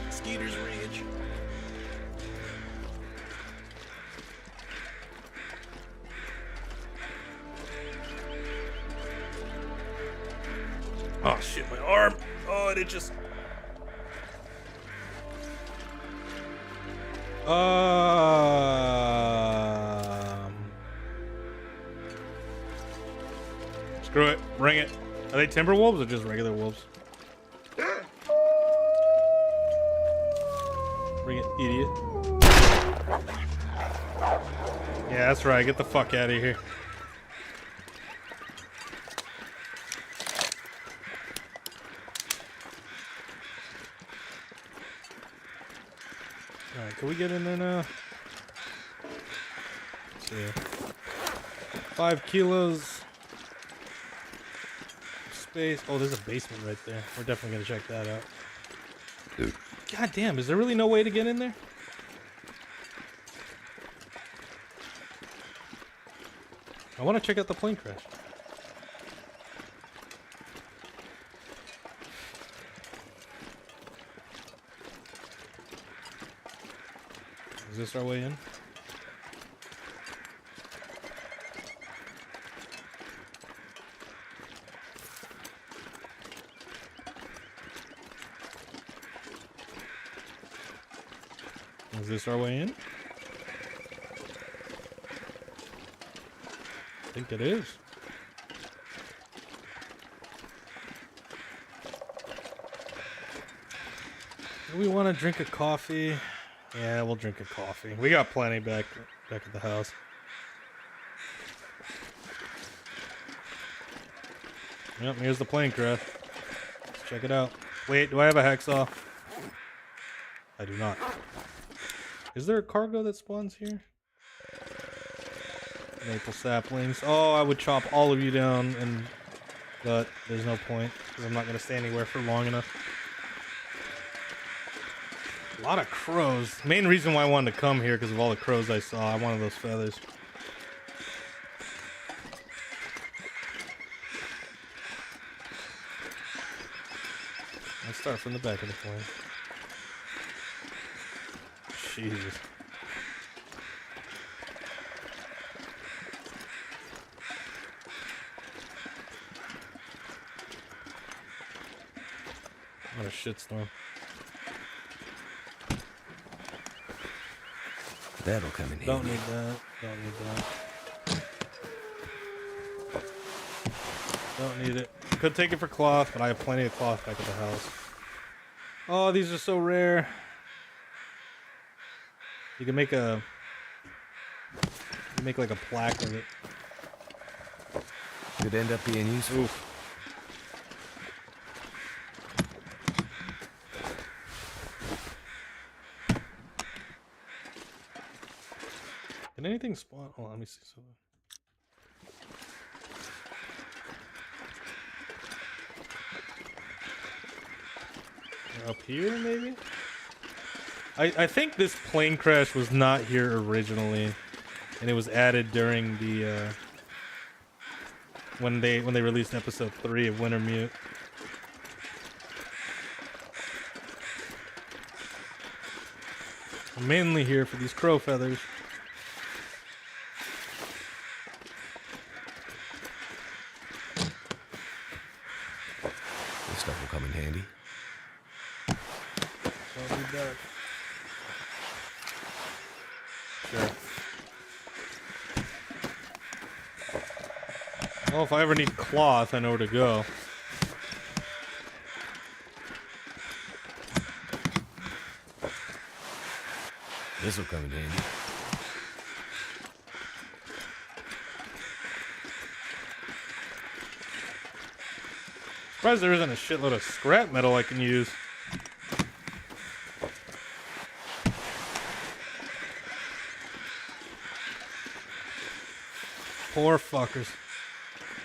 Skeeter's Ranch. Oh shit, my arm. Oh, it itches. Screw it. Bring it. Are they timber wolves or just regular wolves? Bring it, idiot. Yeah, that's right. Get the fuck out of here. Alright, can we get in there now? Let's see. 5 kilos. Space. Oh, there's a basement right there. We're definitely gonna check that out. Dude. God damn, is there really no way to get in there? I want to check out the plane crash. Is this our way in? Is this our way in? I think it is. Do we want to drink a coffee? Yeah, we'll drink a coffee. We got plenty back at the house. Yep, here's the plane crash. Let's check it out. Wait, do I have a hacksaw? I do not. Is there a cargo that spawns here? Maple saplings. Oh, I would chop all of you down, but there's no point because I'm not going to stay anywhere for long enough. A lot of crows. Main reason why I wanted to come here because of all the crows I saw. I wanted those feathers. Let's start from the back of the plane. Jesus. What a shitstorm. That'll come in Don't handy. need that. Don't need that. Don't need it. Could take it for cloth, but I have plenty of cloth back at the house. Oh, these are so rare. You can make a... You make like a plaque with it. Could end up being useful. Oof. Can anything spawn? Oh, let me see something. Up here, maybe? I think this plane crash was not here originally, and it was added during the when they released episode 3 of Wintermute. I'm mainly here for these crow feathers. This stuff will come in handy. Don't need that. Sure. Well, if I ever need cloth, I know where to go. This will come in handy. Surprised there isn't a shitload of scrap metal I can use. Poor fuckers.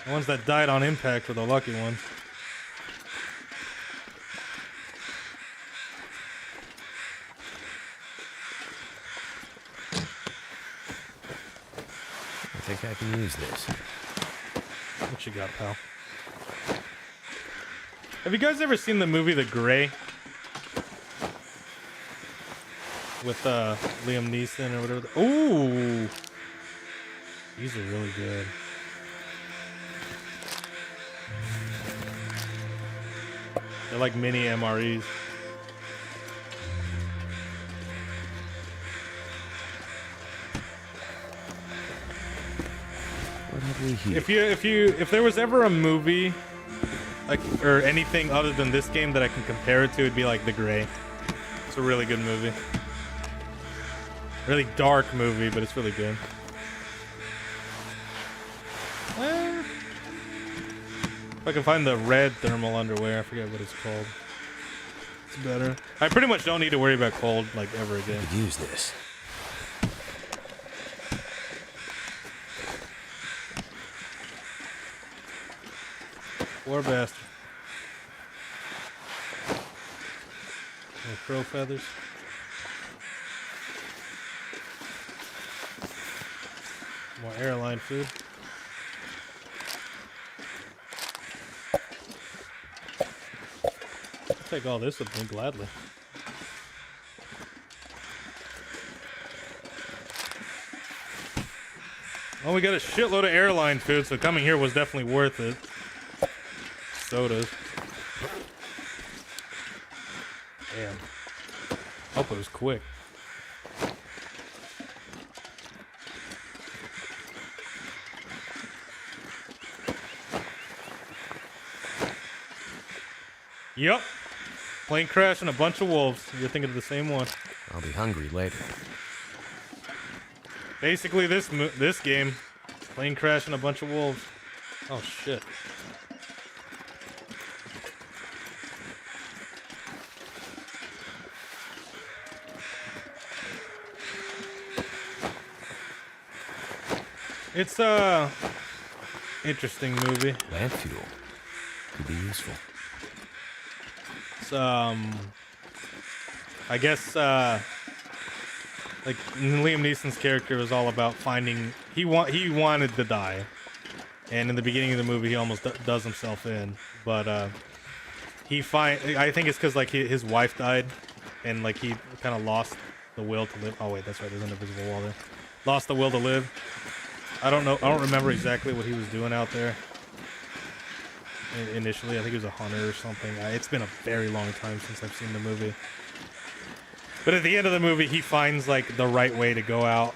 The ones that died on impact were the lucky ones. I think I can use this. What you got, pal? Have you guys ever seen the movie The Gray? With Liam Neeson or whatever. Ooh! These are really good. They're like mini MREs. What have we here? If there was ever a movie like or anything other than this game that I can compare it to, it'd be like The Gray. It's a really good movie. Really dark movie, but it's really good. If I can find the red thermal underwear, I forget what it's called. It's better. I pretty much don't need to worry about cold like ever again. I could use this. Poor bastard. More crow feathers. More airline food. I'll take all this with me gladly. Well, we got a shitload of airline food, so coming here was definitely worth it. Sodas. Damn. Hope it was quick. Yep. Plane crash and a bunch of wolves. You're thinking of the same one. I'll be hungry later. Basically, this game, plane crash and a bunch of wolves. Oh shit. It's a interesting movie. Lamp fuel could be useful. It's I guess like Liam Neeson's character was all about finding he wanted to die, and in the beginning of the movie he almost does himself in, but I think it's because like his wife died, and like he kind of lost the will to live. Oh wait, that's right. There's an invisible wall there. Lost the will to live. I don't know. I don't remember exactly what he was doing out there. Initially, I think he was a hunter or something. It's been a very long time since I've seen the movie. But at the end of the movie, he finds like the right way to go out.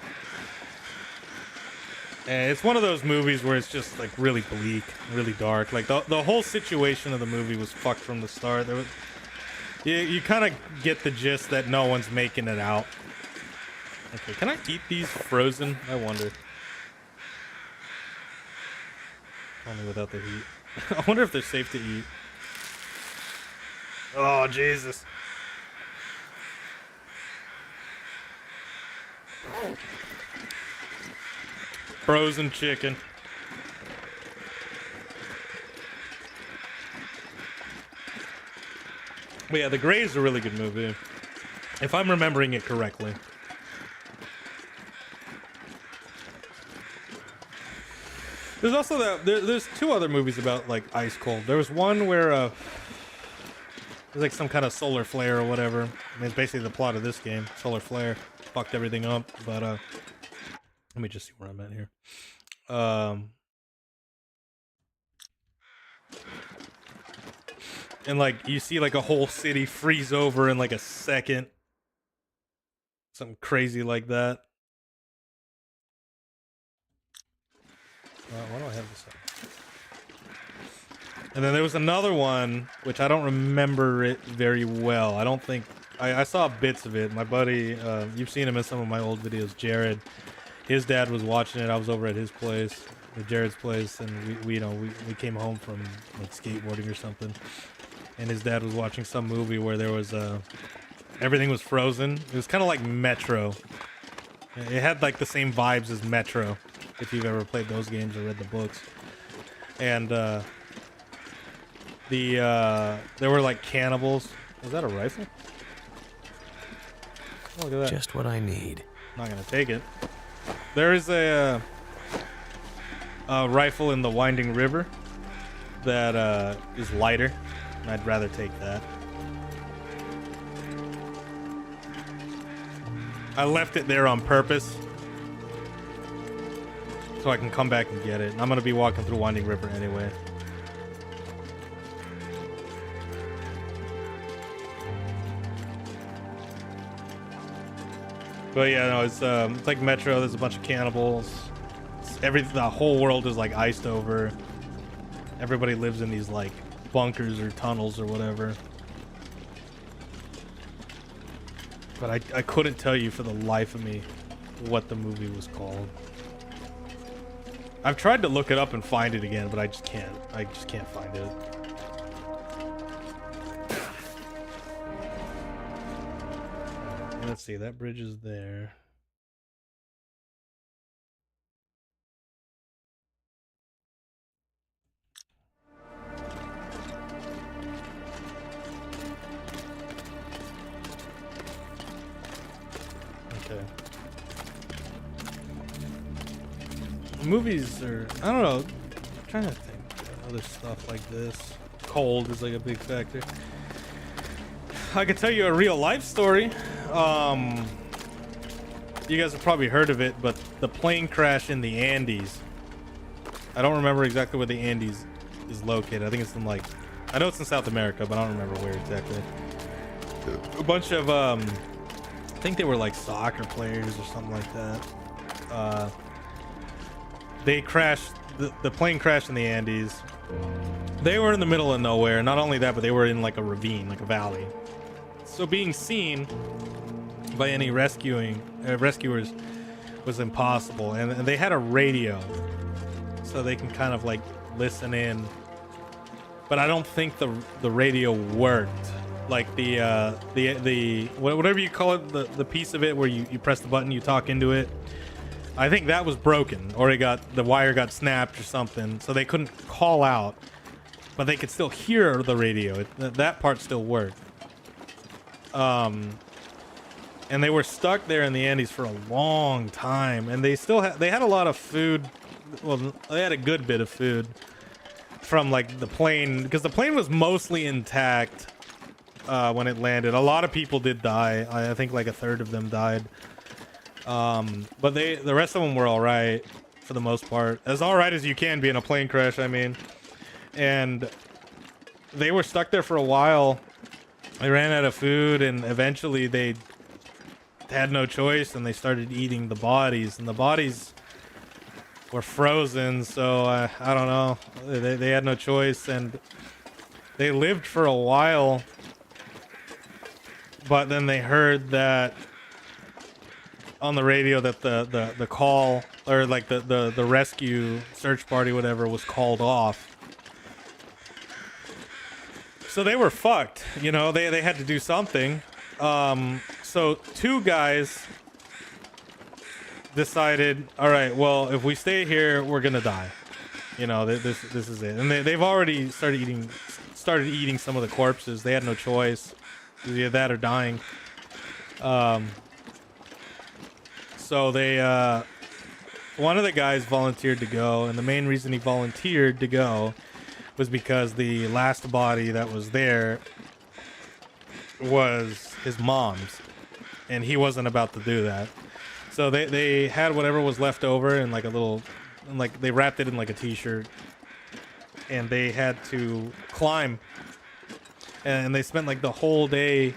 And it's one of those movies where it's just like really bleak, really dark. Like the whole situation of the movie was fucked from the start. There was, you kind of get the gist that no one's making it out. Okay, can I eat these frozen? I wonder. Only without the heat. I wonder if they're safe to eat. Oh, Jesus. Frozen chicken. But yeah, The Grey is a really good movie. If I'm remembering it correctly. There's also that. There's two other movies about like ice cold. There was one where there's like some kind of solar flare or whatever. I mean, it's basically the plot of this game. Solar flare fucked everything up. But let me just see where I'm at here. And like you see like a whole city freeze over in like a second. Something crazy like that. Why do I have this up? And then there was another one, which I don't remember it very well. I don't think... I saw bits of it. My buddy, you've seen him in some of my old videos, Jared. His dad was watching it. I was over at his place, at Jared's place, and we came home from like skateboarding or something. And his dad was watching some movie where there was everything was frozen. It was kind of like Metro. It had like the same vibes as Metro, if you've ever played those games or read the books. And there were like cannibals. Was that a rifle? Oh, look at that. Just what I need. Not gonna take it. There is a rifle in the Winding River that is lighter. And I'd rather take that. I left it there on purpose so I can come back and get it. And I'm gonna be walking through Winding River anyway. But yeah, no, it's like Metro. There's a bunch of cannibals. The whole world is like iced over. Everybody lives in these like bunkers or tunnels or whatever. But I couldn't tell you for the life of me what the movie was called. I've tried to look it up and find it again, but I just can't. I just can't find it. Let's see, that bridge is there. Okay. Movies are, I don't know, I'm trying to think of other stuff like this. Cold is like a big factor. I could tell you a real life story. You guys have probably heard of it, but the plane crash in the Andes. I don't remember exactly where the Andes is located. I think it's in like, I know it's in South America, but I don't remember where exactly. A bunch of, I think they were like soccer players or something like that. They crashed, the plane crashed in the Andes. They were in the middle of nowhere. Not only that, but they were in like a ravine, like a valley. So being seen by any rescuers was impossible, and they had a radio, so they can kind of like listen in. But I don't think the radio worked. Like the whatever you call it, the piece of it where you press the button, you talk into it. I think that was broken, or the wire got snapped or something, so they couldn't call out, but they could still hear the radio. That part still worked. And they were stuck there in the Andes for a long time, and they had a lot of food. Well, they had a good bit of food from like the plane, because the plane was mostly intact when it landed. A lot of people did die. I think like a third of them died. But the rest of them were all right for the most part, as all right as you can be in a plane crash, I mean. And they were stuck there for a while. They ran out of food, and eventually they had no choice, and they started eating the bodies, and the bodies were frozen. So I don't know. They had no choice, and they lived for a while. But then they heard that on the radio that the call, or like the rescue search party, whatever, was called off. So they were fucked, you know. They had to do something. So two guys decided, all right, well, if we stay here, we're gonna die. You know, this is it. And they've already started eating some of the corpses. They had no choice. Either that or dying. So they, one of the guys volunteered to go, and the main reason he volunteered to go was because the last body that was there was his mom's, and he wasn't about to do that. So they had whatever was left over in like a little, like they wrapped it in like a t-shirt, and they had to climb, and they spent like the whole day.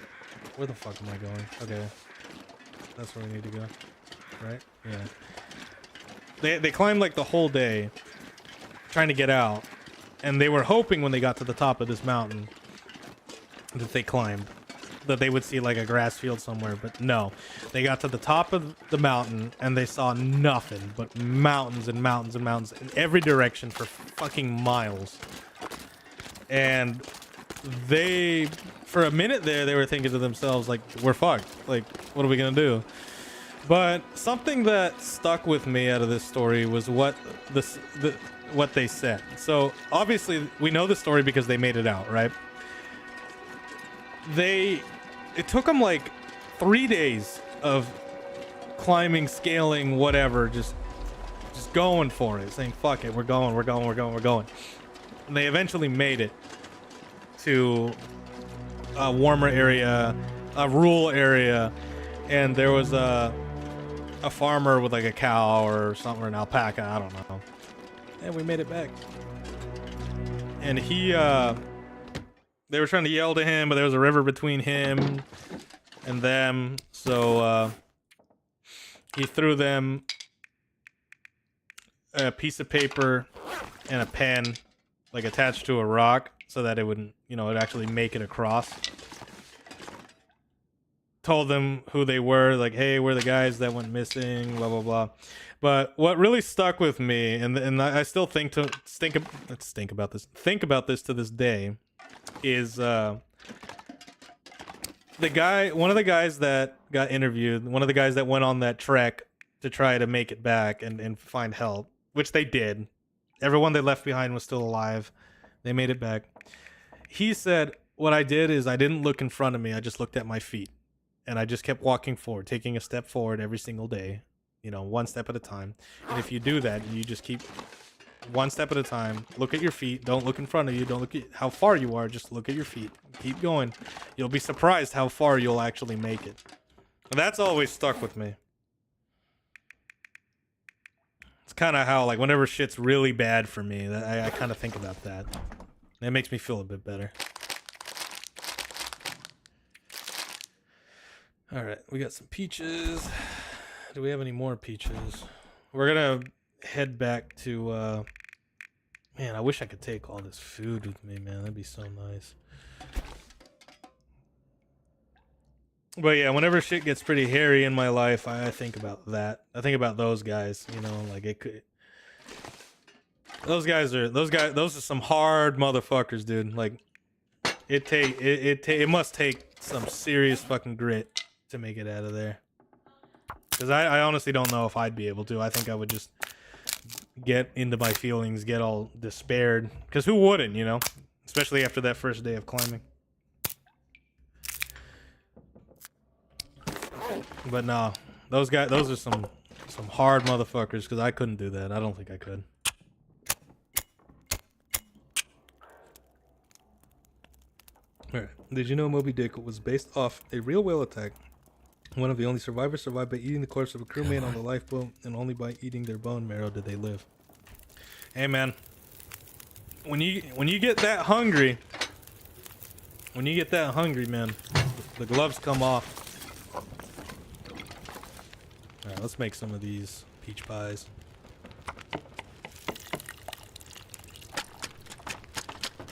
Where the fuck am I going? Okay, that's where we need to go, right? Yeah. They climbed like the whole day trying to get out, and they were hoping when they got to the top of this mountain that they climbed, that they would see like a grass field somewhere. But no, they got to the top of the mountain and they saw nothing but mountains and mountains and mountains in every direction for fucking miles. And they, for a minute there, they were thinking to themselves, like, we're fucked. Like, what are we gonna do? But something that stuck with me out of this story was what what they said. So obviously we know the story because they made it out, right? It took them like 3 days of climbing, scaling, whatever, just going for it, saying fuck it, we're going. And they eventually made it to a warmer area, a rural area, and there was a farmer with like a cow or something, or an alpaca, I don't know. And we made it back. And they were trying to yell to him, but there was a river between him and them. So he threw them a piece of paper and a pen, like attached to a rock, so that it wouldn't, you know, it'd actually make it across. Told them who they were, like, hey, we're the guys that went missing, blah blah blah. But what really stuck with me, and I still think about this to this day, is one of the guys that got interviewed, one of the guys that went on that trek to try to make it back and find help, which they did. Everyone they left behind was still alive. They made it back. He said, what I did is I didn't look in front of me, I just looked at my feet. And I just kept walking forward, taking a step forward every single day, you know, one step at a time. And if you do that, you just keep one step at a time. Look at your feet. Don't look in front of you. Don't look at how far you are. Just look at your feet. Keep going. You'll be surprised how far you'll actually make it. And that's always stuck with me. It's kind of how, like, whenever shit's really bad for me, I kind of think about that. It makes me feel a bit better. All right, we got some peaches. Do we have any more peaches? We're gonna head back to, man, I wish I could take all this food with me, man. That'd be so nice. But yeah, whenever shit gets pretty hairy in my life, I think about that. I think about those guys, you know, like it could. Those are some hard motherfuckers, dude. Like, it must take some serious fucking grit to make it out of there. Because I honestly don't know if I'd be able to. I think I would just get into my feelings, get all despaired. Because who wouldn't, you know? Especially after that first day of climbing. But no, those are some hard motherfuckers, because I couldn't do that. I don't think I could. Alright. Did you know Moby Dick was based off a real whale attack? One of the only survivors survived by eating the corpse of a crewmate on the lifeboat, and only by eating their bone marrow did they live. Hey man, when you get that hungry, man, the gloves come off. let's make some of these peach pies.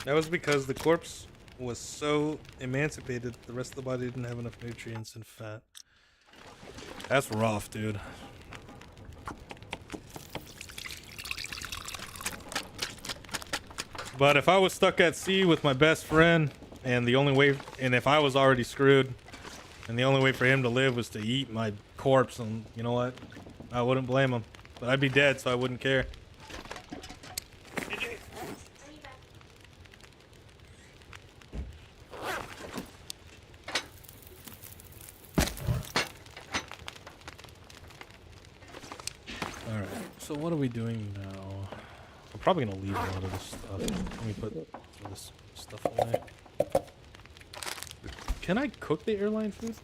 That was because the corpse was so emancipated, the rest of the body didn't have enough nutrients and fat. That's rough, dude. But if I was stuck at sea with my best friend, and the only way, and if I was already screwed, and the only way for him to live was to eat my corpse, and you know what? I wouldn't blame him. But I'd be dead, so I wouldn't care. Alright, so what are we doing now? I'm probably gonna leave a lot of this stuff. Let me put some of this stuff away. Can I cook the airline food?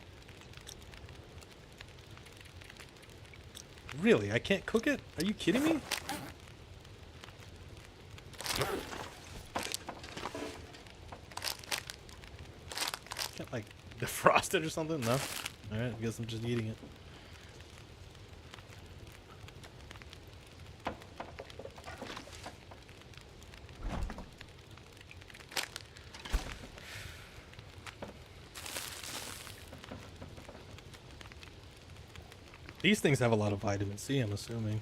Really? I can't cook it? Are you kidding me? Can't like defrost it or something? No? Alright, I guess I'm just eating it. These things have a lot of vitamin C, I'm assuming.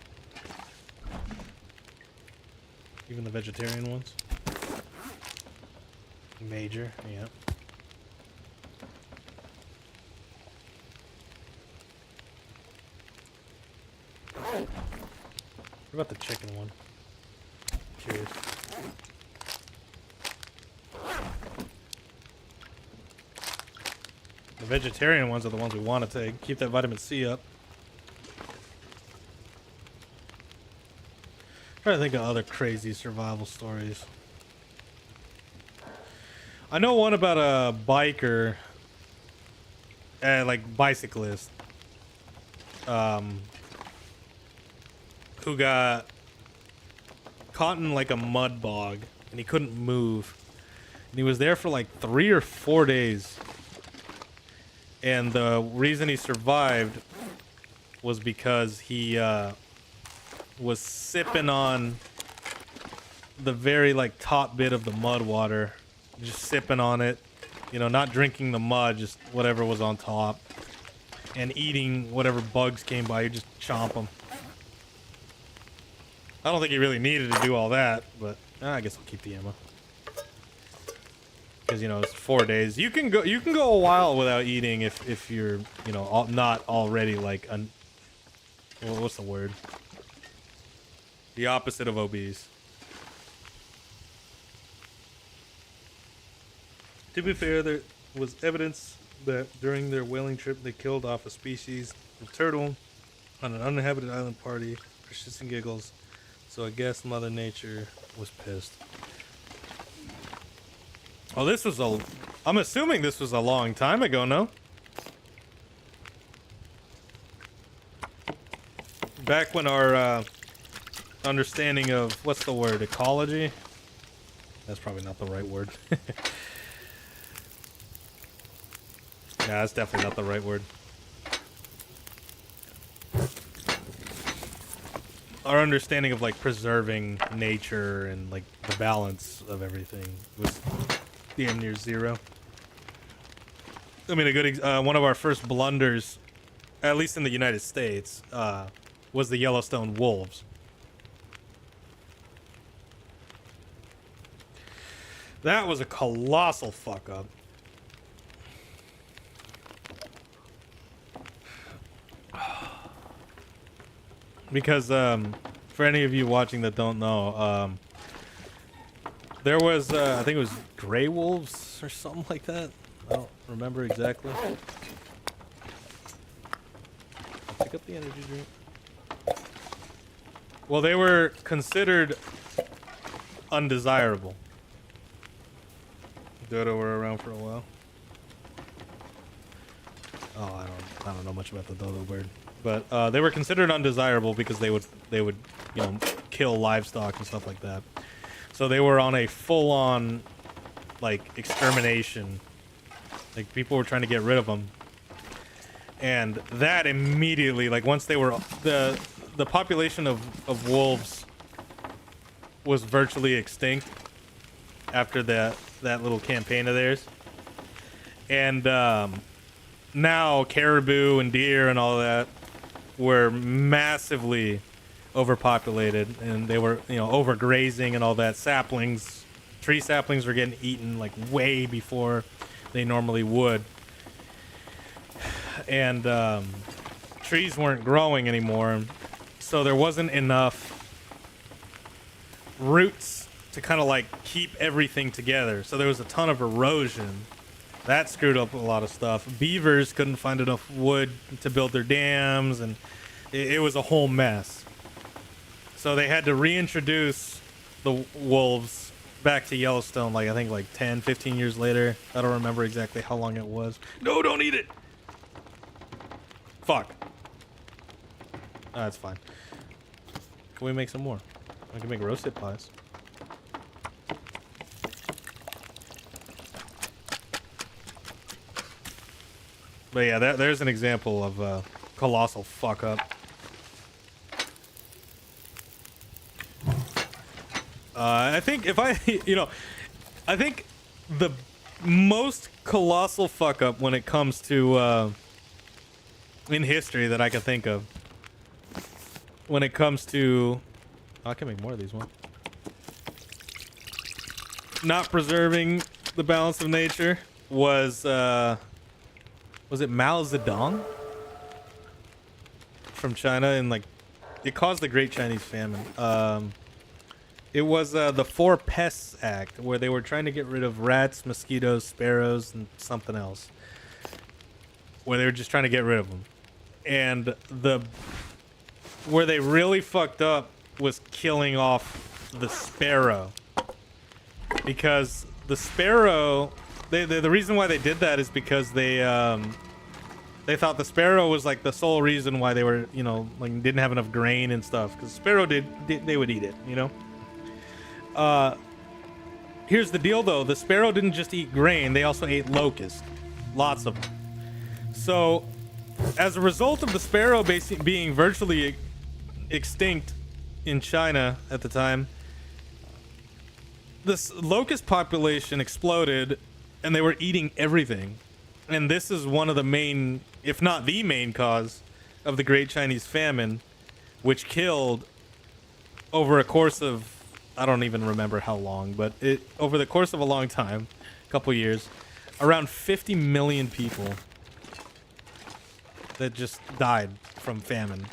Even the vegetarian ones. Major, yeah. What about the chicken one? Curious. The vegetarian ones are the ones we want to take. Keep that vitamin C up. Trying to think of other crazy survival stories. I know one about a biker, like bicyclist, who got caught in like a mud bog and he couldn't move, and he was there for like 3 or 4 days. And the reason he survived was because he was sipping on the very like top bit of the mud water, just sipping on it, you know, not drinking the mud, just whatever was on top, and eating whatever bugs came by. You just chomp them. I don't think he really needed to do all that, but I guess I'll keep the ammo because, you know, it's 4 days. You can go a while without eating if you're, you know, not already like what's the word? The opposite of obese. To be fair, there was evidence that during their whaling trip they killed off a species of turtle on an uninhabited island party for shits and giggles. So I guess Mother Nature was pissed. Oh, this was I'm assuming this was a long time ago, no? Back when our understanding of, what's the word, ecology? That's probably not the right word. Yeah, that's definitely not the right word. Our understanding of like preserving nature and like the balance of everything was damn near zero. I mean, a good one of our first blunders, at least in the United States, was the Yellowstone wolves. That was a colossal fuck up. Because, for any of you watching that don't know, there was, I think it was gray wolves or something like that. I don't remember exactly. I'll pick up the energy drink. Well, they were considered undesirable. Dodo were around for a while. Oh, I don't know much about the dodo bird, but they were considered undesirable because they would you know, kill livestock and stuff like that. So they were on a full-on like extermination. Like people were trying to get rid of them, And that immediately, like once they were the population of wolves was virtually extinct after that little campaign of theirs. And now caribou and deer and all that were massively overpopulated, and they were, you know, overgrazing and all that. Tree saplings were getting eaten like way before they normally would. And trees weren't growing anymore, so there wasn't enough roots to kind of like keep everything together. So there was a ton of erosion. That screwed up a lot of stuff. Beavers couldn't find enough wood to build their dams, and it was a whole mess. So they had to reintroduce the wolves back to Yellowstone, like I think like 10, 15 years later. I don't remember exactly how long it was. No, don't eat it! Fuck. That's fine. Can we make some more? I can make roasted pies. But yeah, there's an example of colossal fuck up. I think if I, you know, I think the most colossal fuck up when it comes to in history that I can think of, when it comes to, oh, I can make more of these ones. Not preserving the balance of nature was it Mao Zedong from China, and like it caused the Great Chinese Famine. It was the Four Pests Act, where they were trying to get rid of rats, mosquitoes, sparrows, and something else. Where they were just trying to get rid of them. And where they really fucked up was killing off the sparrow. Because the sparrow, the reason why they did that is because they thought the sparrow was like the sole reason why they were, you know, like didn't have enough grain and stuff. Because the sparrow they would eat it, you know. Here's the deal though, the sparrow didn't just eat grain, they also ate locusts. Lots of them. So, as a result of the sparrow being virtually extinct in China at the time, this locust population exploded and they were eating everything. And this is one of the main, if not the main cause of the Great Chinese Famine, which killed over a course of, I don't even remember how long, but over the course of a long time, a couple years, around 50 million people that just died from famine.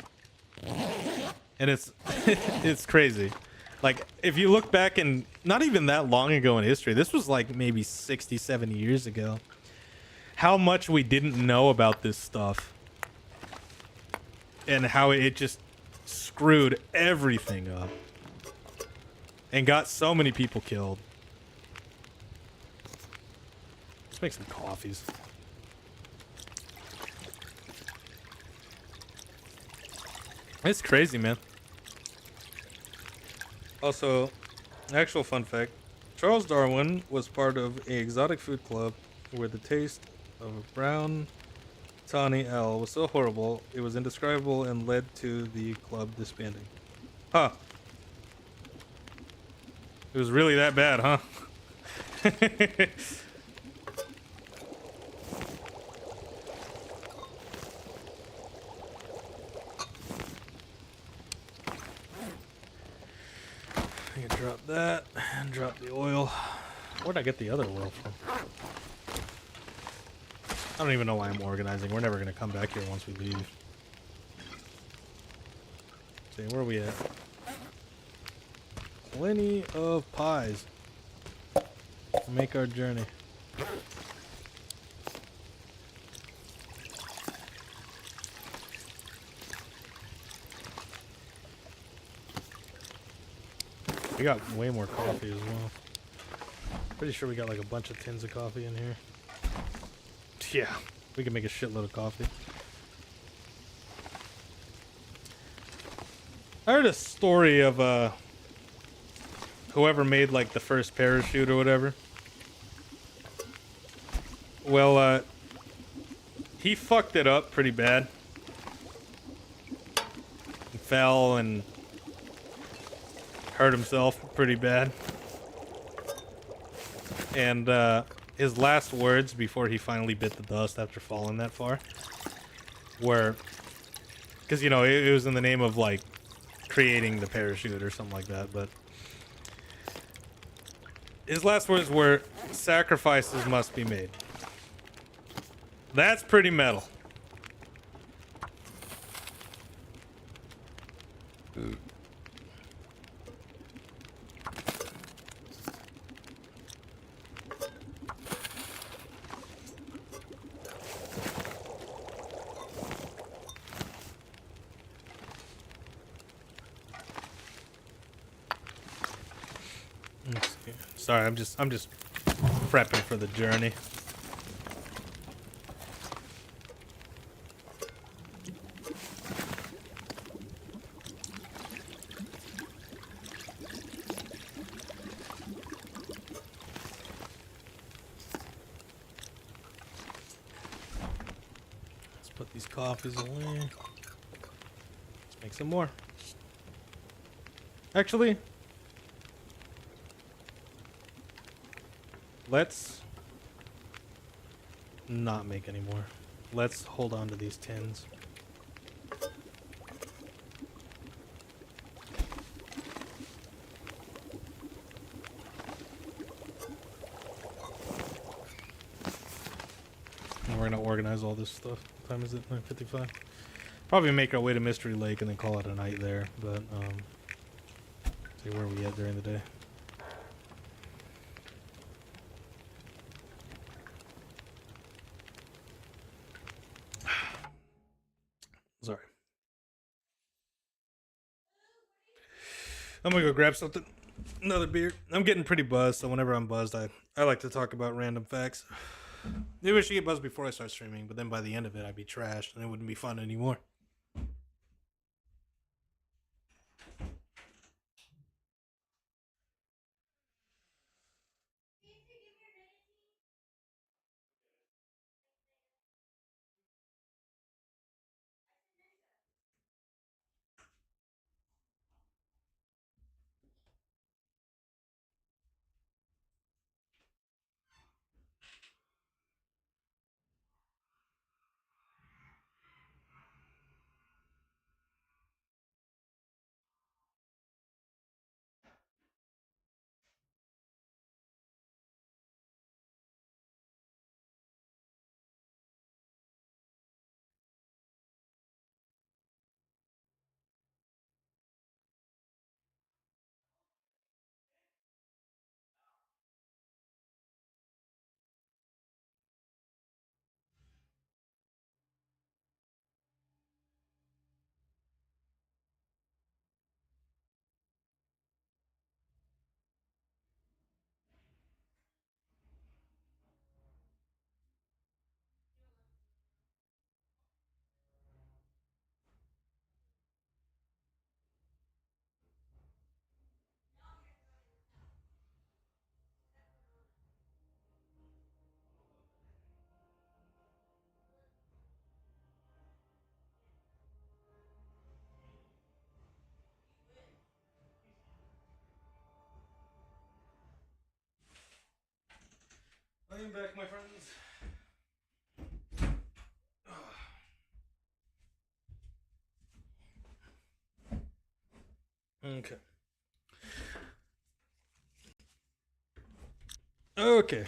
And it's it's crazy. Like, if you look back, and not even that long ago in history, this was like maybe 60, 70 years ago, how much we didn't know about this stuff and how it just screwed everything up and got so many people killed. Let's make some coffees. It's crazy, man. Also, actual fun fact, Charles Darwin was part of an exotic food club where the taste of a brown tawny owl was so horrible it was indescribable and led to the club disbanding. Huh. It was really that bad, huh? I can drop that and drop the oil. Where'd I get the other oil from? I don't even know why I'm organizing. We're never going to come back here once we leave. See, where are we at? Plenty of pies. Make our journey. We got way more coffee as well. Pretty sure we got like a bunch of tins of coffee in here. Yeah, we can make a shitload of coffee. I heard a story of whoever made like the first parachute or whatever. Well, he fucked it up pretty bad. He fell and hurt himself pretty bad. And his last words before he finally bit the dust after falling that far were, because, you know, it was in the name of, like, creating the parachute or something like that, but his last words were, sacrifices must be made. That's pretty metal. Sorry, I'm just prepping for the journey. Let's put these coffees away. Let's make some more. Actually, let's not make any more. Let's hold on to these tins. And we're gonna organize all this stuff. What time is it? 9:55. Probably make our way to Mystery Lake and then call it a night there, but see where we at during the day. Sorry. I'm gonna go grab something. Another beer. I'm getting pretty buzzed, so whenever I'm buzzed, I like to talk about random facts. Maybe I should get buzzed before I start streaming, but then by the end of it, I'd be trashed and it wouldn't be fun anymore. I am back, my friends. Okay. Okay.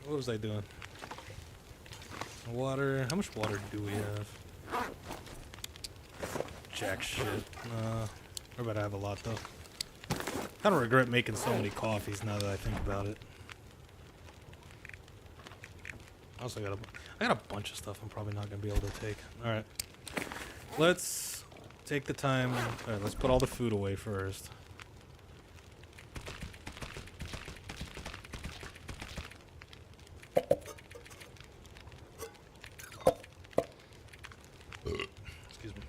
What was I doing? Water. How much water do we have? Jack shit. We're about to have a lot, though. Kind of regret making so many coffees now that I think about it. Also I got a bunch of stuff I'm probably not gonna be able to take. Alright. Let's take the time. Alright, let's put all the food away first. Excuse me.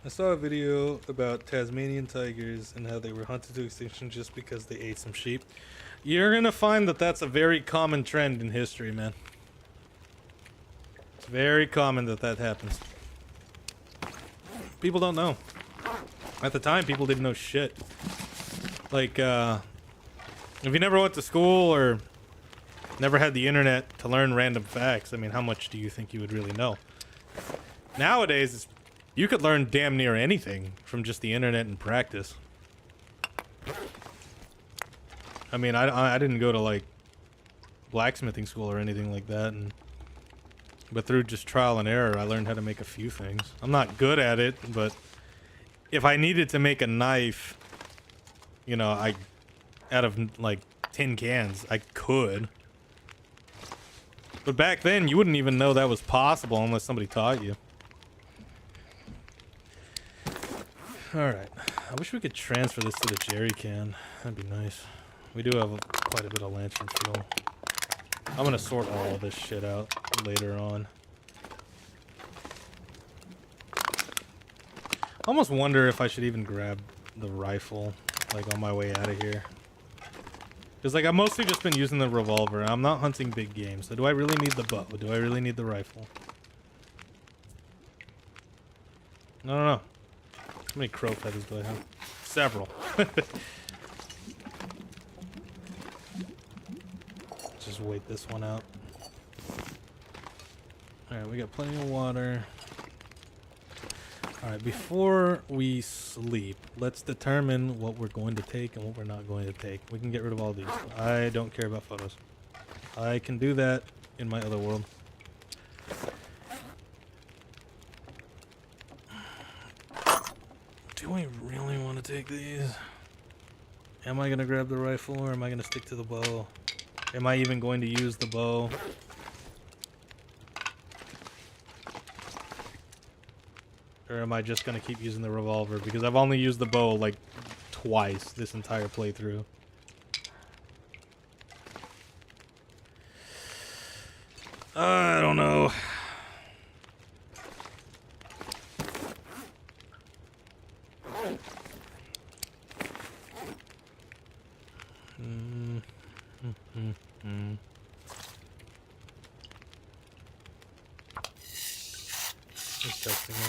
I saw a video about Tasmanian tigers and how they were hunted to extinction just because they ate some sheep. You're gonna find that that's a very common trend in history, man. very common that that happens. People don't know. At the time, people didn't know shit. Like, if you never went to school or never had the internet to learn random facts, I mean, how much do you think you would really know? Nowadays, you could learn damn near anything from just the internet and practice. I mean, I didn't go to, like, blacksmithing school or anything like that, but through just trial and error, I learned how to make a few things. I'm not good at it, but if I needed to make a knife, you know, out of, like, tin cans, I could. But back then, you wouldn't even know that was possible unless somebody taught you. Alright. I wish we could transfer this to the jerry can. That'd be nice. We do have quite a bit of lantern fuel. I'm gonna sort all of this shit out later on. I almost wonder if I should even grab the rifle, like, on my way out of here. Because, like, I've mostly just been using the revolver. I'm not hunting big game, so do I really need the bow? Do I really need the rifle? I don't know. How many crow feathers do I have? Several. Just wait this one out. Alright, we got plenty of water. Alright, before we sleep, let's determine what we're going to take and what we're not going to take. We can get rid of all these. I don't care about photos. I can do that in my other world. Do I really want to take these? Am I going to grab the rifle or am I going to stick to the bow? Am I even going to use the bow? Or am I just going to keep using the revolver? Because I've only used the bow like twice this entire playthrough. I don't know. Just testing me.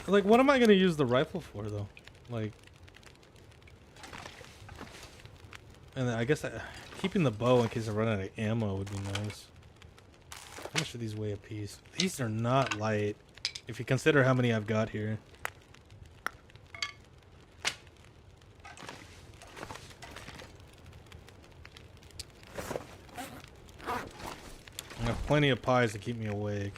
Like, what am I gonna use the rifle for, though? Like, and I guess keeping the bow in case I run out of ammo would be nice. How much do these weigh a piece? These are not light, if you consider how many I've got here. I have plenty of pies to keep me awake.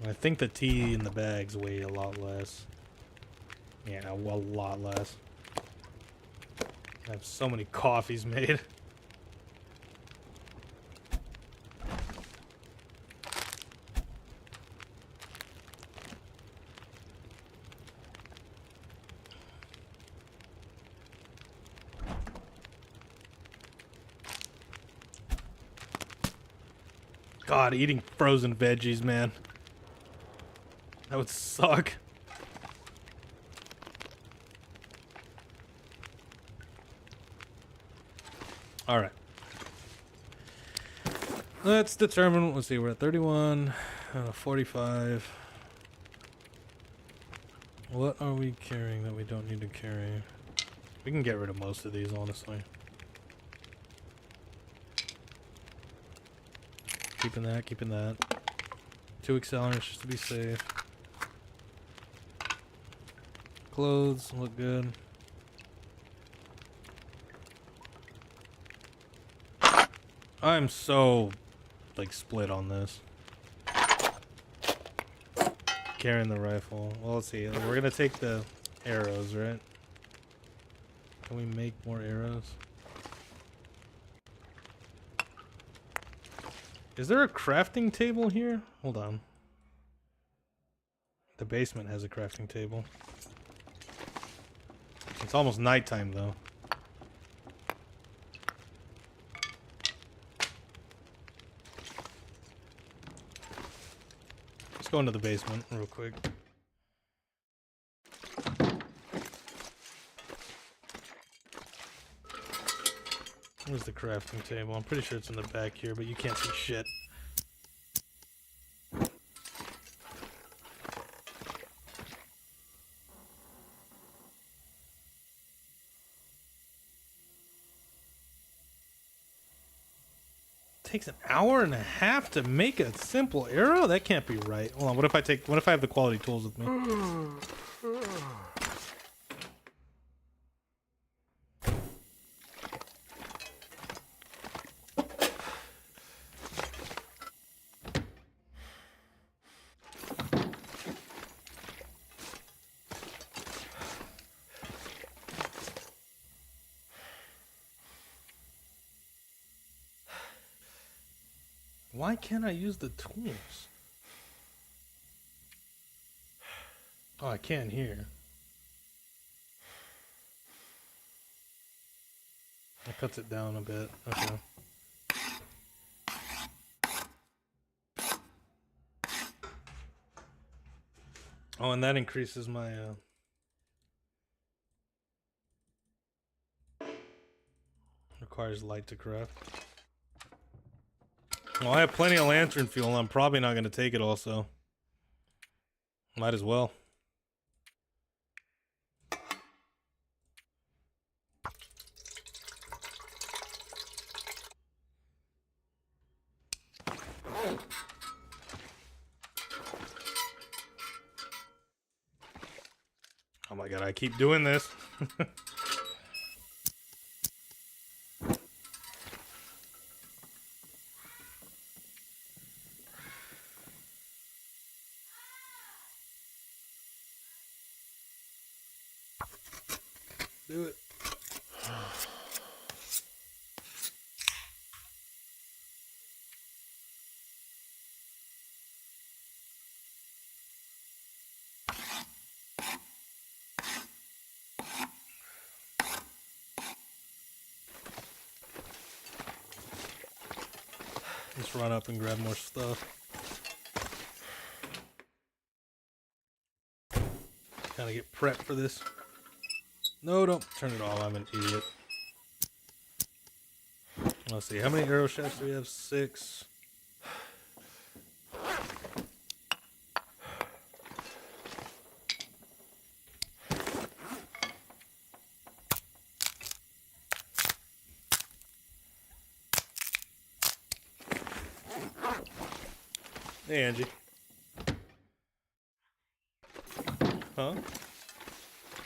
I think the tea in the bags weigh a lot less. Yeah, a lot less. I have so many coffees made. God, eating frozen veggies, man. That would suck. Alright. Let's determine, let's see, we're at 31, 45. What are we carrying that we don't need to carry? We can get rid of most of these, honestly. Keeping that, keeping that. 2 accelerators just to be safe. Clothes look good. I'm so, like, split on this. Carrying the rifle. Well, let's see. We're gonna take the arrows, right? Can we make more arrows? Is there a crafting table here? Hold on. The basement has a crafting table. It's almost nighttime, though. go into the basement real quick. Where's the crafting table? I'm pretty sure it's in the back here, but you can't see shit. Takes an hour and a half to make a simple arrow? That can't be right. Hold on, what if I have the quality tools with me? Why can't I use the tools? Oh, I can here. That cuts it down a bit. Okay. Oh, and that increases my requires light to craft. Well, I have plenty of lantern fuel, and I'm probably not going to take it also. Might as well. Oh my god, I keep doing this. Do it. Let's run up and grab more stuff. Kind of get prepped for this. No, don't turn it off. I'm an idiot. Let's see. How many arrow shafts do we have? 6. Hey, Angie. Huh?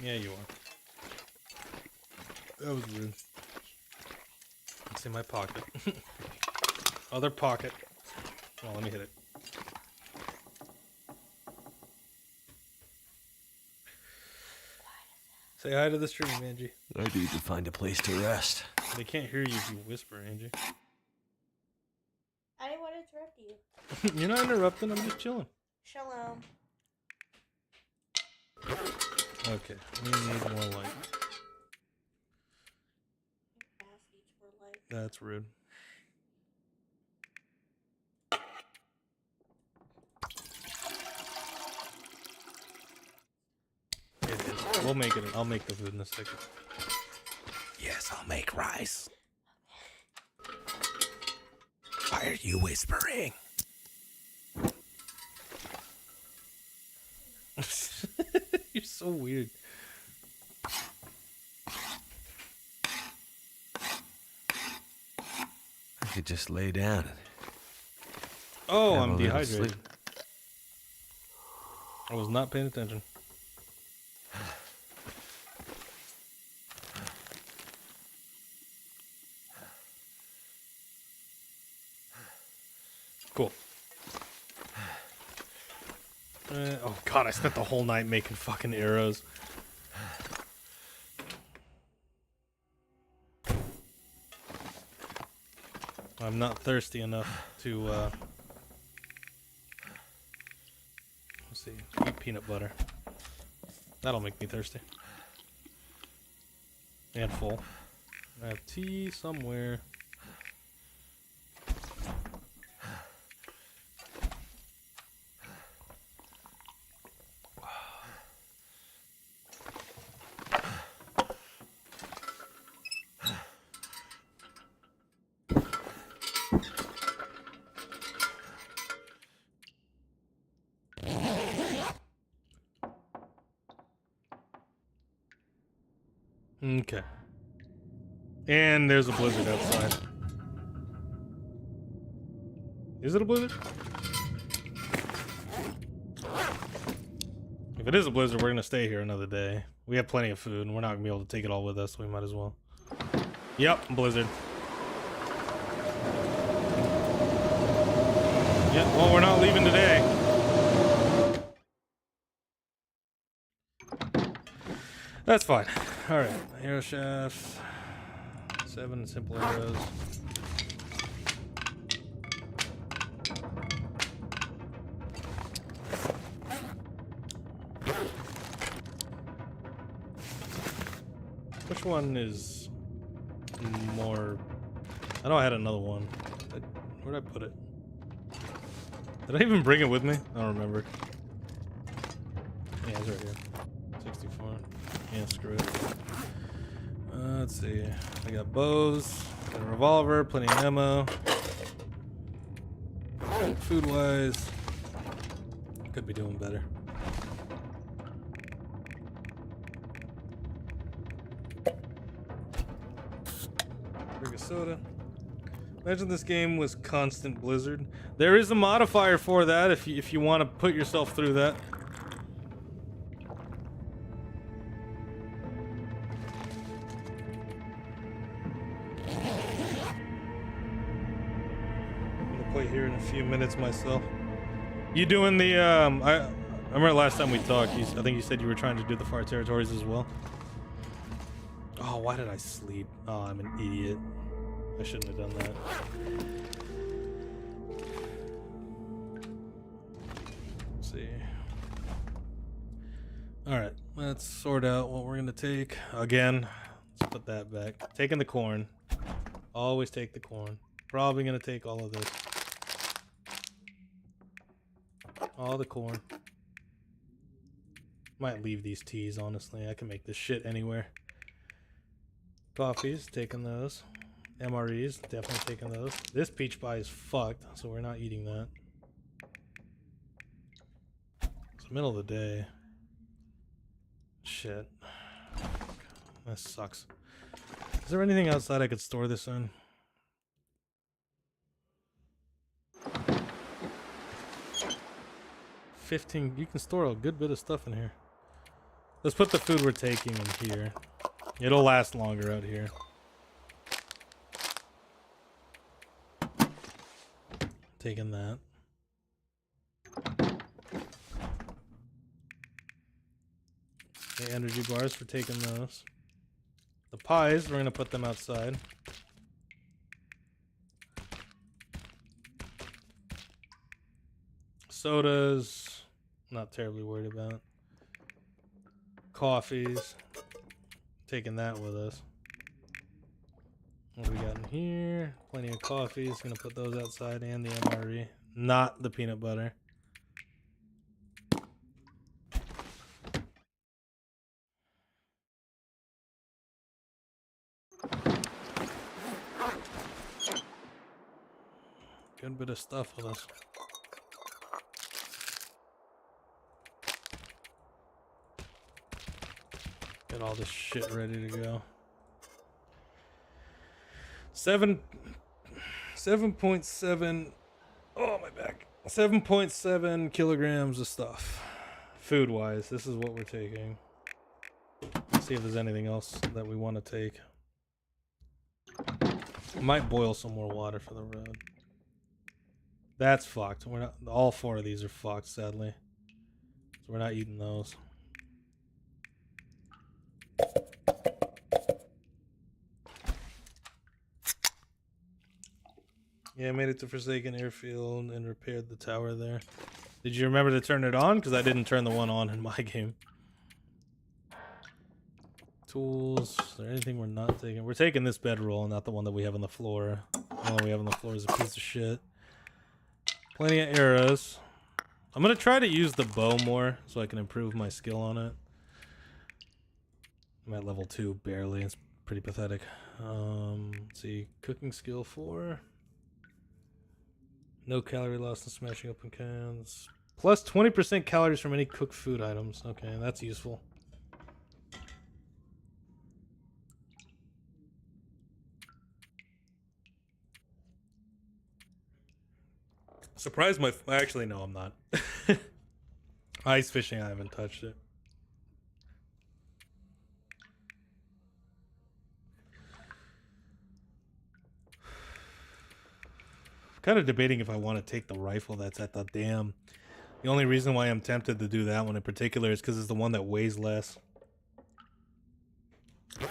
Yeah, you are. That was rude. It's in my pocket. Other pocket. Oh, let me hit it. Say hi to the stream, Angie. I need to find a place to rest. They can't hear you if you whisper, Angie. I didn't want to interrupt you. You're not interrupting, I'm just chilling. Shalom. Okay, we need more light. That's rude. It is. We'll make it. I'll make the food in a second. Yes, I'll make rice. Why are you whispering? You're so weird. I could just lay down. Oh, Have a I'm little dehydrated. sleep. I was not paying attention. Cool. Oh god, I spent the whole night making fucking arrows. I'm not thirsty enough to, let's see, eat peanut butter. That'll make me thirsty. And full. I have tea somewhere. Okay. And there's a blizzard outside. Is it a blizzard? If it is a blizzard, we're gonna stay here another day. We have plenty of food, and we're not gonna be able to take it all with us, so we might as well. Yep, blizzard. Yeah, well, we're not leaving today. That's fine. Alright, arrow shafts. 7 simple arrows. Which one is more... I know I had another one. Where'd I put it? Did I even bring it with me? I don't remember. Yeah, it's right here. 64. Yeah, screw it. Let's see. I got bows, got a revolver, plenty of ammo. Food-wise, could be doing better. Drink a soda. Imagine this game was constant blizzard. There is a modifier for that if you want to put yourself through that. Play here in a few minutes myself. You doing the I remember last time we talked, I think you said you were trying to do the far territories as well. Oh, why did I sleep? Oh, I'm an idiot. I shouldn't have done that. Let's see. Alright, let's sort out what we're gonna take. Again, let's put that back. Taking the corn. Always take the corn. Probably gonna take all of this. All the corn. Might leave these teas, honestly. I can make this shit anywhere. Coffees, taking those. MREs, definitely taking those. This peach pie is fucked, so we're not eating that. It's the middle of the day. Shit. That sucks. Is there anything outside I could store this in? You can store a good bit of stuff in here. Let's put the food we're taking in here. It'll last longer out here. Taking that. The energy bars for taking those. The pies, we're gonna put them outside. Sodas, not terribly worried about. Coffees, taking that with us. What do we got in here? Plenty of coffees, gonna put those outside, and the MRE. Not the peanut butter. Good bit of stuff with us. Get all this shit ready to go. 7.7. Oh, my back. 7.7 kilograms of stuff. Food wise, this is what we're taking. Let's see if there's anything else that we want to take. Might boil some more water for the road. That's fucked. We're not. All 4 of these are fucked, sadly. So we're not eating those. Yeah, I made it to Forsaken Airfield and repaired the tower there. Did you remember to turn it on? Because I didn't turn the one on in my game. Tools. Is there anything we're not taking? We're taking this bedroll, not the one that we have on the floor. The one we have on the floor is a piece of shit. Plenty of arrows. I'm going to try to use the bow more so I can improve my skill on it. I'm at level 2, barely. It's pretty pathetic. Let's see. Cooking skill 4. No calorie loss in smashing open cans. Plus 20% calories from any cooked food items. Okay, that's useful. Surprised my... Actually, no, I'm not. Ice fishing, I haven't touched it. Kind of debating if I want to take the rifle that's at the dam. The only reason why I'm tempted to do that one in particular is because it's the one that weighs less. Do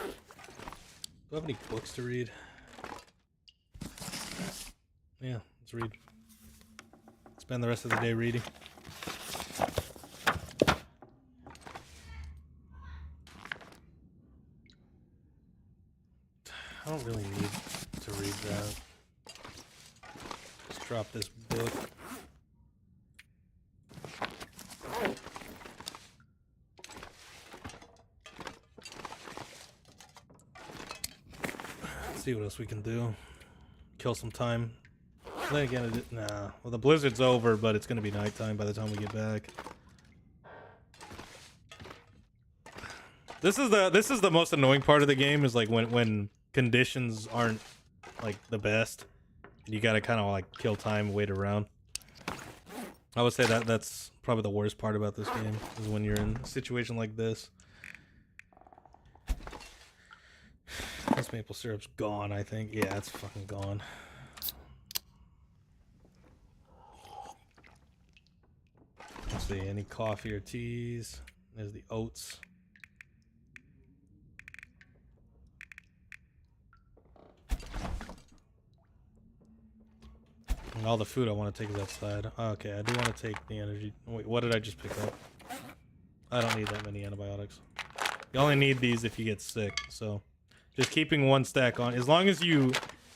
I have any books to read? Yeah, let's read. Spend the rest of the day reading. I don't really need to read that. Just drop this book. Let's see what else we can do. Kill some time. Then again, nah. Well, the blizzard's over, but it's gonna be nighttime by the time we get back. This is the most annoying part of the game, is like when conditions aren't like the best, and you gotta kind of like kill time, wait around. I would say that's probably the worst part about this game, is when you're in a situation like this. This maple syrup's gone, I think. Yeah, it's fucking gone. Let's see, any coffee or teas? There's the oats. And all the food I want to take is outside. Okay, I do want to take the energy. Wait, what did I just pick up? I don't need that many antibiotics. You only need these if you get sick, so just keeping one stack on. As long as you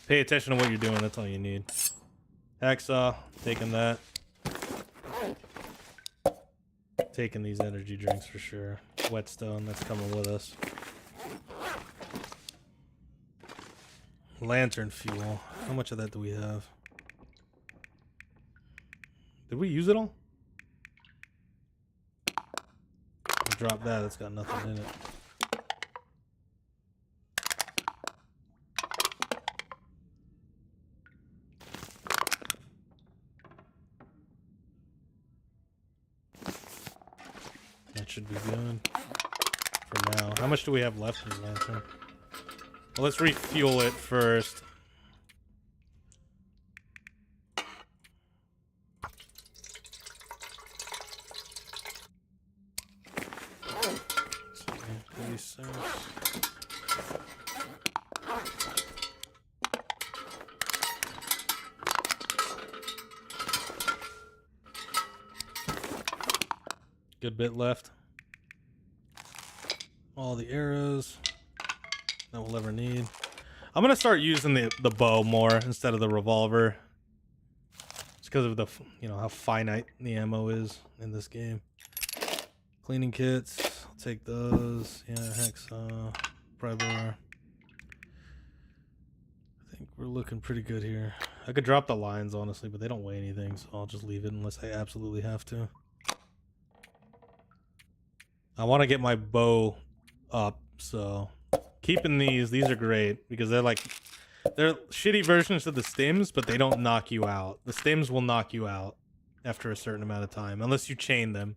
pay attention to what you're doing, that's all you need. Hacksaw, taking that. Taking these energy drinks for sure. Whetstone, that's coming with us. Lantern fuel. How much of that do we have? Did we use it all? I'll drop that, it's got nothing in it. That should be good for now. How much do we have left in the lantern? Well, let's refuel it first. Good bit left. All the arrows that we'll ever need. I'm gonna start using the bow more instead of the revolver. It's because of the, you know, how finite the ammo is in this game. Cleaning kits, I'll take those. Yeah, hacksaw, pry bar. I think we're looking pretty good here. I could drop the lines honestly, but they don't weigh anything, so I'll just leave it unless I absolutely have to. I want to get my bow up, so keeping these are great because they're shitty versions of the stims, but they don't knock you out. The stims will knock you out after a certain amount of time, unless you chain them.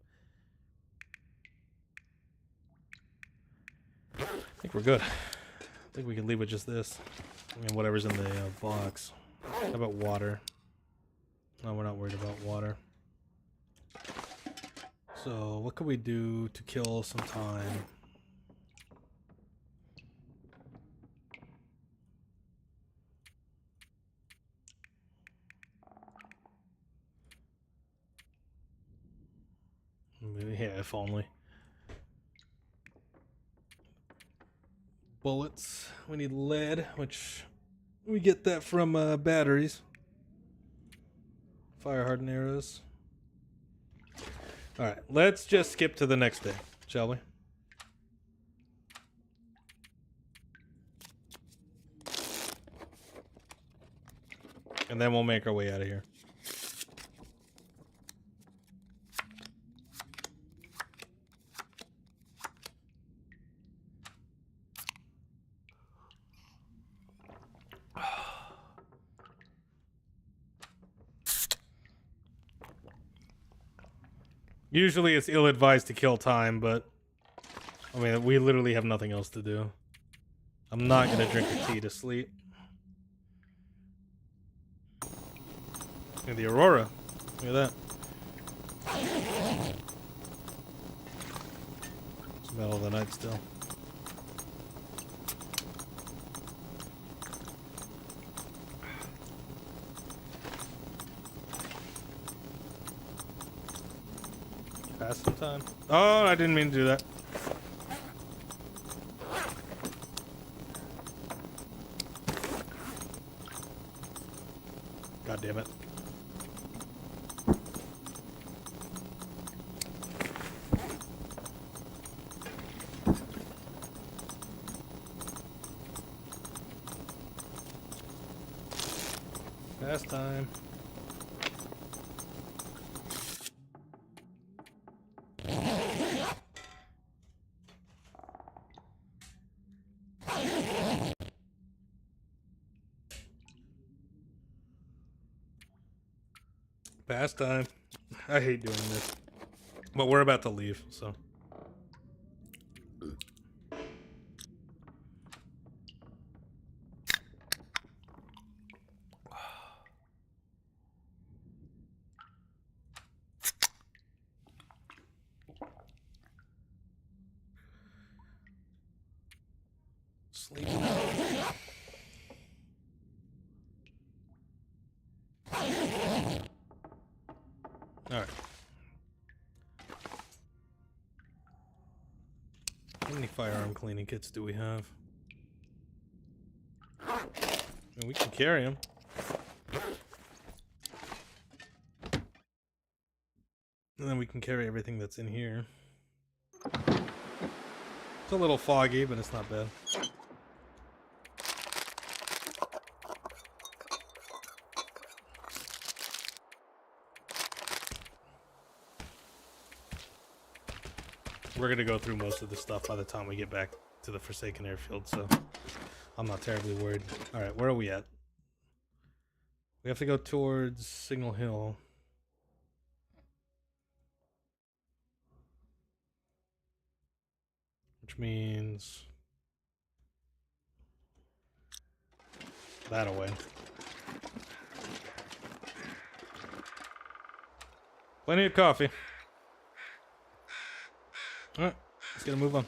I think we're good. I think we can leave with just this. I mean, whatever's in the box. How about water? No, we're not worried about water. So, what can we do to kill some time? Yeah, if only. Bullets. We need lead, which we get that from batteries. Fire hardened arrows. Alright, let's just skip to the next day, shall we? And then we'll make our way out of here. Usually it's ill-advised to kill time, but I mean, we literally have nothing else to do. I'm not gonna drink a tea to sleep. And the aurora. Look at that. It's the middle of the night still. Pass some time. Oh, I didn't mean to do that. God damn it. Last time. Past time. I hate doing this. But we're about to leave, so. Sleep. Alright. How many firearm cleaning kits do we have? And we can carry them. And then we can carry everything that's in here. It's a little foggy, but it's not bad. We're gonna go through most of the stuff by the time we get back to the Forsaken Airfield, so I'm not terribly worried. Alright, where are we at? We have to go towards Signal Hill. Which means that away. Plenty of coffee. Alright, let's get a move on.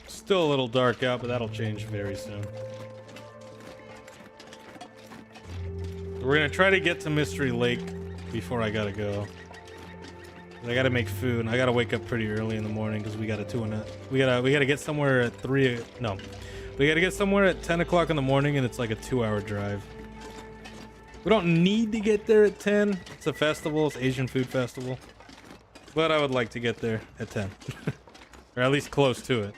Still a little dark out, but that'll change very soon. We're gonna try to get to Mystery Lake before I gotta go. I gotta make food, and I gotta wake up pretty early in the morning because we gotta we gotta get somewhere at 3. No, we gotta get somewhere at 10 o'clock in the morning, and it's like a 2-hour drive. We don't need to get there at 10. It's a festival. It's Asian food festival, but I would like to get there at 10, or at least close to it.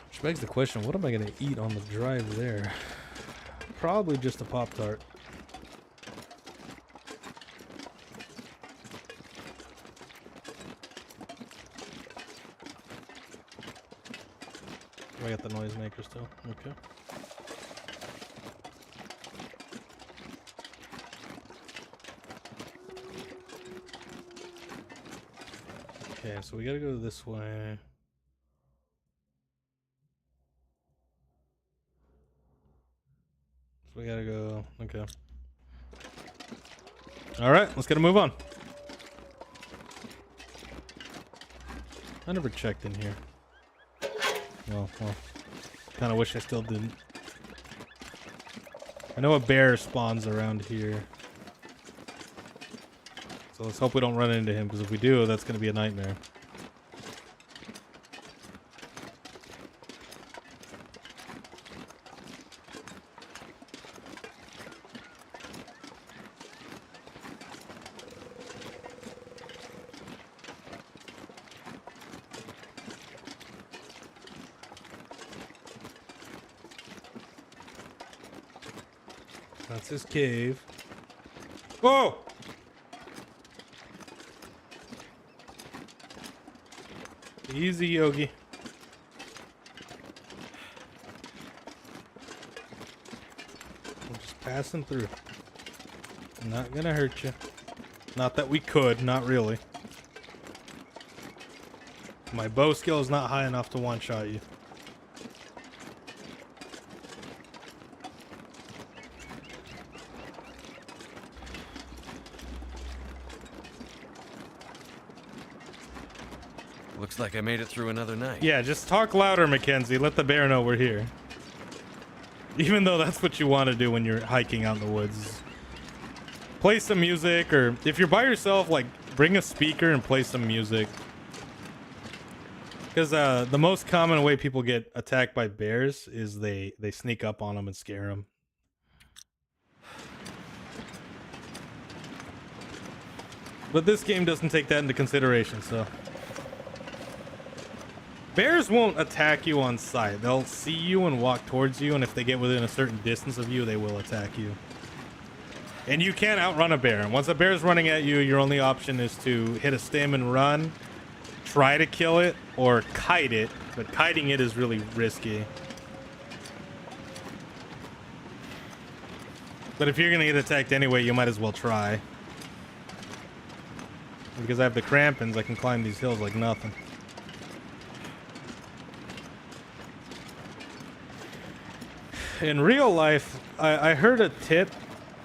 Which begs the question, what am I gonna eat on the drive there? Probably just a Pop-Tart. I got the noisemaker still. Okay. Okay, so we gotta go this way. We gotta go. Okay. All right, let's get a move on. I never checked in here. Well, kind of wish I still didn't. I know a bear spawns around here, so let's hope we don't run into him. Because if we do, that's gonna be a nightmare. That's his cave. Whoa! Easy, Yogi. We're just passing through. Not gonna hurt you. Not that we could, not really. My bow skill is not high enough to one-shot you. Looks like I made it through another night. Yeah, just talk louder, Mackenzie. Let the bear know we're here. Even though that's what you want to do when you're hiking out in the woods. Play some music, or if you're by yourself, like, bring a speaker and play some music. Because the most common way people get attacked by bears is they sneak up on them and scare them. But this game doesn't take that into consideration, so... Bears won't attack you on sight. They'll see you and walk towards you, and if they get within a certain distance of you, they will attack you. And you can't outrun a bear. Once a bear's running at you, your only option is to hit a stim and run, try to kill it, or kite it. But kiting it is really risky. But if you're gonna get attacked anyway, you might as well try. Because I have the crampons, I can climb these hills like nothing. In real life, I heard a tip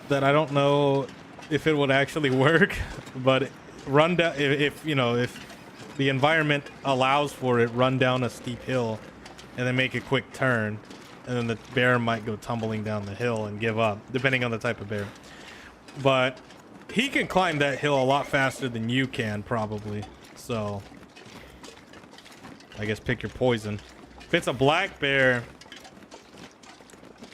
that I don't know if it would actually work, but run down, if you know, if the environment allows for it, run down a steep hill and then make a quick turn, and then the bear might go tumbling down the hill and give up, depending on the type of bear. But he can climb that hill a lot faster than you can, probably. So I guess pick your poison. If it's a black bear,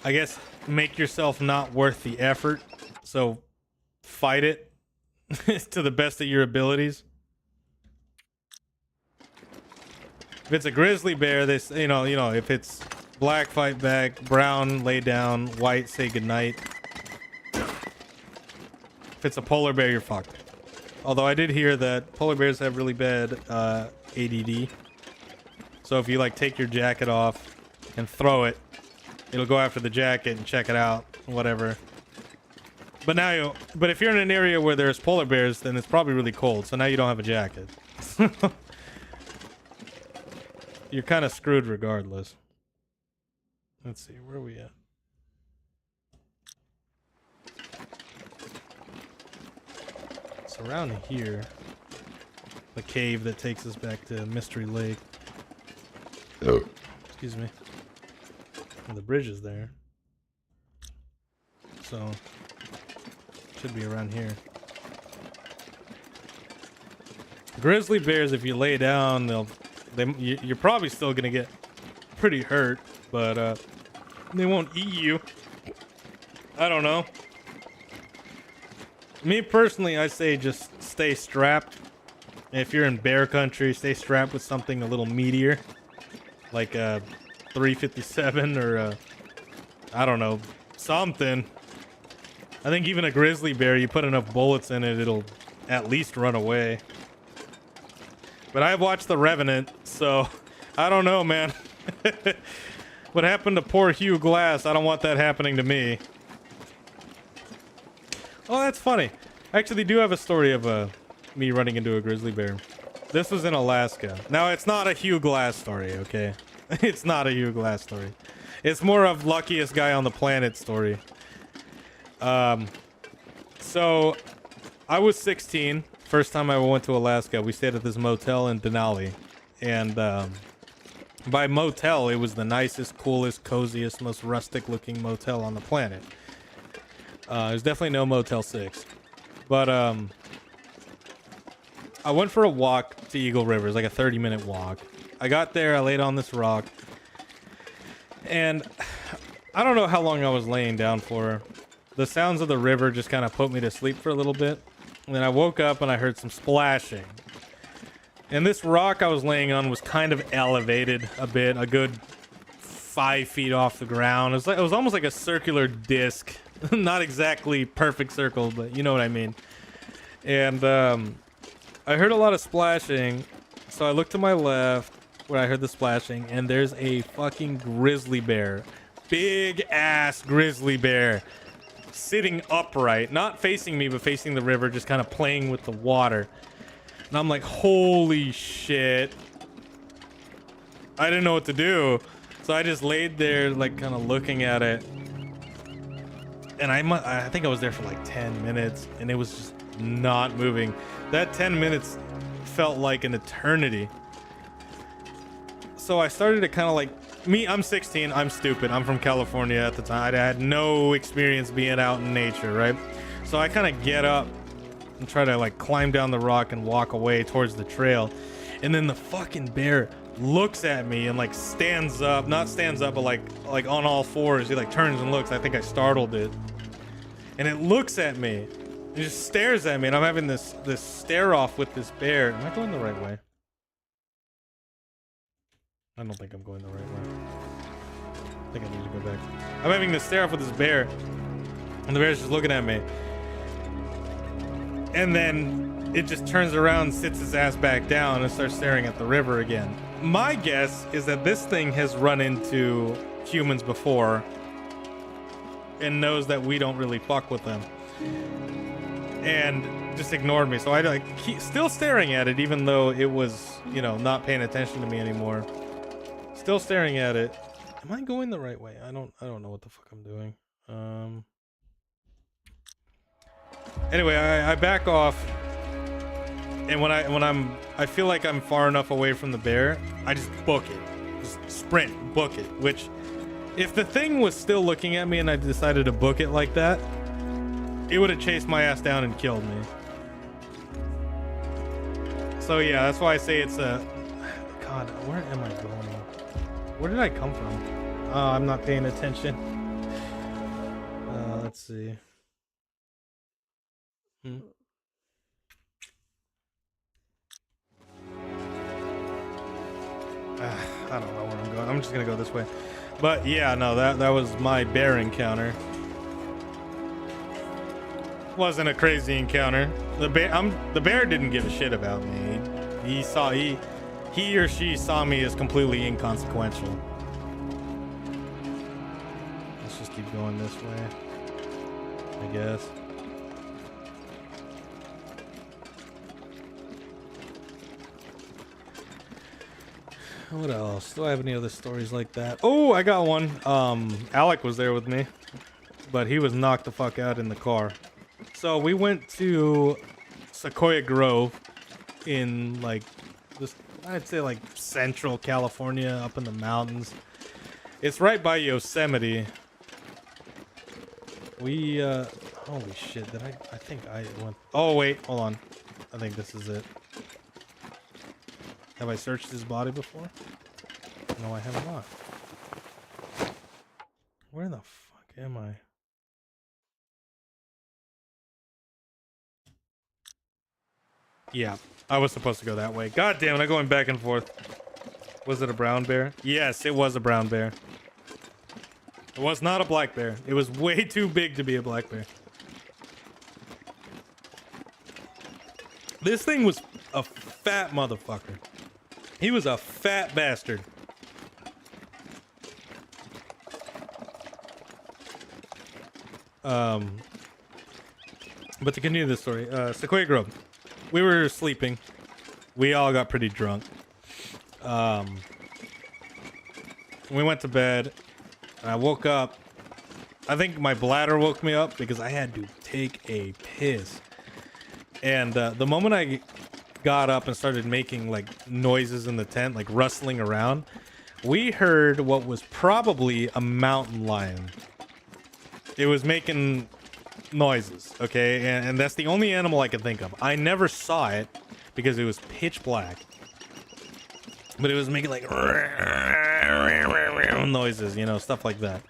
I guess make yourself not worth the effort. So fight it to the best of your abilities. If it's a grizzly bear, this you know, if it's black, fight back, brown, lay down, white, say goodnight. If it's a polar bear, you're fucked. Although I did hear that polar bears have really bad ADD. So if you like take your jacket off and throw it, it'll go after the jacket and check it out, whatever. But now but if you're in an area where there's polar bears, then it's probably really cold. So now you don't have a jacket. You're kind of screwed regardless. Let's see, where are we at? It's around here. The cave that takes us back to Mystery Lake. Oh. Excuse me. And the bridge is there. So, should be around here. Grizzly bears, if you lay down, you're probably still gonna get pretty hurt, but they won't eat you. I don't know. Me personally, I say just stay strapped. If you're in bear country, stay strapped with something a little meatier, like a 357 or I don't know, something. I think even a grizzly bear, you put enough bullets in it, it'll at least run away. But I've watched The Revenant, so I don't know, man. What happened to poor Hugh Glass? I don't want that happening to me. Oh, that's funny. I actually do have a story of me running into a grizzly bear. This was in Alaska. Now, it's not a Hugh Glass story, okay? It's not a Hugh Glass story. It's more of luckiest guy on the planet story. So, I was 16. First time I went to Alaska, we stayed at this motel in Denali. And by motel, it was the nicest, coolest, coziest, most rustic-looking motel on the planet. There's definitely no Motel 6. But I went for a walk to Eagle River. It was like a 30-minute walk. I got there, I laid on this rock. And I don't know how long I was laying down for. The sounds of the river just kind of put me to sleep for a little bit. And then I woke up and I heard some splashing. And this rock I was laying on was kind of elevated a bit, a good 5 feet off the ground. It was almost like a circular disc. Not exactly perfect circle, but you know what I mean. And I heard a lot of splashing, So I look to my left where I heard the splashing, and there's a fucking grizzly bear. Big ass grizzly bear. Sitting upright. Not facing me, but facing the river, just kind of playing with the water. And I'm like, holy shit. I didn't know what to do. So I just laid there, like, kind of looking at it. And I think I was there for like 10 minutes, and it was just not moving. That 10 minutes felt like an eternity. So I started to kind of like, I'm 16, I'm stupid, I'm from California at the time. I had no experience being out in nature, right? So I kind of get up and try to like climb down the rock and walk away towards the trail. And then the fucking bear looks at me and like stands up, not stands up, but like on all fours. He like turns and looks. I think I startled it. And it looks at me. It just stares at me, and I'm having this stare off with this bear. Am I going the right way? I don't think I'm going the right way. I think I need to go back. I'm having this stare off with this bear, and the bear's just looking at me. And then it just turns around, sits its ass back down, and starts staring at the river again. My guess is that this thing has run into humans before and knows that we don't really fuck with them, and just ignored me. So I like keep still staring at it, even though it was, you know, not paying attention to me anymore. Still staring at it. Am I going the right way? I don't know what the fuck I'm doing. Anyway, I back off, and when I feel like I'm far enough away from the bear, I just book it, just sprint, book it. Which, if the thing was still looking at me and I decided to book it like that, it would have chased my ass down and killed me. So yeah, that's why I say it's a... God, where am I going? Where did I come from? Oh, I'm not paying attention. Let's see. I don't know where I'm going. I'm just gonna go this way. But yeah, no, that was my bear encounter. Wasn't a crazy encounter. The bear didn't give a shit about me. He or she saw me as completely inconsequential. Let's just keep going this way, I guess. What else? Do I have any other stories like that? Oh, I got one. Alec was there with me, but he was knocked the fuck out in the car. So we went to Sequoia Grove in like this, I'd say like central California, up in the mountains. It's right by Yosemite. We holy shit, I think I went. Oh wait, hold on. I think this is it. Have I searched his body before? No, I have not. Where the fuck am I? Yeah, I was supposed to go that way. God damn it, I'm going back and forth. Was it a brown bear? Yes, it was a brown bear. It was not a black bear. It was way too big to be a black bear. This thing was a fat motherfucker. He was a fat bastard. But to continue this story, Sequoia Grove. We were sleeping. We all got pretty drunk. We went to bed. And I woke up. I think my bladder woke me up because I had to take a piss. And the moment I got up and started making like noises in the tent, like rustling around, we heard what was probably a mountain lion. It was making noises, okay? And that's the only animal I could think of. I never saw it because it was pitch black. But it was making like noises, you know, stuff like that.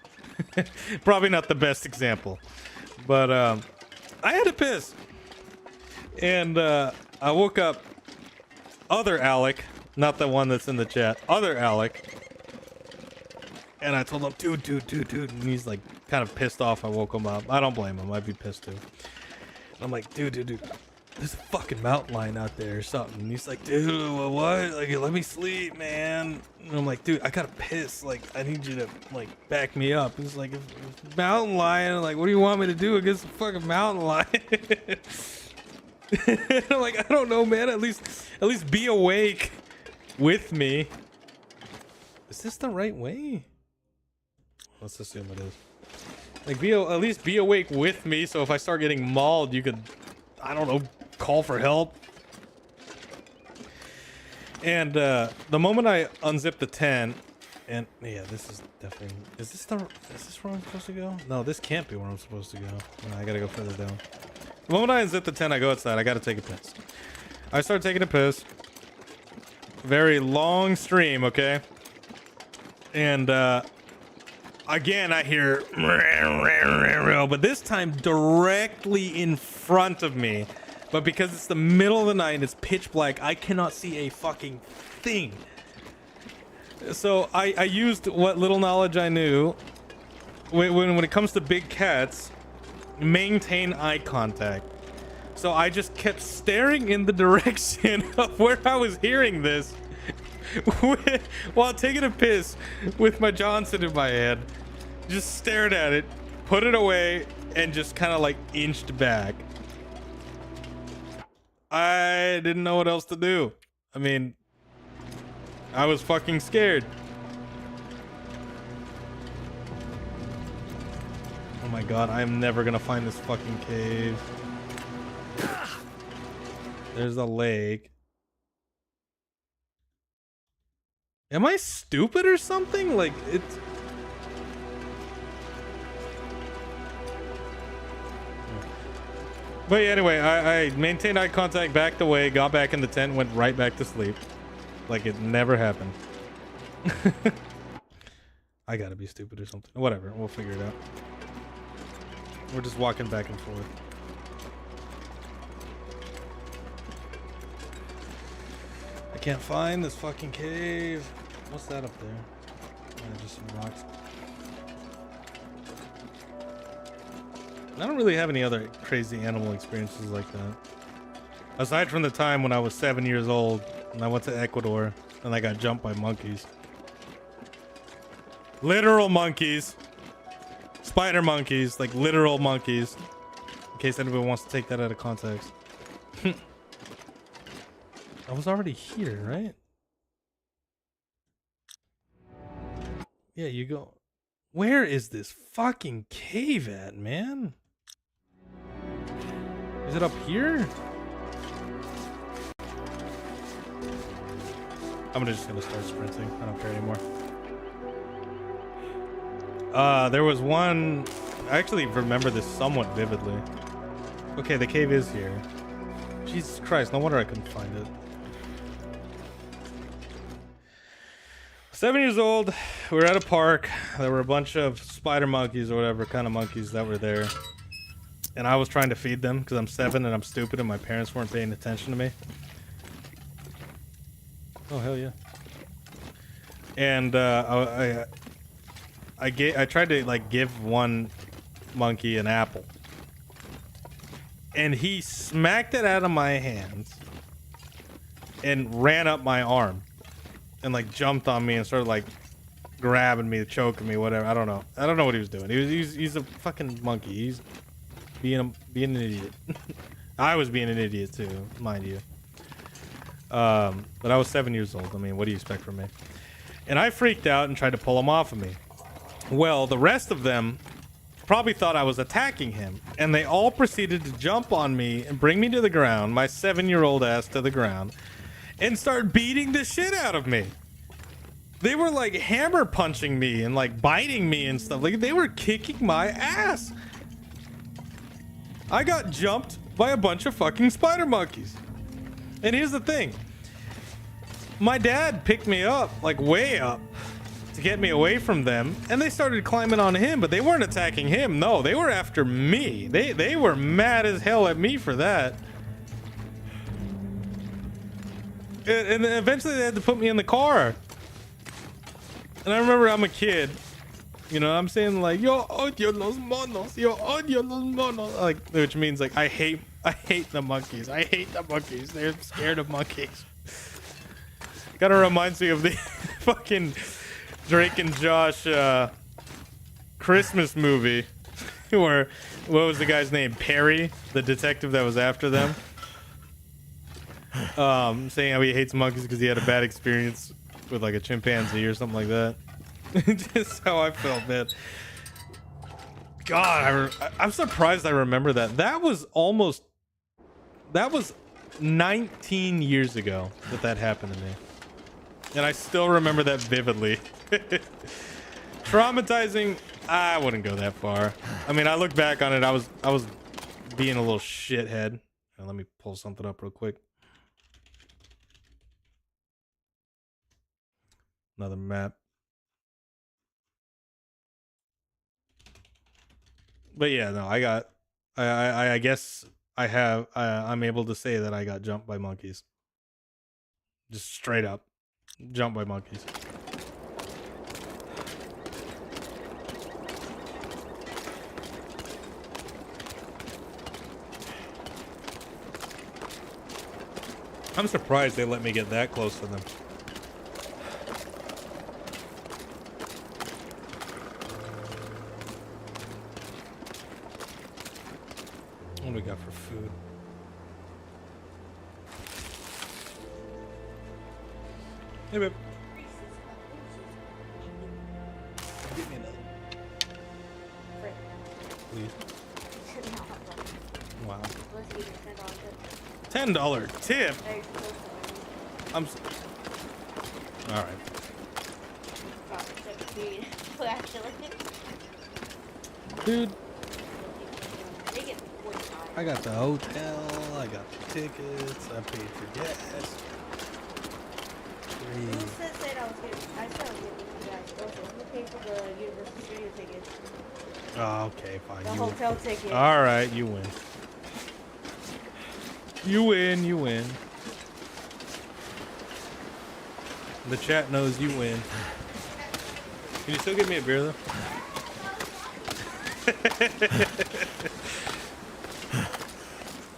Probably not the best example. But I had to piss. And I woke up other Alec, not the one that's in the chat, other Alec. And I told him, dude. And he's like kind of pissed off I woke him up. I don't blame him. I'd be pissed too. And I'm like, dude. there's a fucking mountain lion out there or something. And he's like, dude, what? Like, let me sleep, man. And I'm like, dude, I gotta piss. Like, I need you to, like, back me up. He's like, if mountain lion, like, what do you want me to do against the fucking mountain lion? I'm like, I don't know, man. At least be awake with me. Is this the right way? Let's assume it is. Like, at least be awake with me, so if I start getting mauled, you could, I don't know, call for help. And the moment I unzip the tent, and yeah, this is definitely, is this where I'm supposed to go? No, this can't be where I'm supposed to go. No, I gotta go further down. The moment I unzip the tent, I go outside. I gotta take a piss. I start taking a piss. Very long stream, okay? And again, I hear, but this time directly in front of me. But because it's the middle of the night and it's pitch black, I cannot see a fucking thing. So I used what little knowledge I knew. When it comes to big cats, maintain eye contact. So I just kept staring in the direction of where I was hearing this while taking a piss with my Johnson in my hand. Just stared at it, put it away, and just kind of like inched back. I didn't know what else to do. I mean, I was fucking scared. Oh my god, I am never gonna find this fucking cave. There's a lake. Am I stupid or something? Like, it's... But anyway, I maintained eye contact, backed away, got back in the tent, went right back to sleep. Like it never happened. I gotta be stupid or something. Whatever, we'll figure it out. We're just walking back and forth. I can't find this fucking cave. What's that up there? Just some rocks. I don't really have any other crazy animal experiences like that. Aside from the time when I was 7 years old and I went to Ecuador and I got jumped by monkeys. Literal monkeys. Spider monkeys, like literal monkeys. In case anybody wants to take that out of context. I was already here, right? Yeah, you go. Where is this fucking cave at, man? Is it up here? I'm just gonna start sprinting. I don't care anymore. There was one... I actually remember this somewhat vividly. Okay, the cave is here. Jesus Christ, no wonder I couldn't find it. 7 years old, we were at a park. There were a bunch of spider monkeys or whatever kind of monkeys that were there. And I was trying to feed them because I'm 7 and I'm stupid and my parents weren't paying attention to me. Oh, hell yeah. And I tried to like give one monkey an apple. And he smacked it out of my hands and ran up my arm and like jumped on me and started like grabbing me, choking me, whatever. I don't know what he was doing. He's a fucking monkey. He's being an idiot. I was being an idiot too, mind you. But I was 7 years old. I mean, what do you expect from me? And I freaked out and tried to pull him off of me. Well, the rest of them probably thought I was attacking him, and they all proceeded to jump on me and bring me to the ground, my 7-year-old ass to the ground, and start beating the shit out of me. They were like hammer punching me and like biting me and stuff. Like they were kicking my ass. I got jumped by a bunch of fucking spider monkeys. And here's the thing. My dad picked me up, like way up, to get me away from them. And they started climbing on him, but they weren't attacking him. No, they were after me. They were mad as hell at me for that. And then eventually they had to put me in the car. And I remember I'm a kid. You know what I'm saying? Like, yo odio los monos, yo odio los monos. Like, which means like I hate the monkeys. I hate the monkeys. They're scared of monkeys. Kind of reminds me of the fucking Drake and Josh Christmas movie where what was the guy's name? Perry, the detective that was after them. Saying how he hates monkeys because he had a bad experience with like a chimpanzee or something like that. Just how I felt, man. God, I'm surprised I remember that. That was 19 years ago that happened to me. And I still remember that vividly. Traumatizing, I wouldn't go that far. I mean, I look back on it, I was being a little shithead. Let me pull something up real quick. Another map. But yeah, no, I guess I'm able to say that I got jumped by monkeys. Just straight up. Jumped by monkeys. I'm surprised they let me get that close to them. What do we got for food? Hey, babe. Get me another. Please. Wow. $10 tip. I'm. All right. Dude. I got the hotel. I got the tickets. I paid for gas. Who said I was getting? I said I was getting you guys also. Who paid for the Universal Studio tickets? Oh, okay, fine. The hotel ticket. All right, you win. You win. You win. The chat knows you win. Can you still give me a beer though?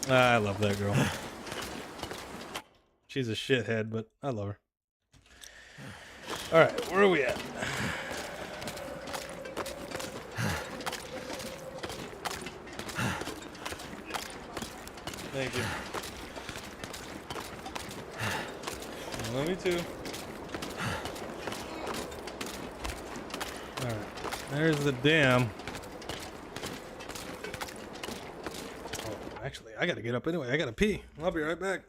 I love that girl. She's a shithead, but I love her. All right, where are we at? Thank you. Love me too. All right, there's the dam. Oh, actually, I gotta get up anyway. I gotta pee. I'll be right back.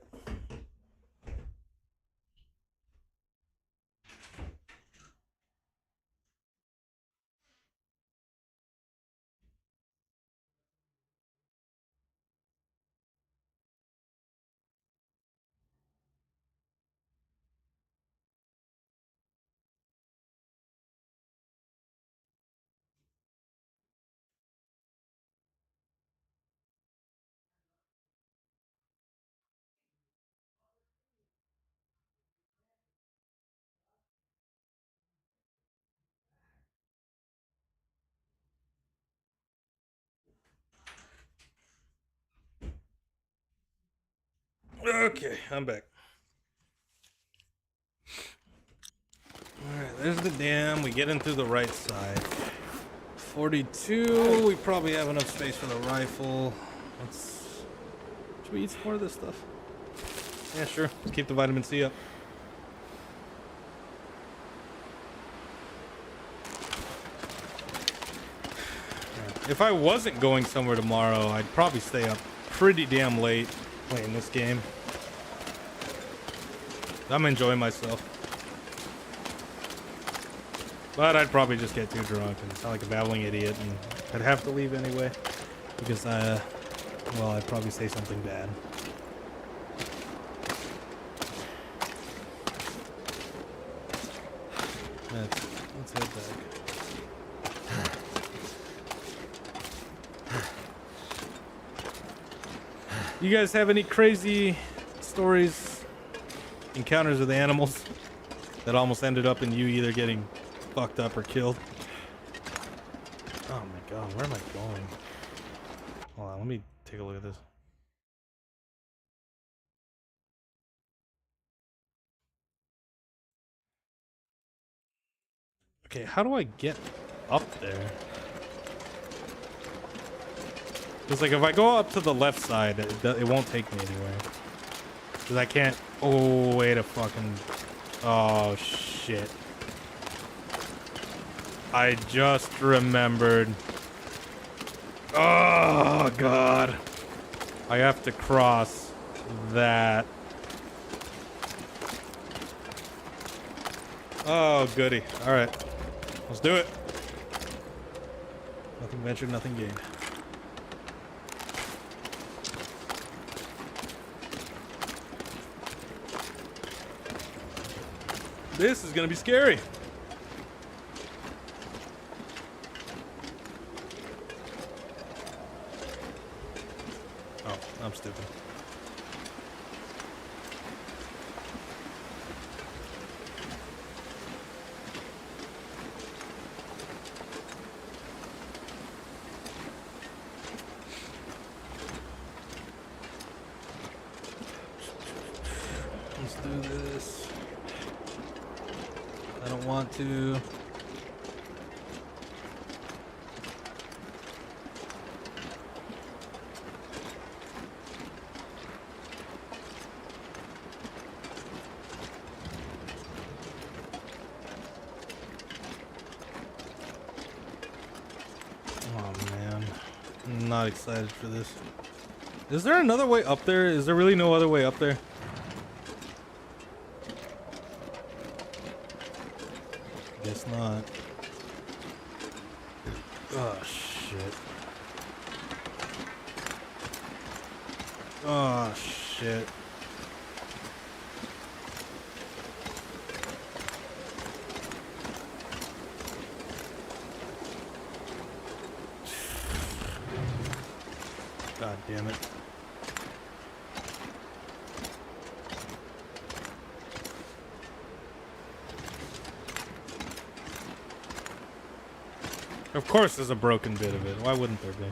Okay, I'm back. Alright, there's the dam. We get in through the right side. 42. We probably have enough space for the rifle. Should we eat some more of this stuff? Yeah, sure. Let's keep the vitamin C up. If I wasn't going somewhere tomorrow, I'd probably stay up pretty damn late playing this game. I'm enjoying myself. But I'd probably just get too drunk and sound like a babbling idiot, and I'd have to leave anyway. Because, well, I'd probably say something bad. Let's head back. You guys have any crazy stories, encounters with animals that almost ended up in you either getting fucked up or killed? god, where am I going? Hold on, let me take a look at this. Okay, how do I get up there? Because, like, if I go up to the left side, it won't take me anywhere. Because I can't... Oh, wait a fucking... Oh, shit. I just remembered. Oh, God. I have to cross that. Oh, goody. All right. Let's do it. Nothing ventured, nothing gained. This is gonna be scary. Oh, I'm stupid. Let's do this. I don't want to. Oh man, I'm not excited for this. Is there another way up there? Is there really no other way up there? Guess not. Oh shit. Oh shit. God damn it. Of course there's a broken bit of it. Why wouldn't there be?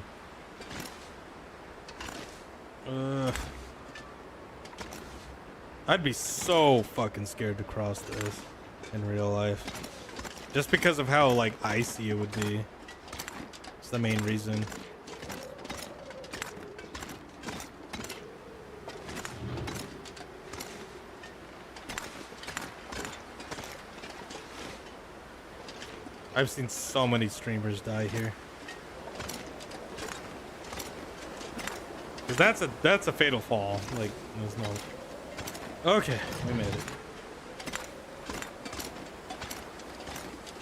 I'd be so fucking scared to cross this in real life. Just because of how, like, icy it would be. It's the main reason. I've seen so many streamers die here. Cause that's a fatal fall. Like, there's no. Okay, we made it.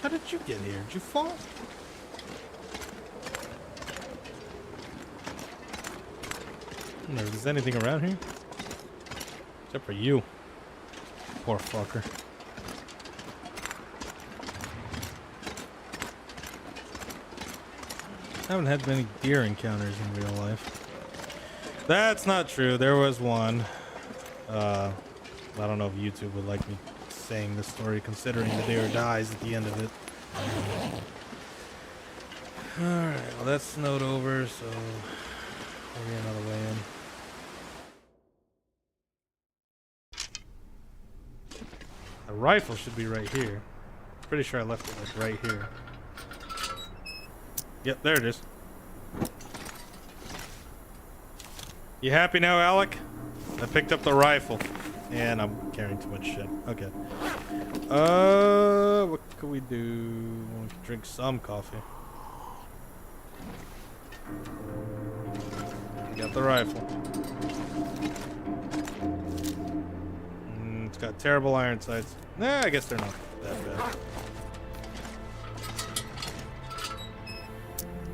How did you get here? Did you fall? I don't know if there's anything around here. Except for you. Poor fucker. I haven't had many deer encounters in real life. That's not true. There was one. I don't know if YouTube would like me saying this story, considering the deer dies at the end of it. Alright, well that's snowed over, so we'll get another way in. The rifle should be right here. Pretty sure I left it like right here. Yep, there it is. You happy now, Alec? I picked up the rifle. And I'm carrying too much shit. Okay. What can we do? We can drink some coffee. Got the rifle. It's got terrible iron sights. Nah, I guess they're not that bad.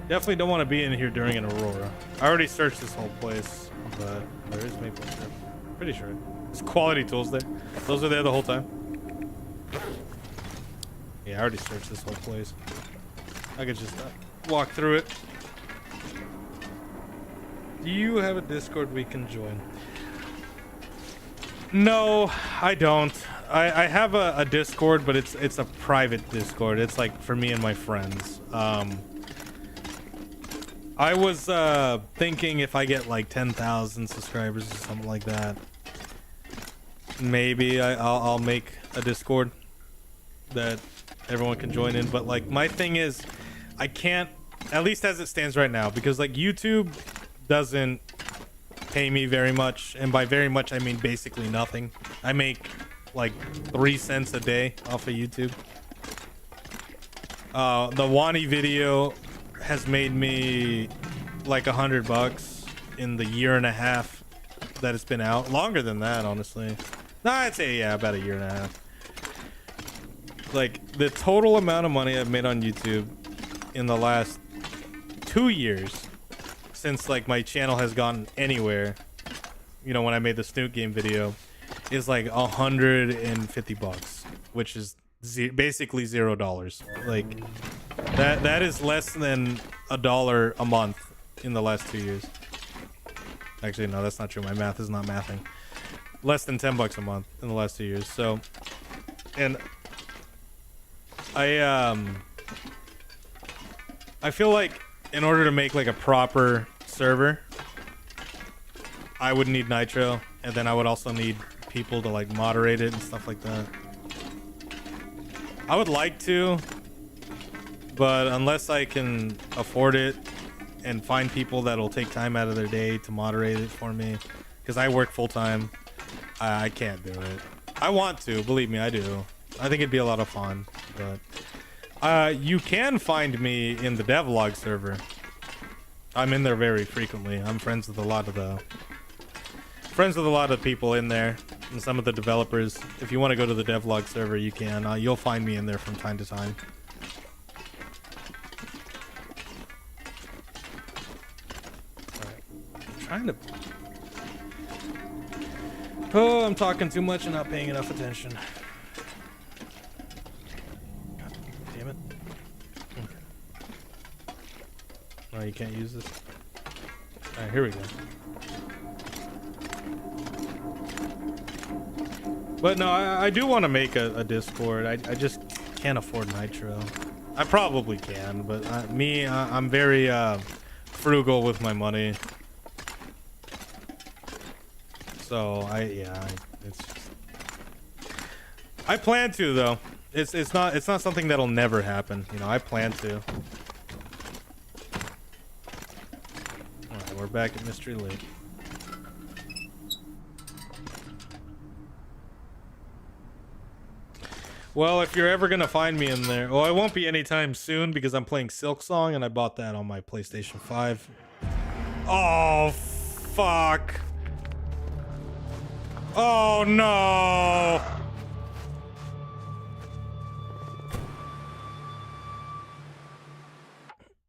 Definitely don't want to be in here during an aurora. I already searched this whole place, but there is maple syrup. Pretty sure. There's quality tools there. Those are there the whole time. Yeah, I already searched this whole place. I could just walk through it. Do you have a Discord we can join? No, I don't. I have a Discord, but it's a private Discord. It's like for me and my friends. I was thinking if I get like 10,000 subscribers or something like that, maybe I'll make a Discord that everyone can join in. But like my thing is, I can't, at least as it stands right now, because like YouTube doesn't pay me very much, and by very much I mean basically nothing. I make like 3 cents a day off of YouTube. The Wani video has made me like $100 in the year and a half that it's been out. Longer than that, honestly. No, I'd say yeah, about a year and a half. Like the total amount of money I've made on YouTube in the last 2 years, since like my channel has gone anywhere, you know, when I made the Snoot game video, is like $150, which is basically $0. Like that is less than $1 a month in the last 2 years. Actually, no, that's not true. My math is not mathing. Less than $10 a month in the last 2 years. So, and I feel like in order to make like a proper server, I would need Nitro, and then I would also need people to like moderate it and stuff like that. I would like to, but unless I can afford it and find people that'll take time out of their day to moderate it for me, because I work full time, I can't do it. I want to, believe me, I do. I think it'd be a lot of fun, but you can find me in the devlog server. I'm in there very frequently. I'm friends with a lot of people in there, and some of the developers. If you want to go to the devlog server, you can. You'll find me in there from time to time. Alright. I'm trying to... Oh, I'm talking too much and not paying enough attention. God damn it. Okay. Oh, you can't use this? Alright, here we go. But no, I do want to make a Discord. I just can't afford Nitro. I probably can, but I'm very frugal with my money. So it's just, I plan to though. It's not something that'll never happen. You know, I plan to. All right, we're back at Mystery Lake. Well, if you're ever gonna find me in there, well, it won't be anytime soon because I'm playing Silk Song and I bought that on my PlayStation 5. Oh, fuck. Oh, no.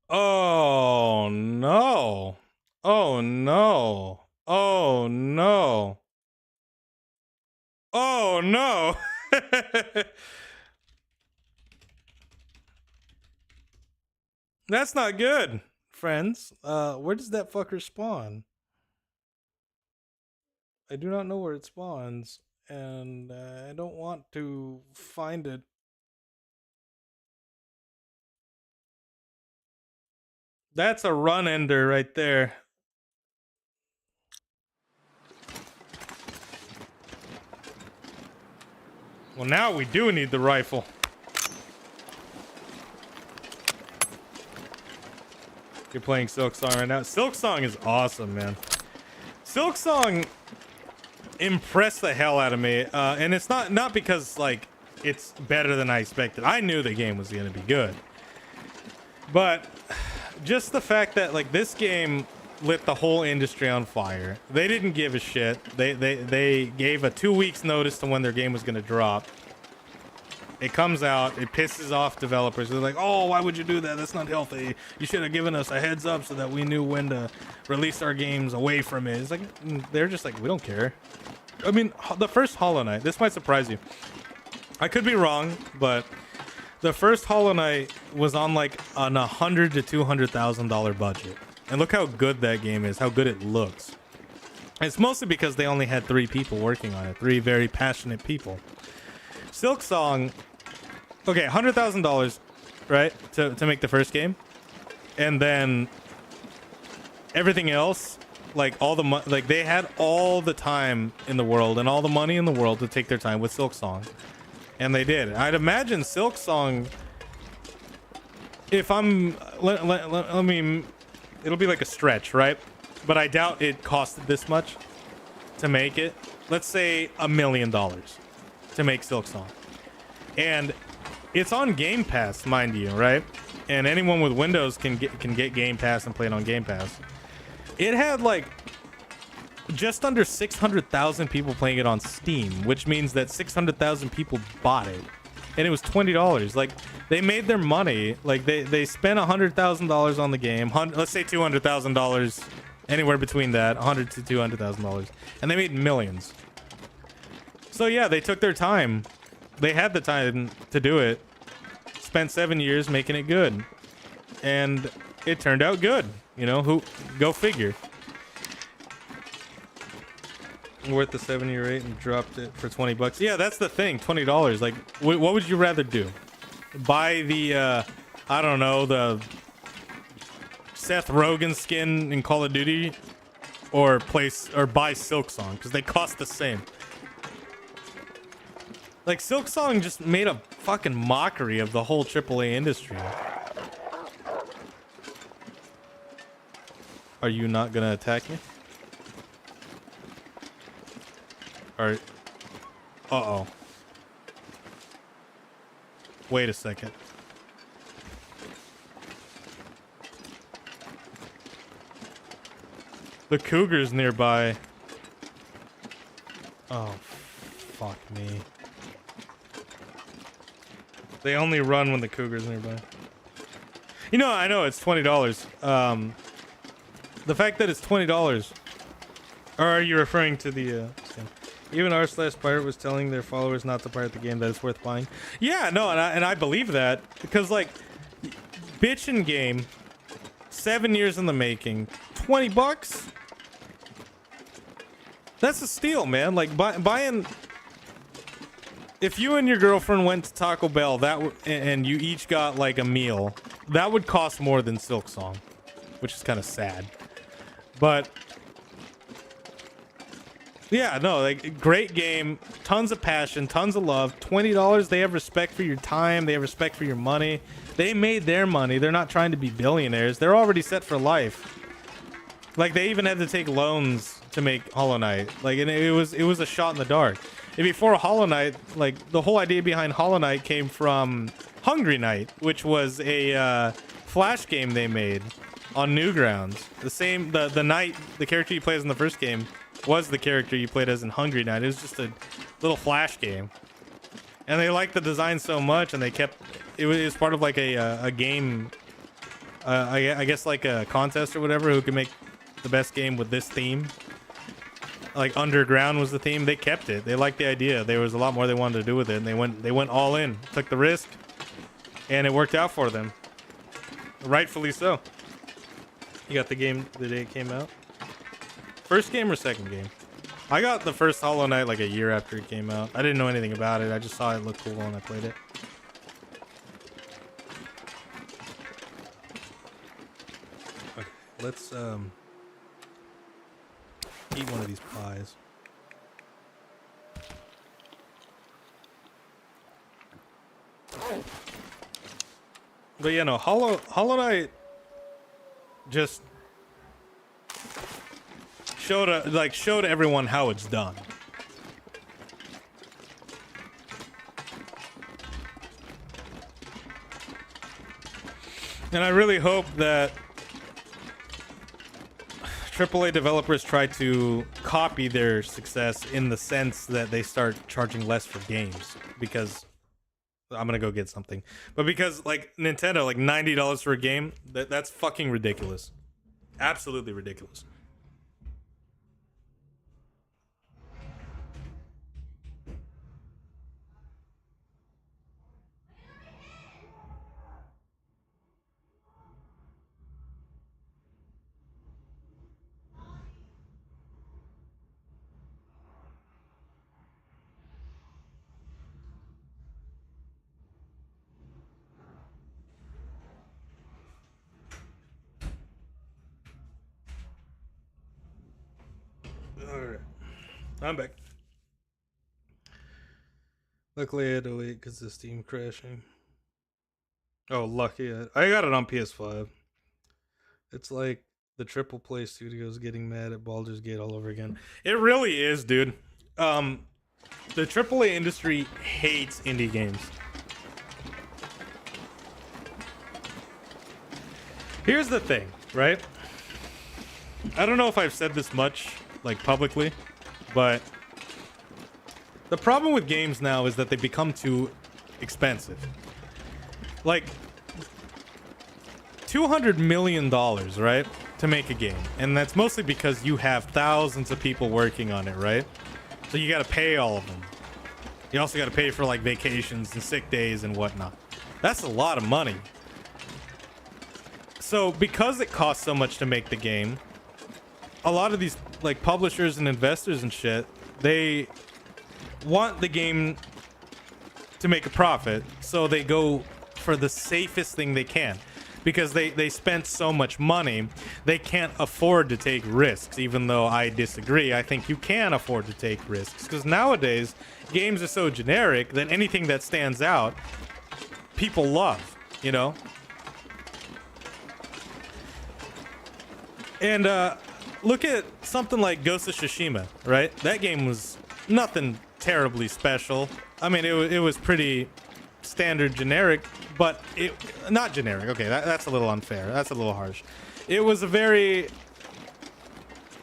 Oh, no. Oh, no. Oh, no. Oh, no. That's not good, friends. Where does that fucker spawn? I do not know where it spawns, and I don't want to find it. That's a run ender right there. Well, now we do need the rifle. You're playing Silk Song right now. Silk Song is awesome, man. Silk Song impressed the hell out of me, and it's not because like it's better than I expected. I knew the game was gonna be good, but just the fact that like this game lit the whole industry on fire. They didn't give a shit. They gave a 2 weeks notice to when their game was gonna drop. It comes out, it pisses off developers. They're like, oh, why would you do that? That's not healthy. You should have given us a heads up so that we knew when to release our games away from it. It's like, they're just like, we don't care. I mean, the first Hollow Knight, this might surprise you. I could be wrong, but the first Hollow Knight was on like an $100,000 to $200,000 budget. And look how good that game is, how good it looks. It's mostly because they only had 3 people working on it, 3 very passionate people. Silk Song, okay, $100,000, right, to make the first game, and then everything else, like all the like they had all the time in the world and all the money in the world to take their time with Silksong, and they did. I'd imagine Silksong, if I'm let me, it'll be like a stretch, right? But I doubt it costed this much to make it. Let's say $1 million to make Silksong, and it's on Game Pass, mind you, right? And anyone with Windows can get Game Pass and play it on Game Pass. It had like just under 600,000 people playing it on Steam, which means that 600,000 people bought it, and it was $20. Like, they made their money. Like, they spent $100,000 on the game. Let's say $200,000, anywhere between that, $100,000 to $200,000, and they made millions. So yeah, they took their time. They had the time to do it. Spent 7 years making it good, and it turned out good. You know, go figure. Worth the 7-year rate and dropped it for $20. Yeah, that's the thing. $20. Like, what would you rather do? Buy the I don't know, the Seth Rogen skin in Call of Duty, or buy Silksong, because they cost the same. Like, Silksong just made a fucking mockery of the whole AAA industry. Are you not gonna attack me? Alright. Uh-oh. Wait a second. The cougar's nearby. Oh, fuck me. They only run when the cougar's nearby. You know, I know it's $20. The fact that it's $20, or are you referring to the even r/pirate was telling their followers not to pirate the game, that it's worth buying? Yeah, no, and I believe that, because like, bitchin' game, 7 years in the making, $20. That's a steal, man. Like, buying. If you and your girlfriend went to Taco Bell, and you each got like a meal, that would cost more than Silksong, which is kind of sad. But yeah, no, like, great game, tons of passion, tons of love. $20. They have respect for your time. They have respect for your money. They made their money. They're not trying to be billionaires. They're already set for life. Like, they even had to take loans to make Hollow Knight. Like, and it was a shot in the dark. And before Hollow Knight, like, the whole idea behind Hollow Knight came from Hungry Knight, which was a Flash game they made on Newgrounds. The knight, the character you played as in the first game, was the character you played as in Hungry Knight. It was just a little Flash game, and they liked the design so much, and they kept it was part of like a game. I guess like a contest or whatever, who could make the best game with this theme. Like, Underground was the theme. They kept it. They liked the idea. There was a lot more they wanted to do with it, and they went all in, took the risk, and it worked out for them. Rightfully so. You got the game the day it came out? First game or second game? I got the first Hollow Knight like a year after it came out. I didn't know anything about it. I just saw it look cool and I played it. Okay, let's eat one of these pies. But yeah, no, Hollow Knight just showed everyone how it's done. And I really hope that AAA developers try to copy their success in the sense that they start charging less for games, because I'm gonna go get something. But because, like, Nintendo, like, $90 for a game, that's fucking ridiculous. Absolutely ridiculous. Alright. I'm back. Luckily I had to wait because the Steam crashing. Oh, lucky. I got it on PS5. It's like the Triple Play Studios getting mad at Baldur's Gate all over again. It really is, dude. The AAA industry hates indie games. Here's the thing, right? I don't know if I've said this much, like, publicly, but the problem with games now is that they become too expensive. Like, $200 million, right, to make a game. And that's mostly because you have thousands of people working on it, right? So you gotta pay all of them. You also gotta pay for, like, vacations and sick days and whatnot. That's a lot of money. So because it costs so much to make the game, a lot of these, like, publishers and investors and shit, they want the game to make a profit, so they go for the safest thing they can. Because they spent so much money, they can't afford to take risks, even though I disagree. I think you can afford to take risks, because nowadays, games are so generic that anything that stands out, people love, you know? And look at something like Ghost of Tsushima, right? That game was nothing terribly special. I mean, it was pretty standard generic, but it not generic. Okay, that's a little unfair. That's a little harsh. It was a very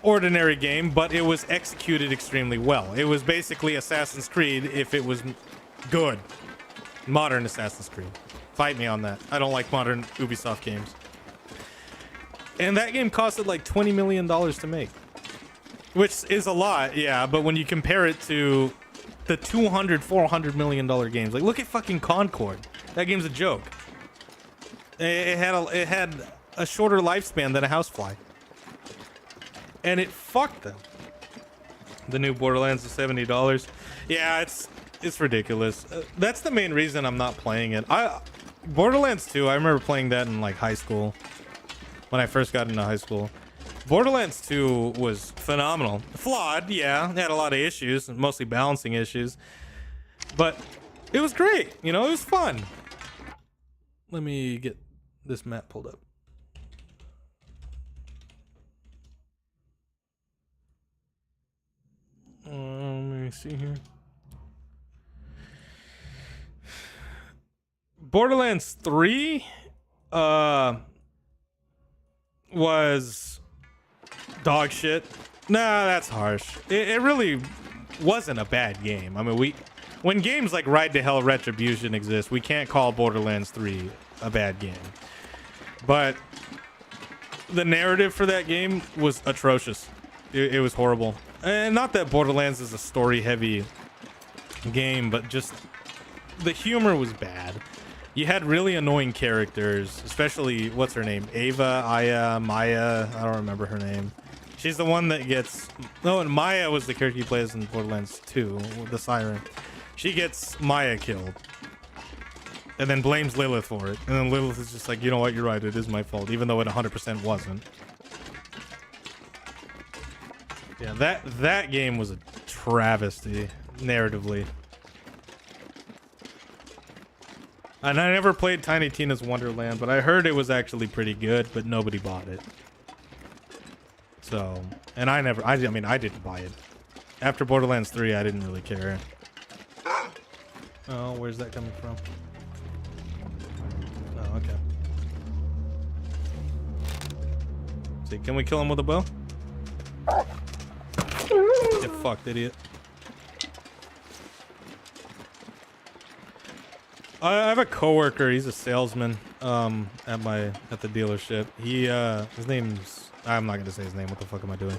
ordinary game, but it was executed extremely well. It was basically Assassin's Creed if it was good. Modern Assassin's Creed. Fight me on that. I don't like modern Ubisoft games. And that game costed like $20 million to make. Which is a lot, yeah, but when you compare it to the $200, $400 million games, like look at fucking Concord. That game's a joke. It had a shorter lifespan than a Housefly. And it fucked them. The new Borderlands is $70. Yeah, it's ridiculous. That's the main reason I'm not playing it. Borderlands 2, I remember playing that in like high school. When I first got into high school. Borderlands 2 was phenomenal. Flawed, yeah. It had a lot of issues, mostly balancing issues. But it was great. You know, it was fun. Let me get this map pulled up. Let me see here. Borderlands 3 was dog shit. Nah, that's harsh. It really wasn't a bad game. I mean, when games like Ride to Hell Retribution exist, we can't call Borderlands 3 a bad game. But the narrative for that game was atrocious. It was horrible. And not that Borderlands is a story-heavy game, but just the humor was bad. You had really annoying characters, especially, what's her name? Ava, Aya, Maya, I don't remember her name. She's the one that gets... No, and Maya was the character he plays in Borderlands 2, the Siren. She gets Maya killed. And then blames Lilith for it. And then Lilith is just like, you know what, you're right, it is my fault, even though it 100% wasn't. Yeah, that game was a travesty, narratively. And I never played Tiny Tina's Wonderland, but I heard it was actually pretty good, but nobody bought it. So, and I mean, I didn't buy it. After Borderlands 3, I didn't really care. Oh, where's that coming from? Oh, okay. See, can we kill him with a bow? Get fucked, idiot. I have a coworker. He's a salesman at the dealership. He his name's, I'm not gonna say his name. What the fuck am I doing?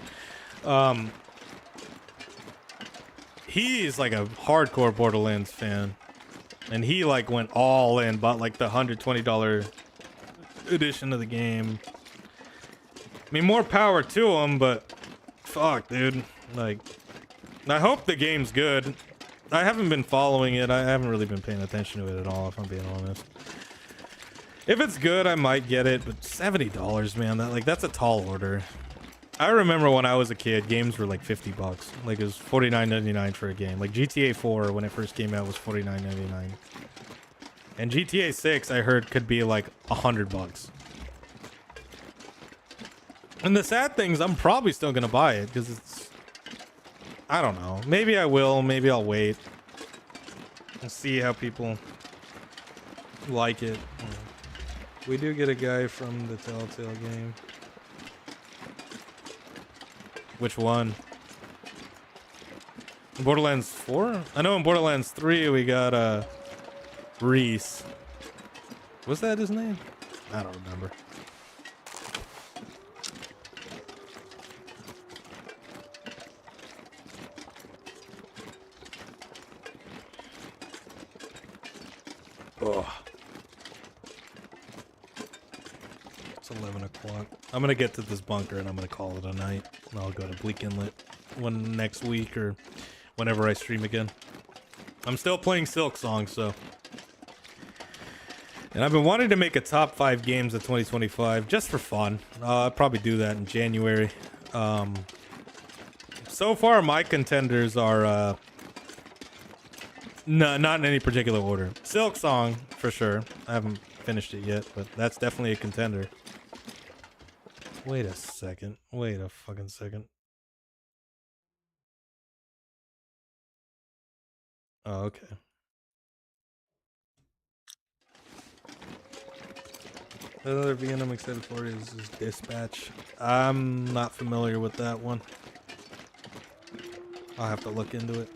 He's like a hardcore Borderlands fan, and he like went all in, bought like the $120 edition of the game. I mean, more power to him, but fuck, dude. Like, I hope the game's good. I haven't been following it. I haven't really been paying attention to it at all, if I'm being honest. If it's good, I might get it, but $70, man, that's a tall order. I remember when I was a kid, games were like $50. Like it was $49.99 for a game. Like GTA 4 when it first came out was $49.99. And GTA 6 I heard could be like $100. And the sad thing is I'm probably still gonna buy it because it's, I don't know. Maybe I will, maybe I'll wait. We'll see how people like it. We do get a guy from the Telltale game. Which one? Borderlands 4? I know in Borderlands 3 we got Reese. Was that his name? I don't remember. Oh. It's 11 o'clock. I'm gonna get to this bunker and I'm gonna call it a night. And I'll go to Bleak Inlet next week or whenever I stream again. I'm still playing Silk Song, so. And I've been wanting to make a top 5 games of 2025 just for fun. I'll probably do that in January. So far, my contenders are no, not in any particular order. Silk Song for sure. I haven't finished it yet, but that's definitely a contender. Wait a second. Wait a fucking second. Oh, okay. Another VM I'm excited for is Dispatch. I'm not familiar with that one. I'll have to look into it.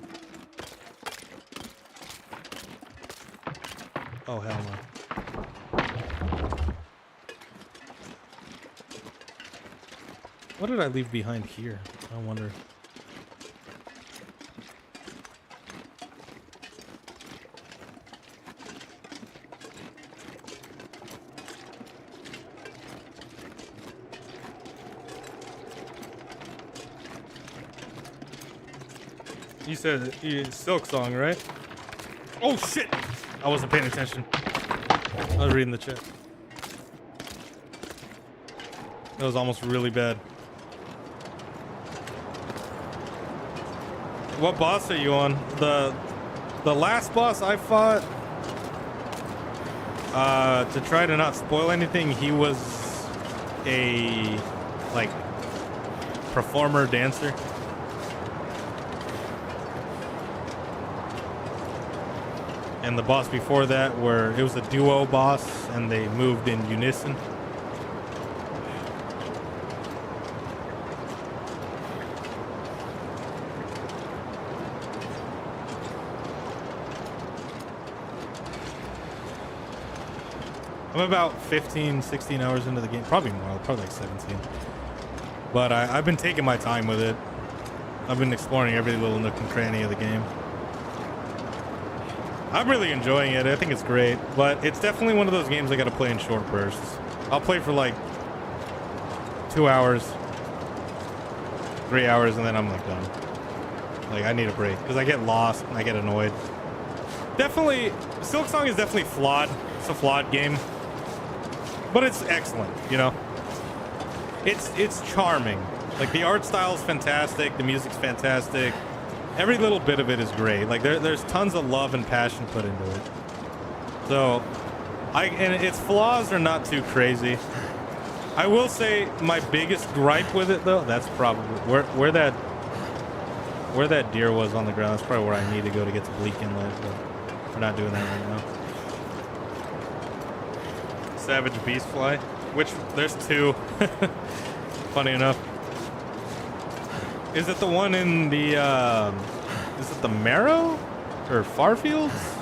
Oh, hell no. What did I leave behind here? I wonder. You said Silk Song, right? Oh shit! I wasn't paying attention. I was reading the chat. That was almost really bad. What boss are you on? The last boss I fought, to try to not spoil anything, he was a like performer dancer. And the boss before that, where it was a duo boss and they moved in unison. I'm about 15, 16 hours into the game. Probably more, probably like 17. But I've been taking my time with it. I've been exploring every little nook and cranny of the game. I'm really enjoying it. I think it's great. But it's definitely one of those games I gotta play in short bursts. I'll play for like 2 hours, 3 hours, and then I'm like done. Like I need a break because I get lost and I get annoyed. Definitely, Silk Song is definitely flawed. It's a flawed game. But it's excellent, you know. It's charming. Like the art style is fantastic, the music's fantastic. Every little bit of it is great. Like there's tons of love and passion put into it. So, and its flaws are not too crazy. I will say my biggest gripe with it though, that's probably where that deer was on the ground. That's probably where I need to go to get to Bleak Inlet, but we're not doing that right now. Savage Beastfly, which there's 2. Funny enough. Is it the one in the is it the Marrow or Farfields?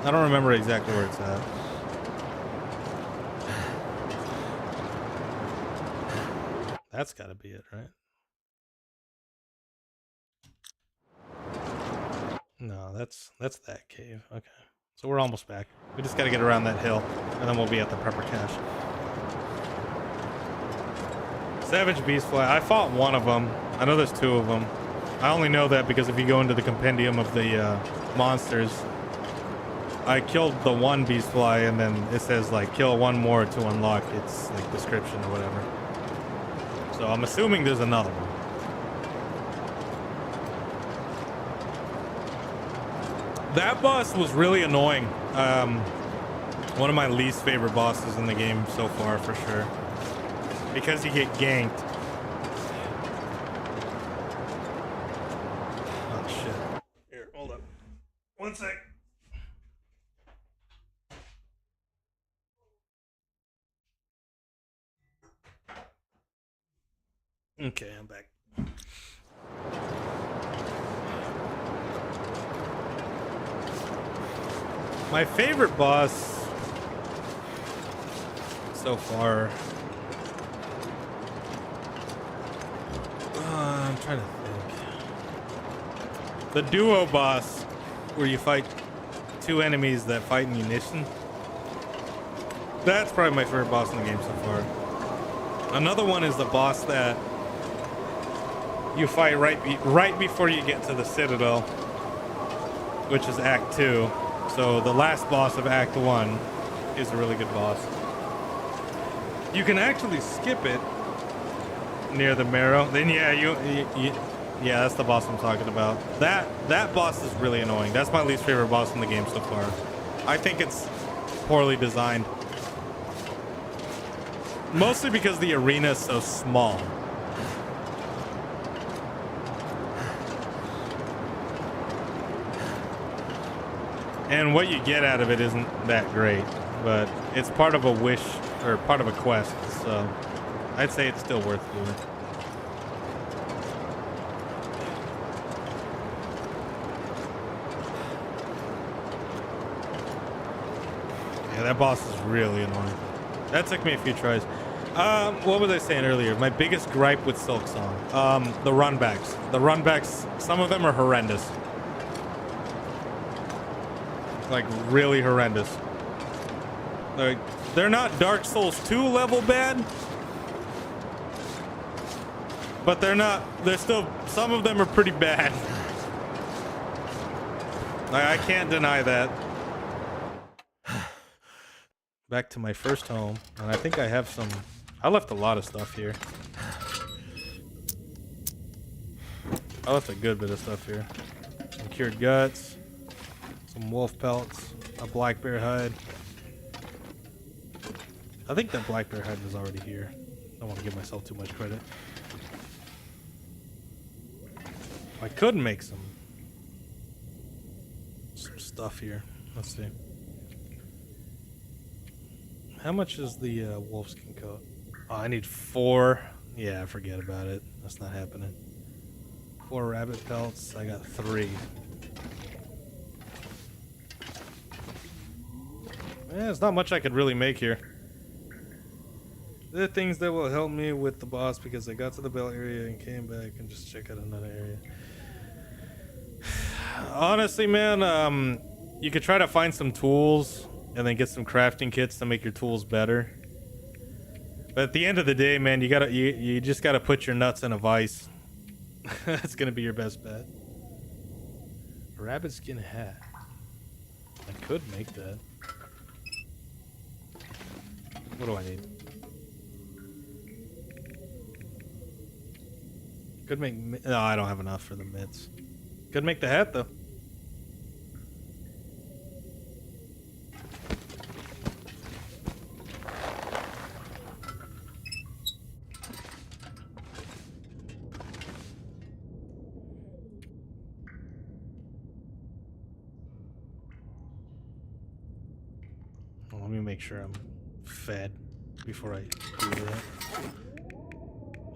I don't remember exactly where it's at. That's got to be it, right? No, that's that cave. Okay. So we're almost back. We just got to get around that hill, and then we'll be at the prepper cache. Savage Beastfly. I fought one of them. I know there's 2 of them. I only know that because if you go into the compendium of the monsters, I killed the one Beastfly, and then it says like kill 1 more to unlock its like description or whatever. So I'm assuming there's another one. That boss was really annoying. One of my least favorite bosses in the game so far, for sure. Because you get ganked. Oh, shit. Here, hold up. One sec. Okay, I'm back. My favorite boss so far. I'm trying to think. The duo boss, where you fight two enemies that fight in unison. That's probably my favorite boss in the game so far. Another one is the boss that you fight right before you get to the Citadel, which is Act 2. So the last boss of Act 1 is a really good boss. You can actually skip it near the marrow. Then yeah, yeah, that's the boss I'm talking about. That boss is really annoying. That's my least favorite boss in the game so far. I think it's poorly designed. Mostly because the arena is so small. And what you get out of it isn't that great, but it's part of a wish, or part of a quest, so I'd say it's still worth doing. Yeah, that boss is really annoying. That took me a few tries. What was I saying earlier? My biggest gripe with Silksong. The runbacks. The runbacks, some of them are horrendous. Like, really horrendous. Like, they're not Dark Souls 2 level bad. But they're still, some of them are pretty bad. I can't deny that. Back to my first home, and I think I have some, I left a lot of stuff here. I left a good bit of stuff here. Some cured guts, some wolf pelts, a black bear hide. I think that black bear hide was already here. I don't want to give myself too much credit. I could make some stuff here. Let's see. How much is the wolfskin coat? Oh, I need 4. Yeah, forget about it. That's not happening. 4 rabbit pelts. I got 3. Yeah, there's not much I could really make here. There are things that will help me with the boss because I got to the bell area and came back and just check out another area. Honestly, man, you could try to find some tools and then get some crafting kits to make your tools better. But at the end of the day, man, you just gotta put your nuts in a vice. That's gonna be your best bet. A rabbit skin hat. I could make that. What do I need? Could make... No, I don't have enough for the mitts. Could make the hat, though. Well, let me make sure I'm fed before I do that.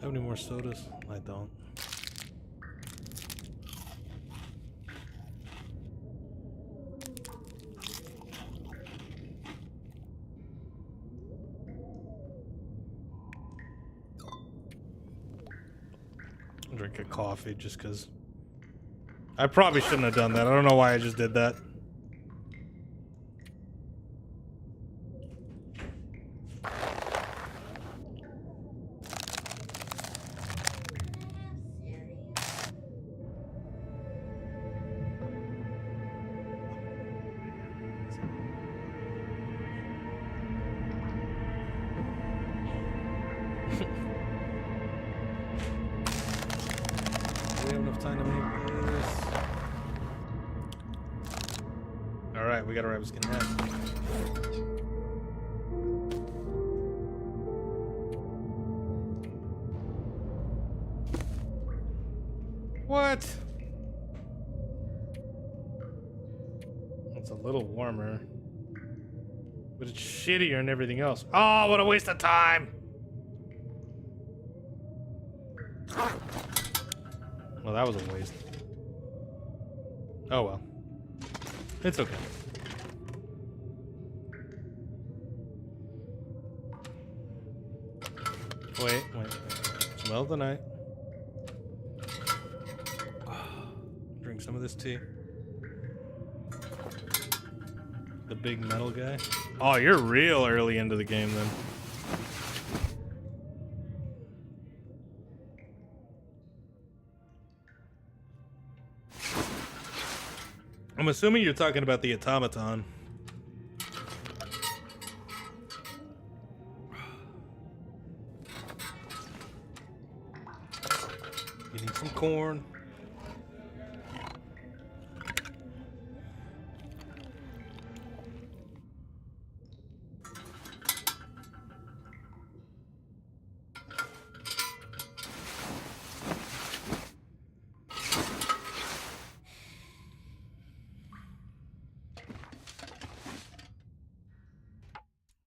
Have any more sodas? I don't. Drink a coffee just because I probably shouldn't have done that. I don't know why I just did that. time to make this. Alright, we got a rabbit skin hat. What? It's a little warmer. But it's shittier than everything else. Oh, what a waste of time! Well, that was a waste. Oh well. It's okay. Wait. Smell of the night. Drink some of this tea. The big metal guy. Oh, you're real early into the game then. I'm assuming you're talking about the automaton. Eating some corn.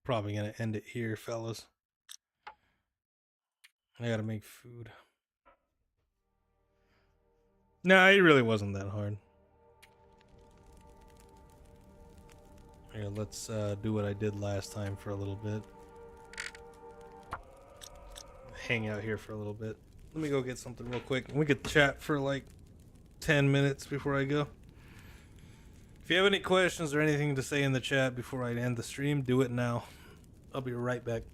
Probably gonna end it here, fellas. I gotta make food. No, it really wasn't that hard. Here, let's do what I did last time for a little bit. Hang out here for a little bit. Let me go get something real quick. We could chat for like 10 minutes before I go. If you have any questions or anything to say in the chat before I end the stream, do it now. I'll be right back.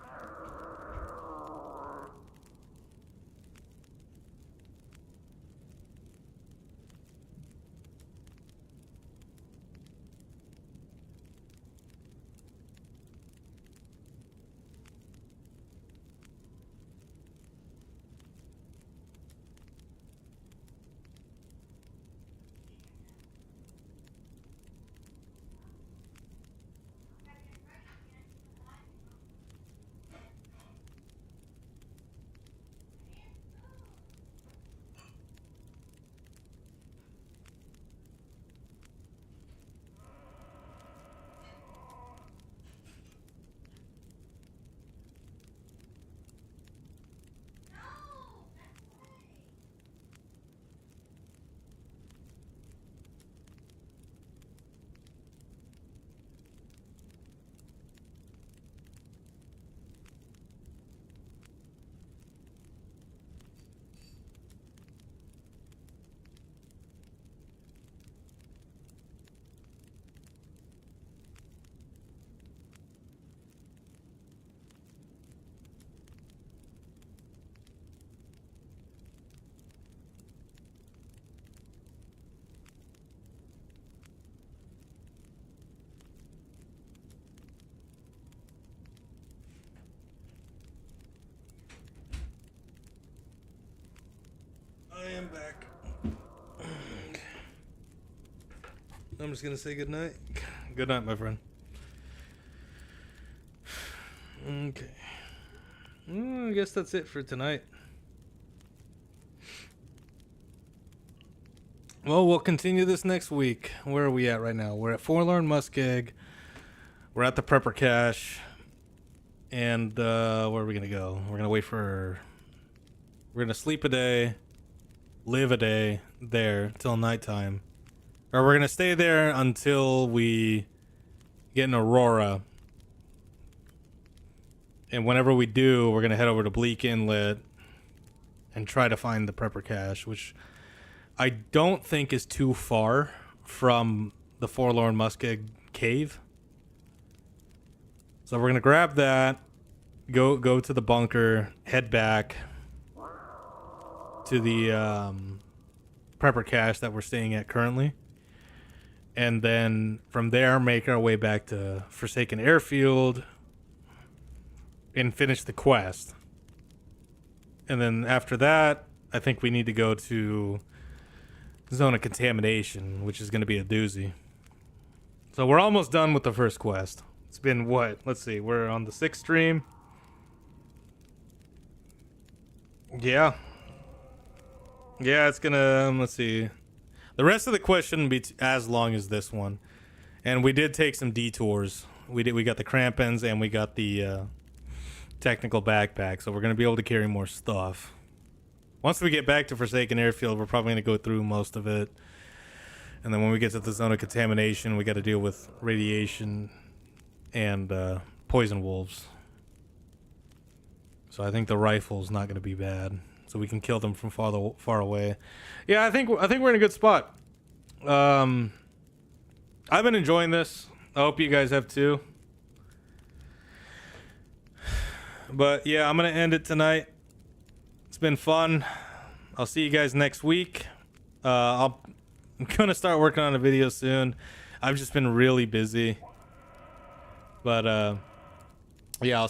I am back. I'm just gonna say good night. Good night, my friend. Okay. Well, I guess that's it for tonight. Well, we'll continue this next week. Where are we at right now? We're at Forlorn Muskeg. We're at the Prepper Cache. And where are we gonna go? We're gonna wait for... We're gonna sleep a day. Live a day there till nighttime. Or we're gonna stay there until we get an aurora. And whenever we do, we're gonna head over to Bleak Inlet and try to find the Prepper Cache, which I don't think is too far from the Forlorn Muskeg cave. So we're gonna grab that, go to the bunker, head back to the Prepper Cache that we're staying at currently, and then from there make our way back to Forsaken Airfield and finish the quest. And then after that, I think we need to go to zone of contamination, which is going to be a doozy. So we're almost done with the first quest. It's been what? Let's see. We're on the 6th stream. Yeah. Yeah, it's gonna, let's see. The rest of the quest shouldn't be as long as this one. And we did take some detours. We got the crampons and we got the technical backpack, so we're gonna be able to carry more stuff. Once we get back to Forsaken Airfield, we're probably gonna go through most of it. And then when we get to the zone of contamination, we got to deal with radiation and poison wolves. So I think the rifle's not going to be bad. So we can kill them from far away. Yeah, I think we're in a good spot. I've been enjoying this. I hope you guys have too. But yeah, I'm going to end it tonight. It's been fun. I'll see you guys next week. I'm gonna start working on a video soon. I've just been really busy. But yeah, I'll